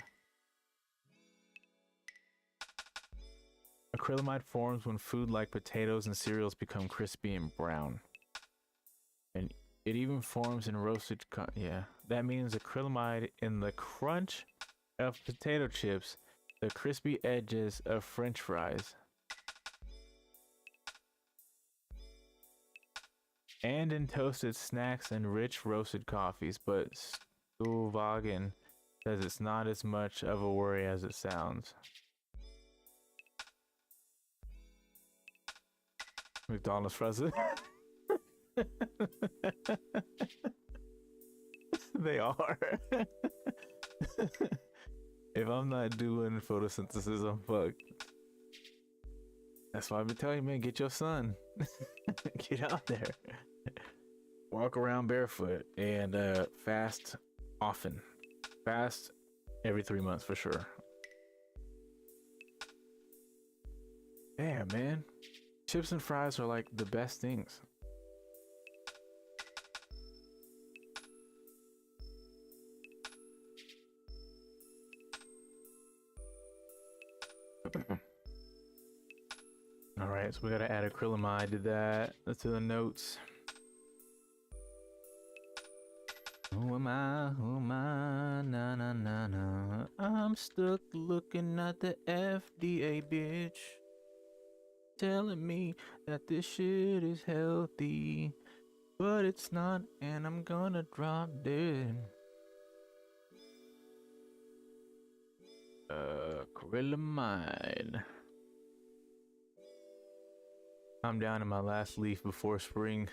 Acrylamide forms when food like potatoes and cereals become crispy and brown. And it even forms in roasted yeah. That means acrylamide in the crunch of potato chips, the crispy edges of French fries, and in toasted snacks and rich roasted coffees. But Stuvagen says it's not as much of a worry as it sounds. McDonald's president. They are. If I'm not doing photosynthesis, I'm fucked. That's why I've been telling you, man, get your son. Get out there. Walk around barefoot and fast often. Fast every 3 months for sure. Damn, man. Chips and fries are like the best things. All right, so we gotta add acrylamide to that. That's to the notes. Who am I? Who am I? Na na na na. I'm stuck looking at the FDA, bitch, telling me that this shit is healthy, but it's not, and I'm gonna drop dead. Acrylamide. I'm down to my last leaf before spring.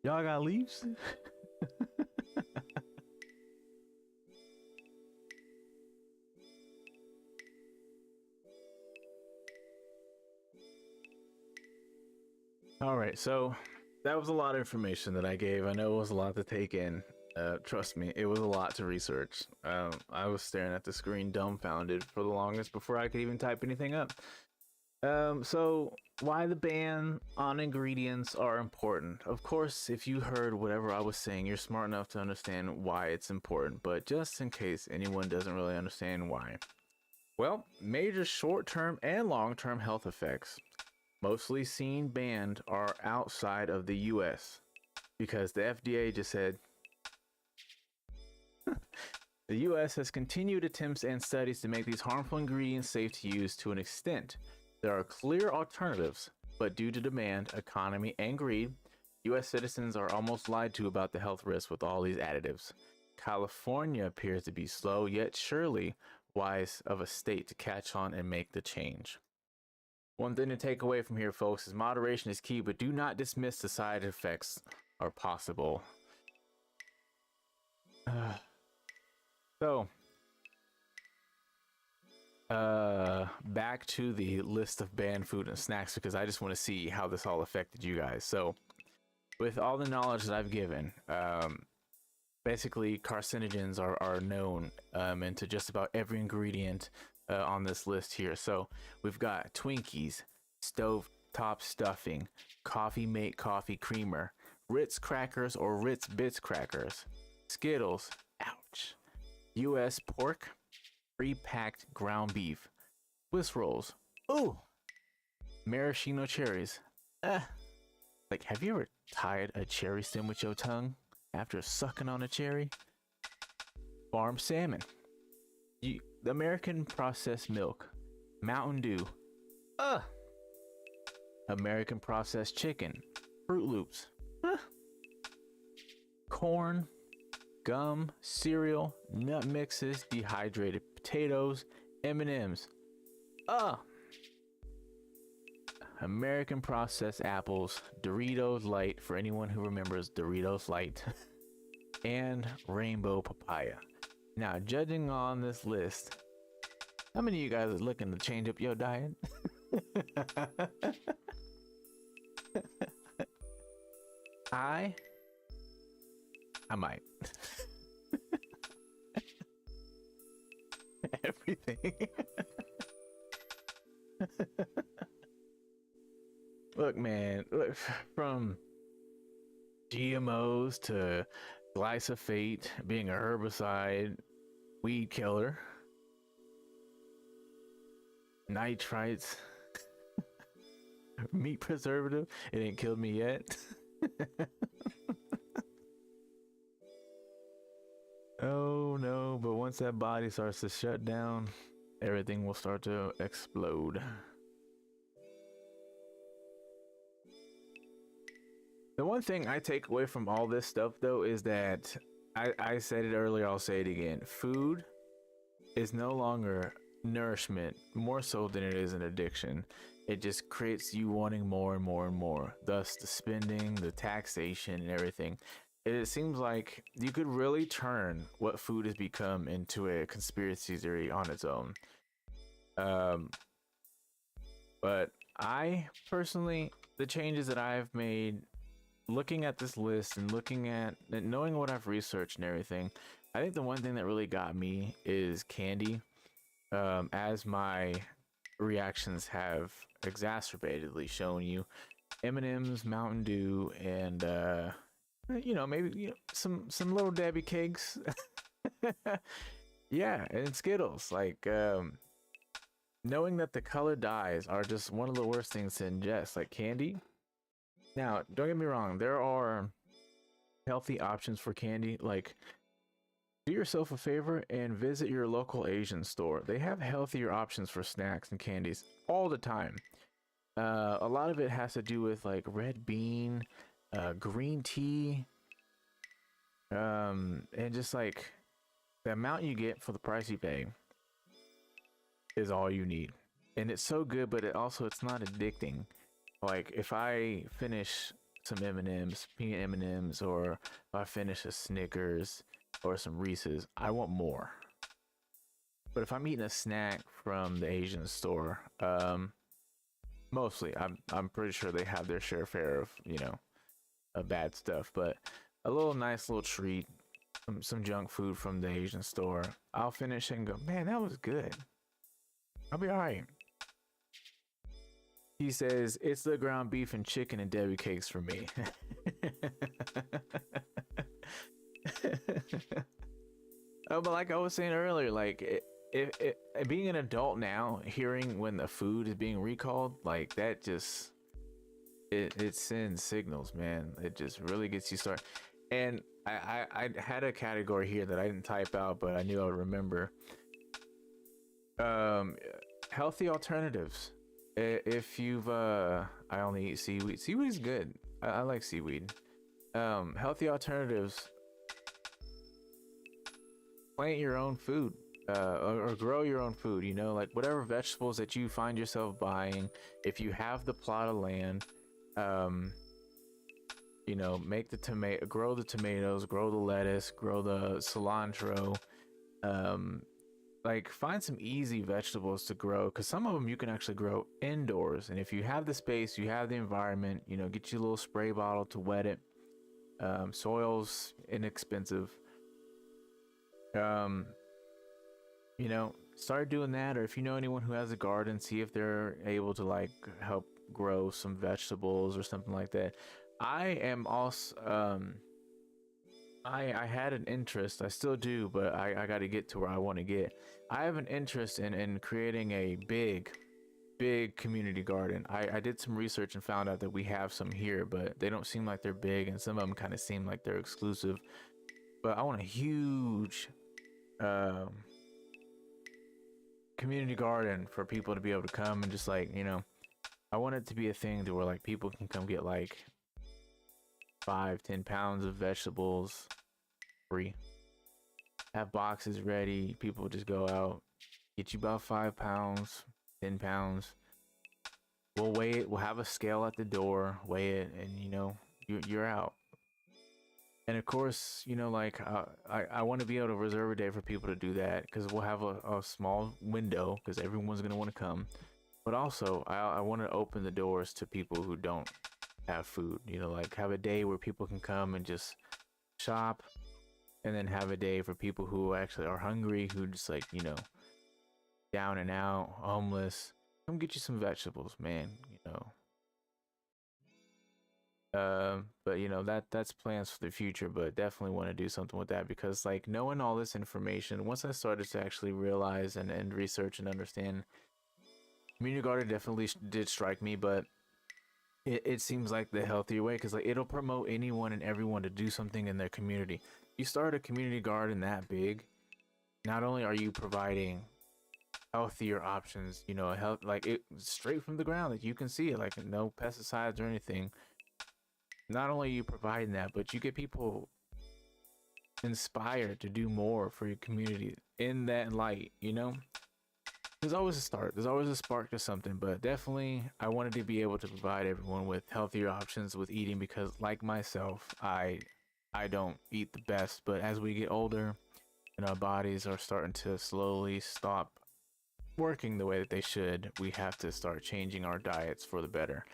Y'all got leaves? All right, so that was a lot of information that I gave. I know it was a lot to take in. Trust me, it was a lot to research. I was staring at the screen dumbfounded for the longest before I could even type anything up. So why the ban on ingredients are important. Of course, if you heard whatever I was saying, you're smart enough to understand why it's important, but just in case anyone doesn't really understand why. Well, major short-term and long-term health effects, mostly seen banned, are outside of the US because the FDA just said, the US has continued attempts and studies to make these harmful ingredients safe to use to an extent. There are clear alternatives, but due to demand, economy, and greed, US citizens are almost lied to about the health risks with all these additives. California appears to be slow, yet surely wise of a state to catch on and make the change. One thing to take away from here, folks, is moderation is key, but do not dismiss the side effects are possible. So, back to the list of banned food and snacks, because I just want to see how this all affected you guys. So, with all the knowledge that I've given, basically carcinogens are known into just about every ingredient on this list here. So, we've got Twinkies, stovetop stuffing, coffee mate coffee creamer, Ritz crackers or Ritz Bits crackers, Skittles, ouch, US pork, pre-packed ground beef, Swiss rolls, ooh, maraschino cherries. Like, have you ever tied a cherry stem with your tongue after sucking on a cherry? Farm salmon, the American processed milk, Mountain Dew, American processed chicken, Fruit Loops, corn, gum, cereal, nut mixes, dehydrated potatoes, M&Ms. American processed apples, Doritos Light, for anyone who remembers Doritos Light, and rainbow papaya. Now, judging on this list, how many of you guys are looking to change up your diet? I might. Everything. Look, man, look, from GMOs to glyphosate being a herbicide, weed killer, nitrites, meat preservative, it ain't killed me yet. Oh no, but once that body starts to shut down, everything will start to explode. The one thing I take away from all this stuff though is that I said it earlier, I'll say it again. Food is no longer nourishment, more so than it is an addiction. It just creates you wanting more and more and more. Thus, the spending, the taxation, and everything. It seems like you could really turn what food has become into a conspiracy theory on its own. Um, but I personally, the changes that I've made, looking at this list and looking at and knowing what I've researched and everything, I think the one thing that really got me is candy. As my reactions have exacerbatedly shown you, M&M's, Mountain Dew, and maybe some little Debbie cakes. Yeah, and Skittles. Like knowing that the color dyes are just one of the worst things to ingest, like candy. Now, don't get me wrong, there are healthy options for candy. Like, do yourself a favor and visit your local Asian store. They have healthier options for snacks and candies all the time. A lot of it has to do with like red bean, green tea, and just like the amount you get for the price you pay is all you need. And it's so good, but it's not addicting. Like if I finish some M&Ms, peanut M&Ms, or if I finish a Snickers or some Reese's, I want more. But if I'm eating a snack from the Asian store, mostly I'm pretty sure they have their share of bad stuff, but a little nice little treat, some junk food from the Asian store, I'll finish and go, man, that was good. I'll be all right. He says it's the ground beef and chicken and Debbie cakes for me. Oh, but like I was saying earlier, like being an adult now, hearing when the food is being recalled, like that just it sends signals, man. It just really gets you started. And I had a category here that I didn't type out, but I knew I would remember. Um, Healthy alternatives. If you've I only eat seaweed. Seaweed is good. I like seaweed. Healthy alternatives. Plant your own food, or grow your own food. You know, like whatever vegetables that you find yourself buying. If you have the plot of land, make the tomato, grow the tomatoes, grow the lettuce, grow the cilantro. Like find some easy vegetables to grow, because some of them you can actually grow indoors. And if you have the space, you have the environment, get you a little spray bottle to wet it. Soil's inexpensive. Start doing that, or if you know anyone who has a garden, see if they're able to like help grow some vegetables or something like that. I am also I had an interest, I still do, but I got to get to where I want to get. I have an interest in creating a big community garden. I did some research and found out that we have some here, but they don't seem like they're big, and some of them kind of seem like they're exclusive. But I want a huge community garden for people to be able to come and just like, I want it to be a thing to where like people can come get like 5-10 pounds of vegetables free. Have boxes ready. People just go out, get you about 5 pounds, 10 pounds. We'll weigh it. We'll have a scale at the door, weigh it, and you're out. And of course, I want to be able to reserve a day for people to do that, because we'll have a small window, because everyone's going to want to come. But also, I want to open the doors to people who don't have food, like have a day where people can come and just shop, and then have a day for people who actually are hungry, who just like, down and out, homeless. Come get you some vegetables, man, but that's plans for the future, but definitely want to do something with that, because like knowing all this information, once I started to actually realize and research and understand, community garden definitely did strike me. But it seems like the healthier way, because like it'll promote anyone and everyone to do something in their community. You start a community garden that big, not only are you providing healthier options, you know, health like it straight from the ground, like you can see it, like no pesticides or anything. Not only are you providing that, but you get people inspired to do more for your community in that light, you know? There's always a start, there's always a spark to something, but definitely I wanted to be able to provide everyone with healthier options with eating, because like myself, I don't eat the best, but as we get older and our bodies are starting to slowly stop working the way that they should, we have to start changing our diets for the better.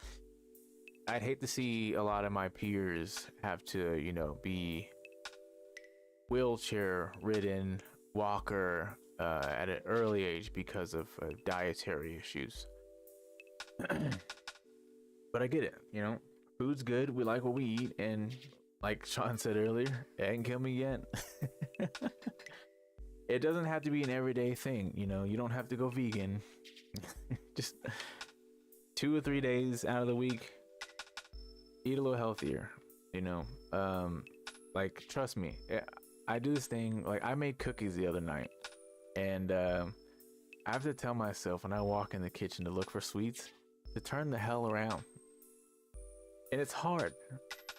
I'd hate to see a lot of my peers have to, you know, be wheelchair ridden, walker at an early age because of dietary issues. But I get it, you know, food's good, we like what we eat, and like Sean said earlier, it ain't kill me yet. It doesn't have to be an everyday thing, you know, you don't have to go vegan. Just 2 or 3 days out of the week, eat a little healthier, you know. Like trust me, I do this thing, like I made cookies the other night, and I have to tell myself when I walk in the kitchen to look for sweets to turn the hell around. And it's hard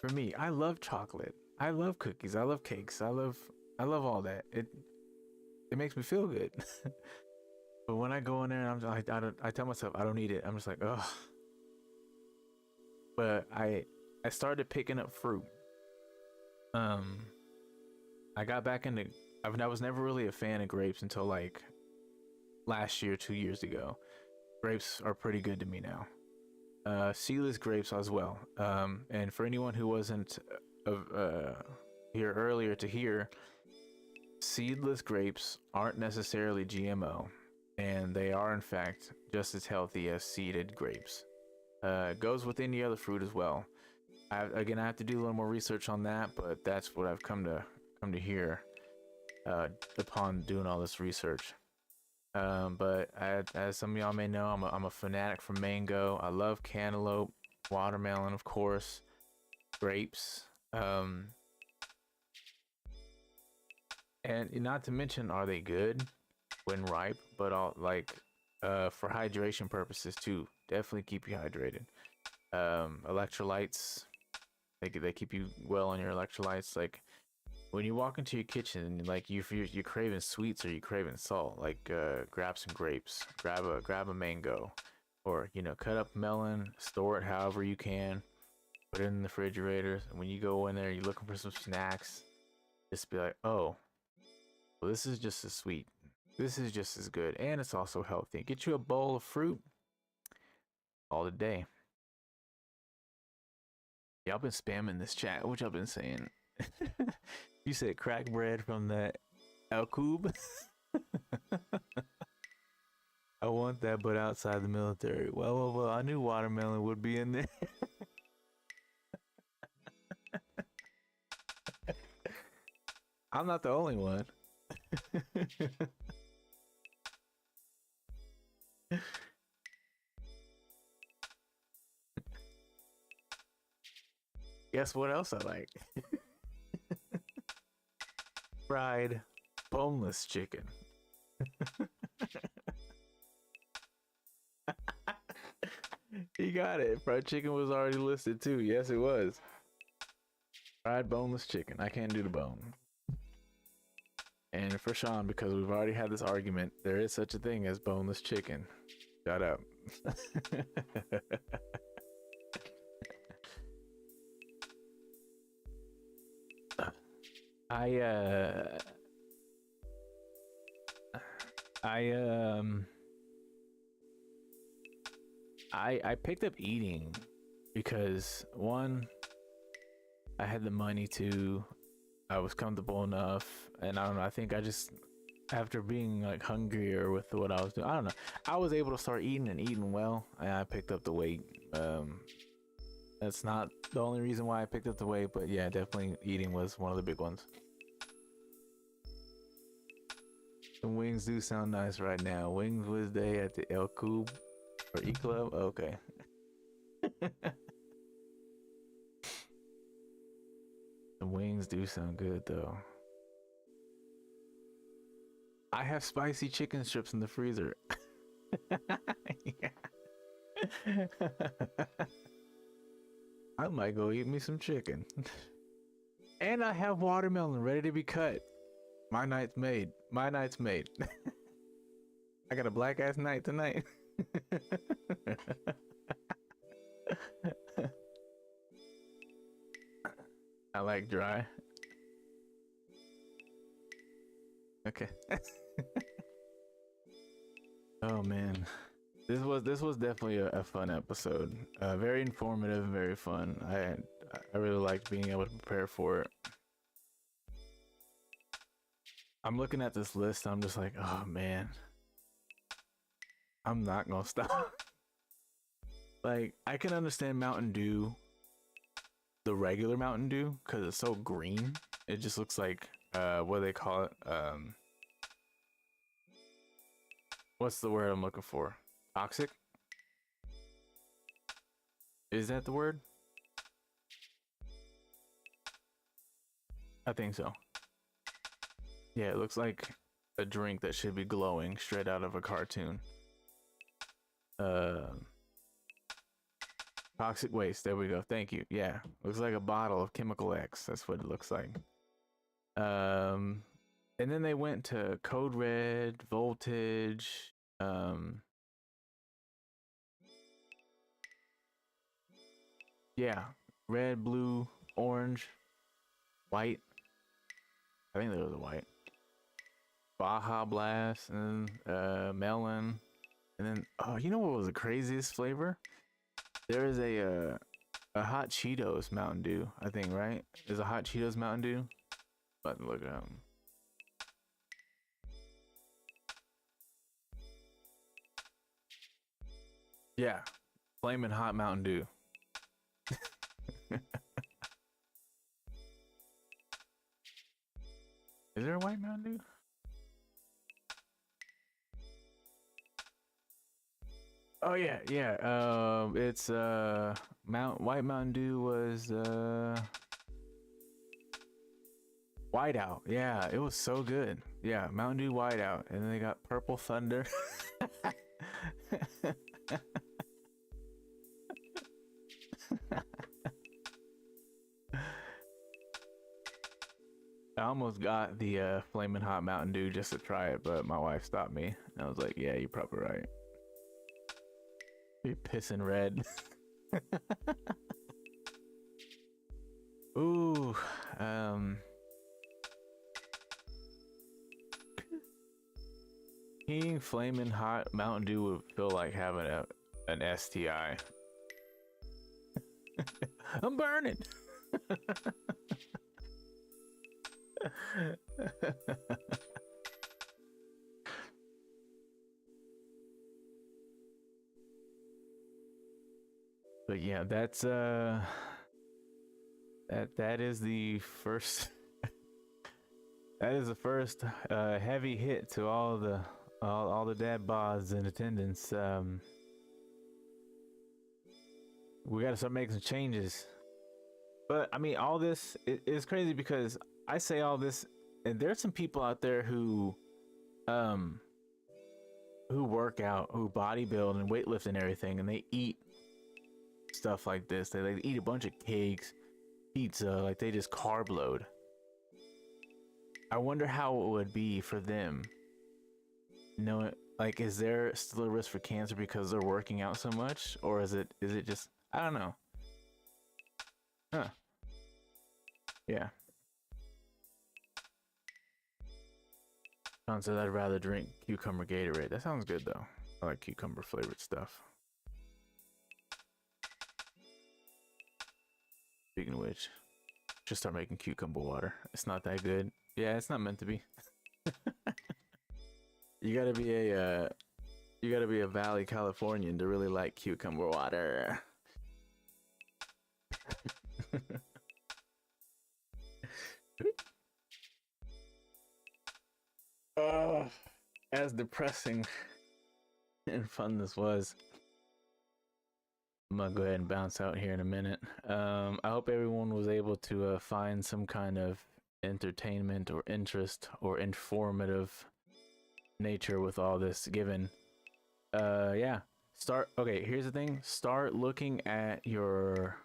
for me. I love chocolate, I love cookies, I love cakes, I love all that. It makes me feel good. But when I go in there and I'm just like, I tell myself I don't need it, I'm just like, oh. But I started picking up fruit. I got back into, I was never really a fan of grapes until like last year, 2 years ago. Grapes are pretty good to me now. Seedless grapes as well. And for anyone who wasn't here earlier to hear, seedless grapes aren't necessarily GMO, and they are in fact just as healthy as seeded grapes. Goes with any other fruit as well. I have to do a little more research on that, but that's what I've come to hear upon doing all this research. But as some of y'all may know, I'm a fanatic for mango. I love cantaloupe, watermelon, of course, grapes, and not to mention, are they good when ripe? But all like for hydration purposes too. Definitely keep you hydrated. Electrolytes, they keep you well on your electrolytes. Like when you walk into your kitchen, like you're craving sweets or you craving salt, like grab some grapes, grab a mango, or you know, cut up melon, store it however you can, put it in the refrigerator. And when you go in there, you're looking for some snacks, just be like, oh, well, this is just as sweet. This is just as good, and it's also healthy. Get you a bowl of fruit all the day. Y'all been spamming this chat. What y'all been saying? You said crack bread from the El Cube. I want that, but outside the military. Well, I knew watermelon would be in there. I'm not the only one. Guess what else I like? Fried boneless chicken. You got it. Fried chicken was already listed too. Yes, it was. Fried boneless chicken. I can't do the bone. And for Sean, because we've already had this argument, there is such a thing as boneless chicken. Shut up. I picked up eating because one, I had the money to, I was comfortable enough, and I don't know, I think I just, after being like hungrier with what I was doing, I don't know, I was able to start eating and eating well, and I picked up the weight. That's not the only reason why I picked up the weight, but yeah, definitely eating was one of the big ones. The wings do sound nice right now. Wings Wednesday at the El Cube or E Club. Okay. wings do sound good though. I have spicy chicken strips in the freezer. I might go eat me some chicken. And I have watermelon ready to be cut. My night's made. My night's made. I got a black ass night tonight. I like dry. Okay. Oh man. This was definitely a fun episode. Very informative and very fun. I really liked being able to prepare for it. I'm looking at this list, I'm just like, oh man. I'm not gonna stop. Like, I can understand Mountain Dew, the regular Mountain Dew, because it's so green. It just looks like what do they call it? What's the word I'm looking for? Toxic? Is that the word? I think so. Yeah, it looks like a drink that should be glowing straight out of a cartoon. Toxic waste. There we go. Thank you. Yeah, looks like a bottle of Chemical X. That's what it looks like. And then they went to Code Red, Voltage. Yeah, red, blue, orange, white. I think there was a white. Baja Blast and melon, and then oh, you know what was the craziest flavor? There is a Hot Cheetos Mountain Dew, I think, right? There's a Hot Cheetos Mountain Dew. But look it up. Yeah, flaming hot Mountain Dew. Is there a white Mountain Dew? Oh yeah, yeah. It's White Mountain Dew was Whiteout. Yeah, it was so good. Yeah, Mountain Dew Whiteout, and then they got Purple Thunder. I almost got the flaming hot Mountain Dew just to try it, but my wife stopped me. I was like, "Yeah, you're probably right. You're pissing red." Ooh, eating flaming hot Mountain Dew would feel like having an STI. I'm burning. But yeah, that's that is the first that is the first heavy hit to all the dad bods in attendance. We got to start making some changes. But I mean, all this is crazy because I say all this, and there's some people out there who work out, who bodybuild and weightlift and everything, and they eat stuff like this. They eat a bunch of cakes, pizza, like they just carb load. I wonder how it would be for them. You know, like, is there still a risk for cancer because they're working out so much, or is it just, I don't know. Huh. Yeah. John says I'd rather drink cucumber Gatorade. That sounds good though. I like cucumber flavored stuff. Speaking of which, just start making cucumber water. It's not that good. Yeah, it's not meant to be. You gotta be a Valley Californian to really like cucumber water. Oh, as depressing and fun this was, I'm gonna go ahead and bounce out here in a minute. I hope everyone was able to find some kind of entertainment or interest or informative nature with all this given. Yeah. Okay, here's the thing. Start looking at your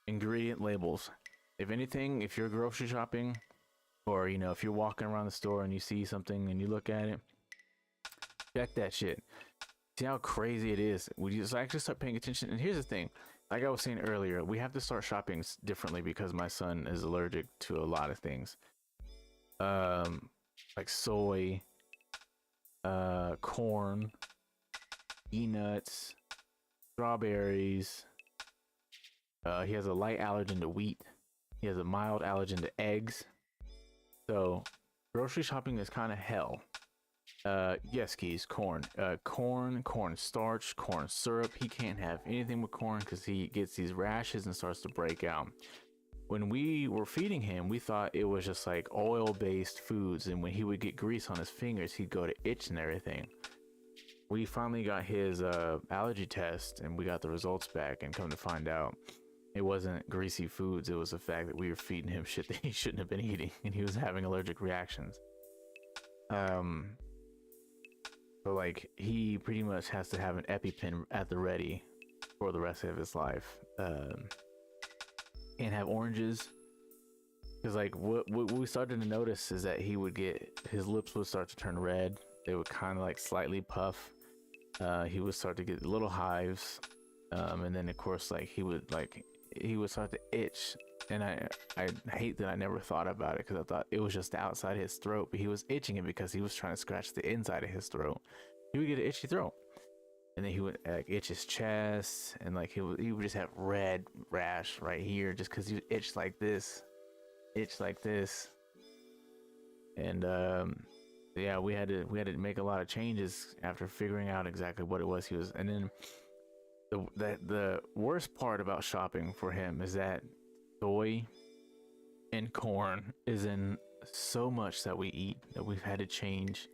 ingredient labels. If anything, if you're grocery shopping, or if you're walking around the store and you see something and you look at it, check that shit. See how crazy it is. We just actually start paying attention. And here's the thing, like I was saying earlier, we have to start shopping differently because my son is allergic to a lot of things. Like soy, corn, peanuts, strawberries. He has a light allergen to wheat. He has a mild allergen to eggs. So grocery shopping is kind of hell. Yes, Keys, corn, corn starch, corn syrup. He can't have anything with corn because he gets these rashes and starts to break out. When we were feeding him, we thought it was just like oil-based foods, and when he would get grease on his fingers, he'd go to itch and everything. We finally got his allergy test, and we got the results back, and come to find out, it wasn't greasy foods. It was the fact that we were feeding him shit that he shouldn't have been eating, and he was having allergic reactions. So like he pretty much has to have an EpiPen at the ready for the rest of his life. Can't have oranges, because like what we started to notice is that his lips would start to turn red. They would kind of like slightly puff. He would start to get little hives, and then of course like he would start to itch. And I hate that I never thought about it, because I thought it was just the outside of his throat, but he was itching it because he was trying to scratch the inside of his throat. He would get an itchy throat, and then he would like itch his chest, and like he would just have red rash right here just because he would itch like this, and yeah, we had to make a lot of changes after figuring out exactly what it was he was. And then the worst part about shopping for him is that soy and corn is in so much that we eat that we've had to change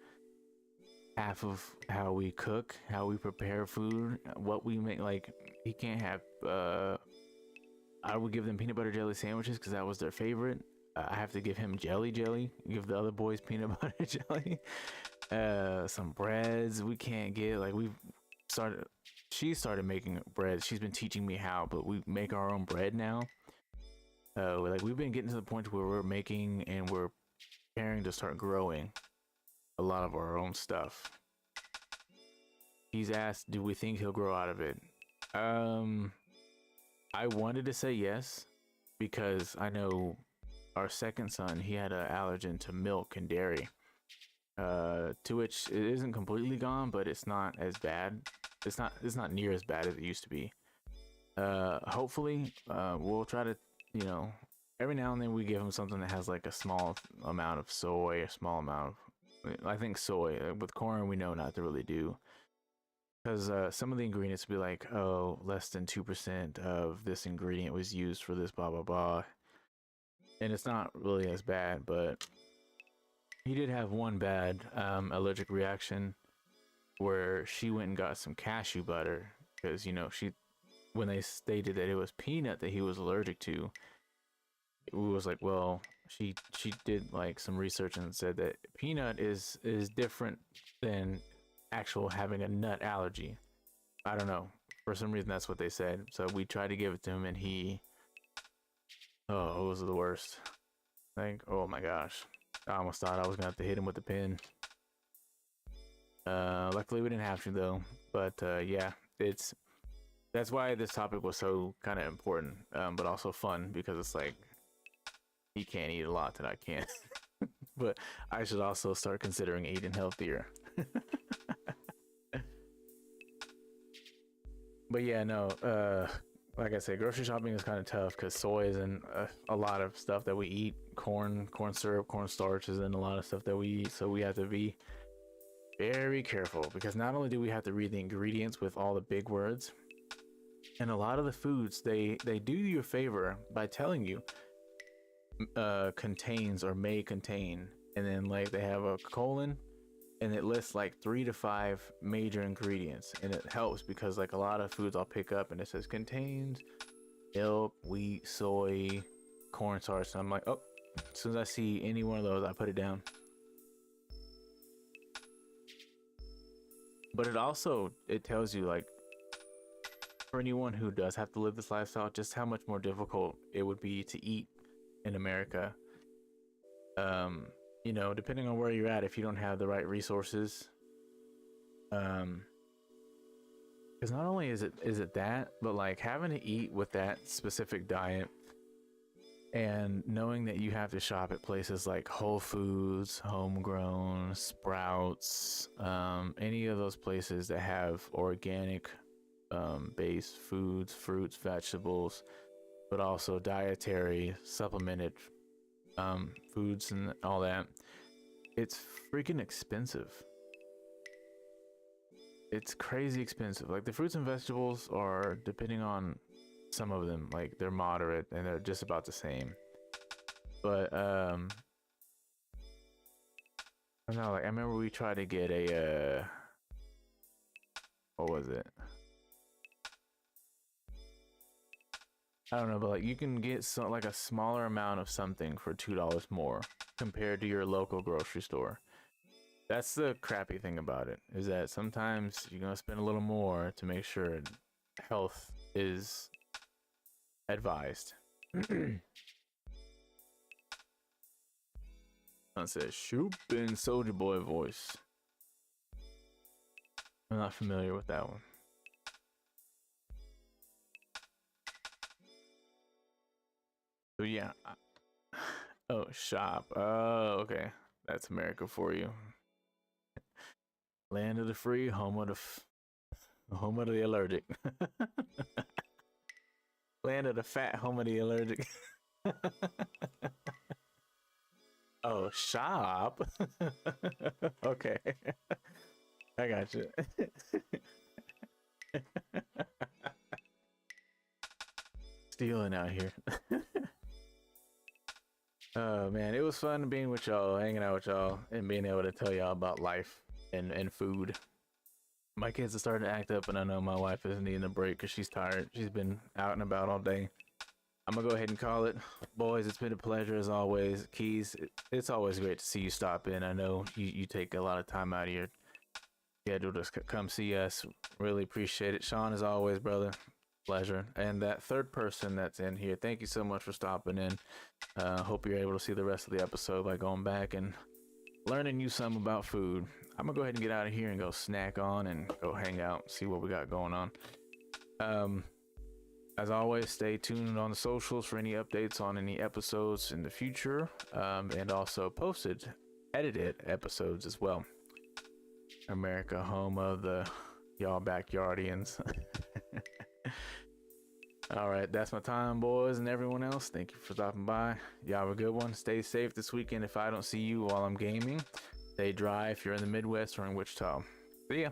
half of how we cook, how we prepare food, what we make. Like he can't have I would give them peanut butter jelly sandwiches because that was their favorite. I have to give him jelly, give the other boys peanut butter jelly. Some breads we can't get. Like she started making bread. She's been teaching me how, but we make our own bread now. Like we've been getting to the point where we're making and we're preparing to start growing a lot of our own stuff. He's asked, do we think he'll grow out of it? I wanted to say yes, because I know our second son, he had an allergen to milk and dairy, to which it isn't completely gone, but it's not as bad. It's not near as bad as it used to be. Hopefully we'll try to, every now and then we give him something that has like a small amount of soy, a small amount of, I think soy. With corn, we know not to really do, because some of the ingredients will be like, oh, less than 2% of this ingredient was used for this, blah blah blah, and it's not really as bad. But he did have one bad allergic reaction where she went and got some cashew butter, because when they stated that it was peanut that he was allergic to, it was like, well, she did like some research and said that peanut is different than actual having a nut allergy. I don't know, for some reason that's what they said. So we tried to give it to him, and it was the worst. Like, oh my gosh, I almost thought I was gonna have to hit him with the pen. Luckily we didn't have to though. But yeah, that's why this topic was so kind of important, but also fun, because it's like he can't eat a lot that I can't. But I should also start considering eating healthier. But yeah, no, like I said, grocery shopping is kind of tough because soy is in a lot of stuff that we eat. Corn syrup, corn starch is in a lot of stuff that we eat. So we have to be very careful, because not only do we have to read the ingredients with all the big words, and a lot of the foods, they do you a favor by telling you contains or may contain, and then like they have a colon, and it lists like 3 to 5 major ingredients, and it helps because like a lot of foods I'll pick up and it says contains milk, wheat, soy, cornstarch, and I'm like, oh, as soon as I see any one of those, I put it down. But it tells you, like, for anyone who does have to live this lifestyle, just how much more difficult it would be to eat in America. You know, depending on where you're at, if you don't have the right resources, because not only is it that, but like having to eat with that specific diet and knowing that you have to shop at places like Whole Foods, Homegrown, Sprouts, any of those places that have organic based foods, fruits, vegetables, but also dietary supplemented foods and all that, it's freaking expensive. It's crazy expensive. Like the fruits and vegetables are, depending on some of them, like they're moderate and they're just about the same. But I don't know, like I remember we tried to get a what was it? I don't know, but like you can get like a smaller amount of something for $2 more compared to your local grocery store. That's the crappy thing about it, is that sometimes you're gonna spend a little more to make sure health is advised. That says Shoop in Soldier Boy voice. I'm not familiar with that one. So yeah. Oh, shop. Oh, okay. That's America for you. Land of the free, home of the allergic. Land of the fat, home of the allergic. Oh, shop. Okay. I got you. Stealing out here. Oh man, it was fun being with y'all, hanging out with y'all, and being able to tell y'all about life and food. My kids are starting to act up, and I know my wife is needing a break because she's tired. She's been out and about all day. I'm gonna go ahead and call it. Boys, it's been a pleasure as always. Keys, it's always great to see you stop in. I know you take a lot of time out of your schedule to come see us. Really appreciate it. Sean, as always, brother, pleasure. And that third person that's in here, thank you so much for stopping in. Hope you're able to see the rest of the episode by going back and learning you some about food. I'm gonna go ahead and get out of here and go snack on and go hang out, see what we got going on. As always, stay tuned on the socials for any updates on any episodes in the future, and also edited episodes as well. America, home of the y'all backyardians. All right, that's my time, boys, and everyone else. Thank you for stopping by. Y'all have a good one. Stay safe this weekend. If I don't see you while I'm gaming, stay dry if you're in the Midwest or in Wichita. See ya.